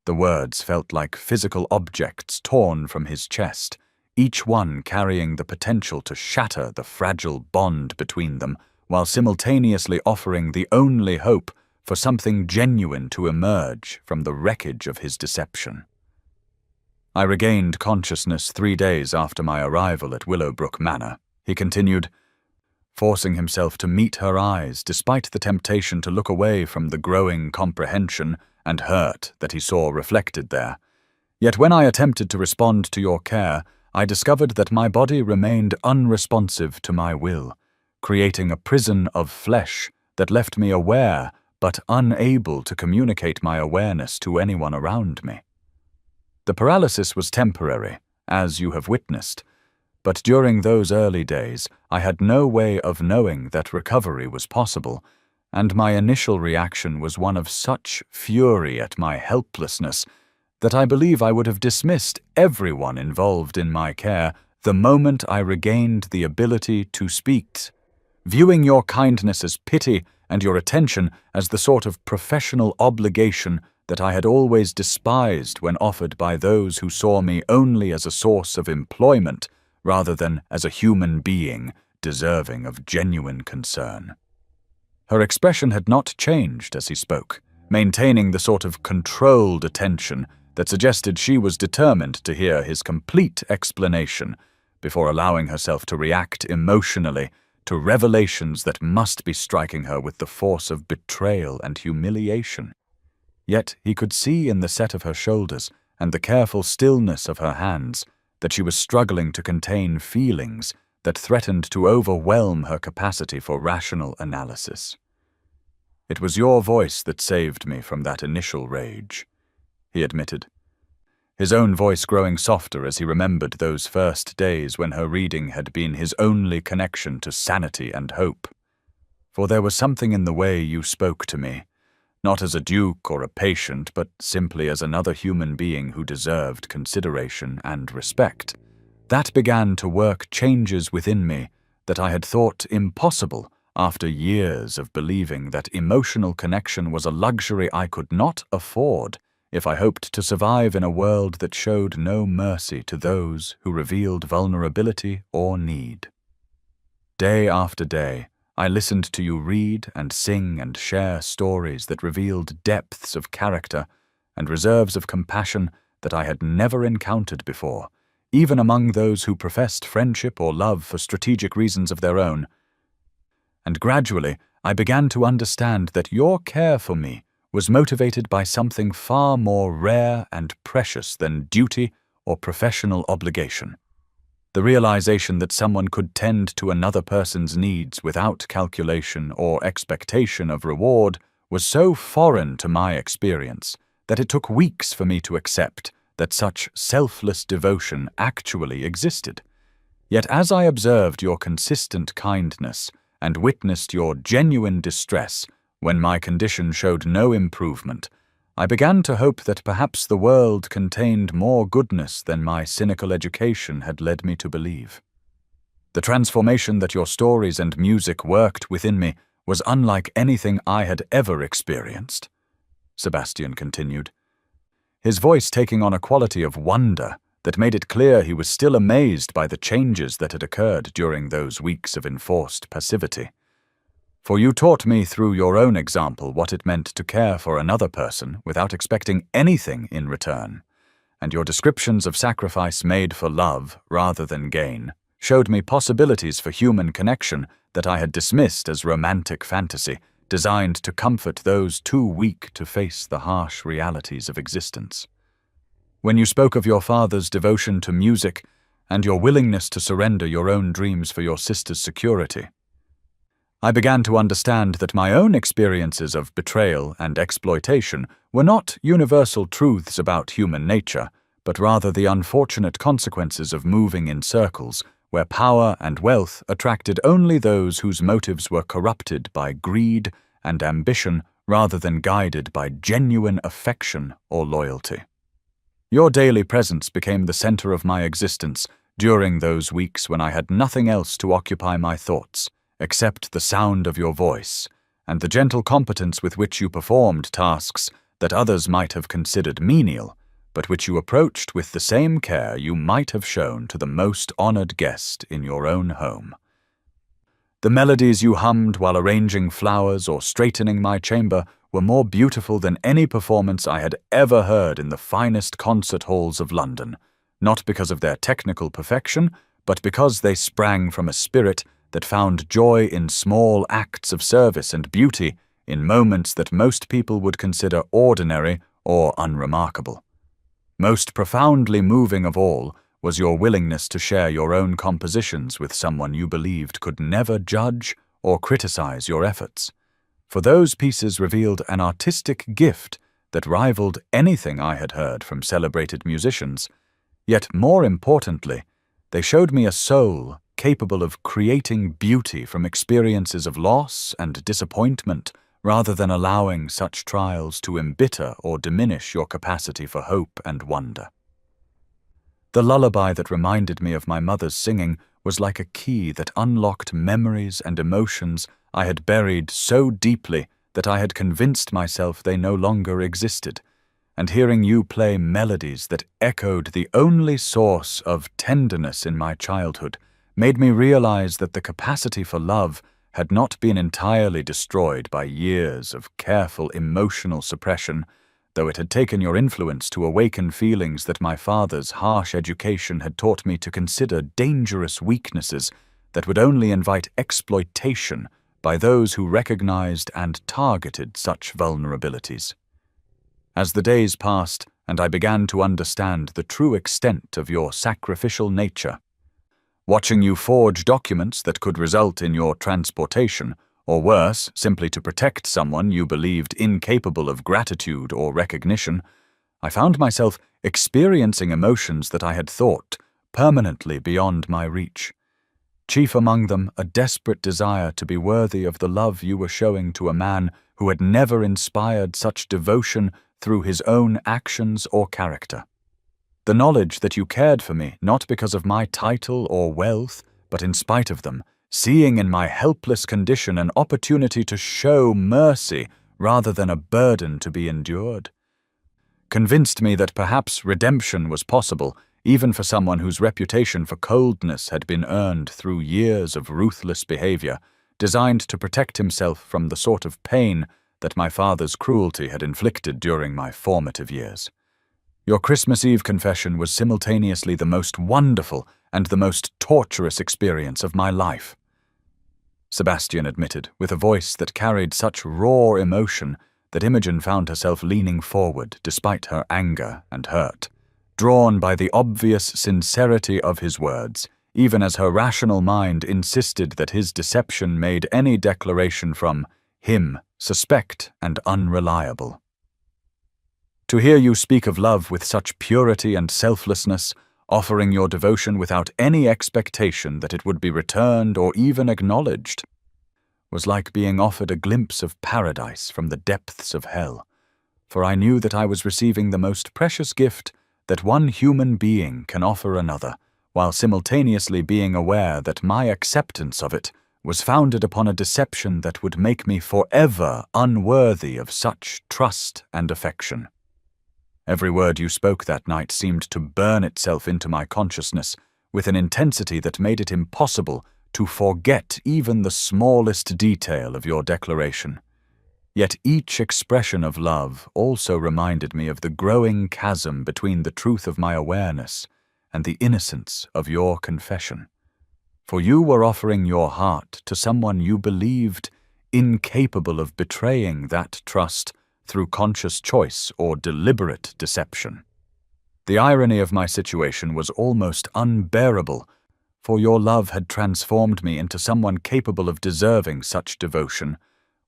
The words felt like physical objects torn from his chest, each one carrying the potential to shatter the fragile bond between them, while simultaneously offering the only hope for something genuine to emerge from the wreckage of his deception. "I regained consciousness 3 days after my arrival at Willowbrook Manor," he continued, forcing himself to meet her eyes despite the temptation to look away from the growing comprehension and hurt that he saw reflected there. "Yet when I attempted to respond to your care, I discovered that my body remained unresponsive to my will, creating a prison of flesh that left me aware but unable to communicate my awareness to anyone around me. The paralysis was temporary, as you have witnessed, but during those early days I had no way of knowing that recovery was possible, and my initial reaction was one of such fury at my helplessness that I believe I would have dismissed everyone involved in my care the moment I regained the ability to speak, viewing your kindness as pity and your attention as the sort of professional obligation that I had always despised when offered by those who saw me only as a source of employment rather than as a human being deserving of genuine concern." Her expression had not changed as he spoke, maintaining the sort of controlled attention that suggested she was determined to hear his complete explanation before allowing herself to react emotionally to revelations that must be striking her with the force of betrayal and humiliation. Yet he could see in the set of her shoulders and the careful stillness of her hands, that she was struggling to contain feelings that threatened to overwhelm her capacity for rational analysis. "It was your voice that saved me from that initial rage," he admitted, his own voice growing softer as he remembered those first days when her reading had been his only connection to sanity and hope. "For there was something in the way you spoke to me, not as a duke or a patient, but simply as another human being who deserved consideration and respect, that began to work changes within me that I had thought impossible after years of believing that emotional connection was a luxury I could not afford if I hoped to survive in a world that showed no mercy to those who revealed vulnerability or need. Day after day, I listened to you read and sing and share stories that revealed depths of character and reserves of compassion that I had never encountered before, even among those who professed friendship or love for strategic reasons of their own. And gradually, I began to understand that your care for me was motivated by something far more rare and precious than duty or professional obligation. The realization that someone could tend to another person's needs without calculation or expectation of reward was so foreign to my experience that it took weeks for me to accept that such selfless devotion actually existed. Yet as I observed your consistent kindness and witnessed your genuine distress when my condition showed no improvement, I began to hope that perhaps the world contained more goodness than my cynical education had led me to believe. The transformation that your stories and music worked within me was unlike anything I had ever experienced," Sebastian continued, his voice taking on a quality of wonder that made it clear he was still amazed by the changes that had occurred during those weeks of enforced passivity. "For you taught me through your own example what it meant to care for another person without expecting anything in return, and your descriptions of sacrifice made for love rather than gain showed me possibilities for human connection that I had dismissed as romantic fantasy, designed to comfort those too weak to face the harsh realities of existence. When you spoke of your father's devotion to music and your willingness to surrender your own dreams for your sister's security, I began to understand that my own experiences of betrayal and exploitation were not universal truths about human nature, but rather the unfortunate consequences of moving in circles where power and wealth attracted only those whose motives were corrupted by greed and ambition rather than guided by genuine affection or loyalty. Your daily presence became the center of my existence during those weeks when I had nothing else to occupy my thoughts, except the sound of your voice, and the gentle competence with which you performed tasks that others might have considered menial, but which you approached with the same care you might have shown to the most honored guest in your own home. The melodies you hummed while arranging flowers or straightening my chamber were more beautiful than any performance I had ever heard in the finest concert halls of London, not because of their technical perfection, but because they sprang from a spirit that found joy in small acts of service and beauty in moments that most people would consider ordinary or unremarkable. Most profoundly moving of all was your willingness to share your own compositions with someone you believed could never judge or criticize your efforts, for those pieces revealed an artistic gift that rivaled anything I had heard from celebrated musicians, yet more importantly, they showed me a soul capable of creating beauty from experiences of loss and disappointment rather than allowing such trials to embitter or diminish your capacity for hope and wonder. The lullaby that reminded me of my mother's singing was like a key that unlocked memories and emotions I had buried so deeply that I had convinced myself they no longer existed, and hearing you play melodies that echoed the only source of tenderness in my childhood made me realize that the capacity for love had not been entirely destroyed by years of careful emotional suppression, though it had taken your influence to awaken feelings that my father's harsh education had taught me to consider dangerous weaknesses that would only invite exploitation by those who recognized and targeted such vulnerabilities. As the days passed and I began to understand the true extent of your sacrificial nature. Watching you forge documents that could result in your transportation, or worse, simply to protect someone you believed incapable of gratitude or recognition, I found myself experiencing emotions that I had thought permanently beyond my reach. Chief among them, a desperate desire to be worthy of the love you were showing to a man who had never inspired such devotion through his own actions or character. The knowledge that you cared for me not because of my title or wealth, but in spite of them, seeing in my helpless condition an opportunity to show mercy rather than a burden to be endured, convinced me that perhaps redemption was possible, even for someone whose reputation for coldness had been earned through years of ruthless behavior, designed to protect himself from the sort of pain that my father's cruelty had inflicted during my formative years. Your Christmas Eve confession was simultaneously the most wonderful and the most torturous experience of my life, Sebastian admitted, with a voice that carried such raw emotion that Imogen found herself leaning forward despite her anger and hurt, drawn by the obvious sincerity of his words, even as her rational mind insisted that his deception made any declaration from him suspect and unreliable. To hear you speak of love with such purity and selflessness, offering your devotion without any expectation that it would be returned or even acknowledged, was like being offered a glimpse of paradise from the depths of hell, for I knew that I was receiving the most precious gift that one human being can offer another, while simultaneously being aware that my acceptance of it was founded upon a deception that would make me forever unworthy of such trust and affection. Every word you spoke that night seemed to burn itself into my consciousness with an intensity that made it impossible to forget even the smallest detail of your declaration. Yet each expression of love also reminded me of the growing chasm between the truth of my awareness and the innocence of your confession. For you were offering your heart to someone you believed incapable of betraying that trust through conscious choice or deliberate deception. The irony of my situation was almost unbearable, for your love had transformed me into someone capable of deserving such devotion,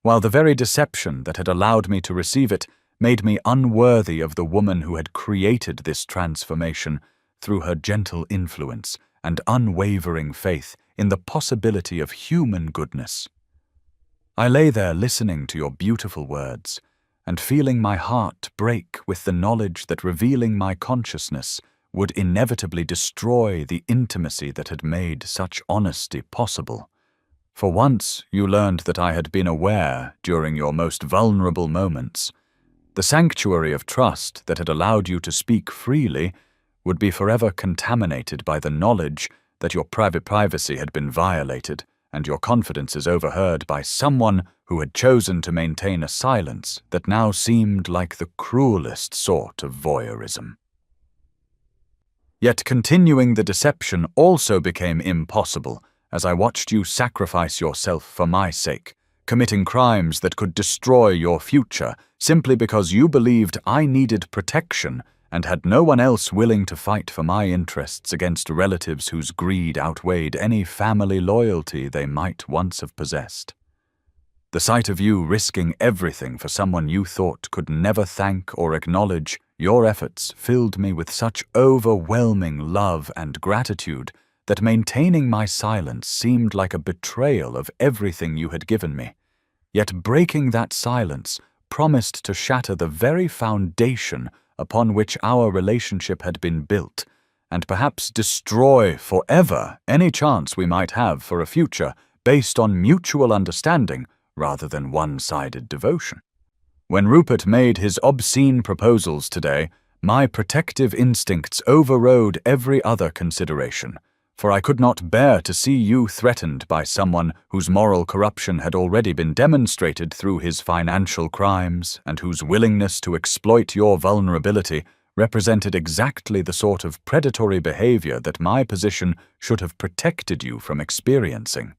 while the very deception that had allowed me to receive it made me unworthy of the woman who had created this transformation through her gentle influence and unwavering faith in the possibility of human goodness. I lay there listening to your beautiful words, and feeling my heart break with the knowledge that revealing my consciousness would inevitably destroy the intimacy that had made such honesty possible. For once you learned that I had been aware during your most vulnerable moments, the sanctuary of trust that had allowed you to speak freely would be forever contaminated by the knowledge that your private privacy had been violated and your confidences overheard by someone who had chosen to maintain a silence that now seemed like the cruelest sort of voyeurism. Yet continuing the deception also became impossible as I watched you sacrifice yourself for my sake, committing crimes that could destroy your future simply because you believed I needed protection and had no one else willing to fight for my interests against relatives whose greed outweighed any family loyalty they might once have possessed. The sight of you risking everything for someone you thought could never thank or acknowledge your efforts filled me with such overwhelming love and gratitude that maintaining my silence seemed like a betrayal of everything you had given me. Yet breaking that silence promised to shatter the very foundation upon which our relationship had been built, and perhaps destroy forever any chance we might have for a future based on mutual understanding rather than one-sided devotion. When Rupert made his obscene proposals today, my protective instincts overrode every other consideration, for I could not bear to see you threatened by someone whose moral corruption had already been demonstrated through his financial crimes and whose willingness to exploit your vulnerability represented exactly the sort of predatory behavior that my position should have protected you from experiencing.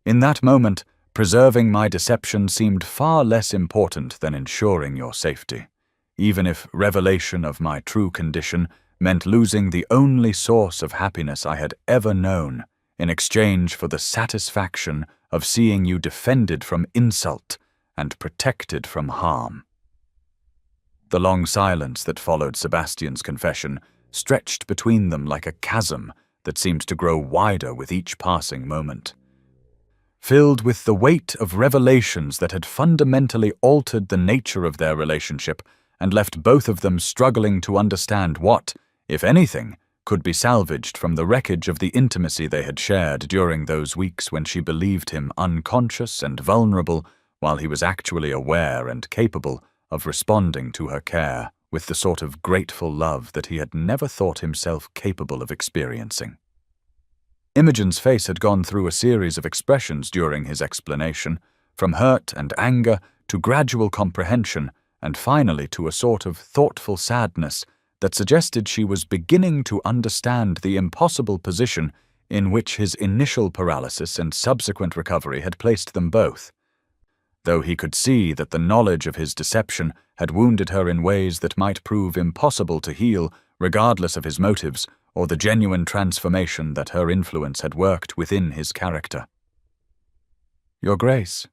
In that moment, preserving my deception seemed far less important than ensuring your safety. even if revelation of my true condition meant losing the only source of happiness I had ever known in exchange for the satisfaction of seeing you defended from insult and protected from harm." The long silence that followed Sebastian's confession stretched between them like a chasm that seemed to grow wider with each passing moment. Filled with the weight of revelations that had fundamentally altered the nature of their relationship and left both of them struggling to understand what, if anything, could be salvaged from the wreckage of the intimacy they had shared during those weeks when she believed him unconscious and vulnerable while he was actually aware and capable of responding to her care with the sort of grateful love that he had never thought himself capable of experiencing. Imogen's face had gone through a series of expressions during his explanation, from hurt and anger to gradual comprehension, and finally to a sort of thoughtful sadness that suggested she was beginning to understand the impossible position in which his initial paralysis and subsequent recovery had placed them both. Though he could see that the knowledge of his deception had wounded her in ways that might prove impossible to heal, regardless of his motives, or the genuine transformation that her influence had worked within his character. "Your Grace,"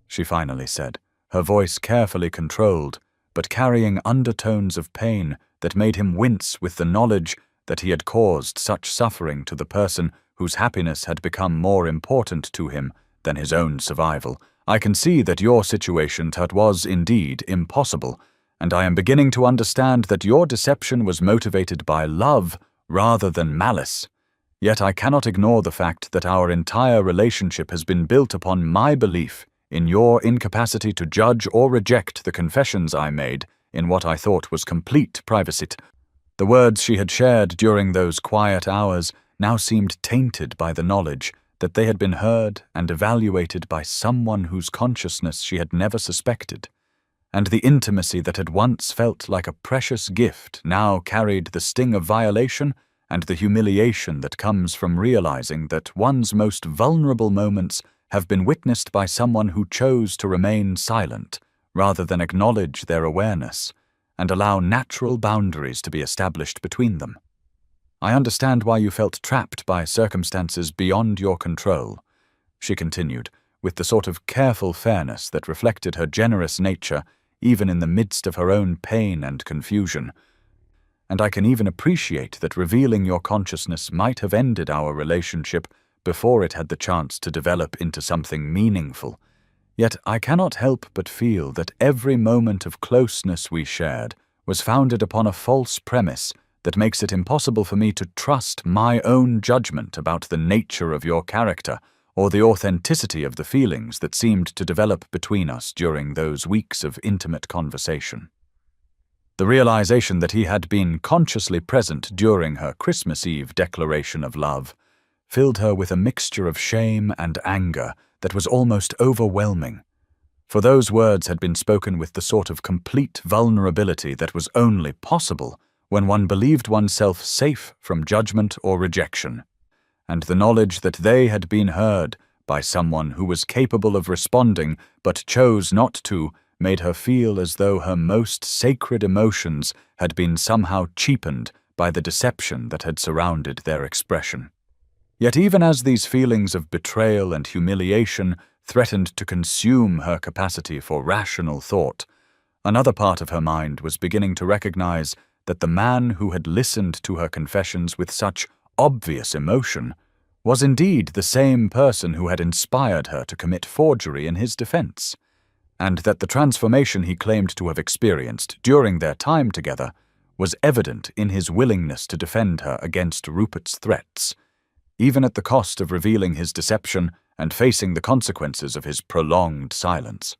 she finally said, her voice carefully controlled, but carrying undertones of pain that made him wince with the knowledge that he had caused such suffering to the person whose happiness had become more important to him than his own survival. "I can see that your situation was indeed impossible, and I am beginning to understand that your deception was motivated by love rather than malice. Yet I cannot ignore the fact that our entire relationship has been built upon my belief in your incapacity to judge or reject the confessions I made in what I thought was complete privacy." The words she had shared during those quiet hours now seemed tainted by the knowledge that they had been heard and evaluated by someone whose consciousness she had never suspected, and the intimacy that had once felt like a precious gift now carried the sting of violation and the humiliation that comes from realizing that one's most vulnerable moments have been witnessed by someone who chose to remain silent rather than acknowledge their awareness and allow natural boundaries to be established between them. "I understand why you felt trapped by circumstances beyond your control," she continued, with the sort of careful fairness that reflected her generous nature even in the midst of her own pain and confusion. "And I can even appreciate that revealing your consciousness might have ended our relationship before it had the chance to develop into something meaningful. Yet I cannot help but feel that every moment of closeness we shared was founded upon a false premise that makes it impossible for me to trust my own judgment about the nature of your character or the authenticity of the feelings that seemed to develop between us during those weeks of intimate conversation." The realization that he had been consciously present during her Christmas Eve declaration of love filled her with a mixture of shame and anger that was almost overwhelming. For those words had been spoken with the sort of complete vulnerability that was only possible when one believed oneself safe from judgment or rejection, and the knowledge that they had been heard by someone who was capable of responding but chose not to made her feel as though her most sacred emotions had been somehow cheapened by the deception that had surrounded their expression. Yet even as these feelings of betrayal and humiliation threatened to consume her capacity for rational thought, another part of her mind was beginning to recognize that the man who had listened to her confessions with such obvious emotion was indeed the same person who had inspired her to commit forgery in his defense, and that the transformation he claimed to have experienced during their time together was evident in his willingness to defend her against Rupert's threats, even at the cost of revealing his deception and facing the consequences of his prolonged silence.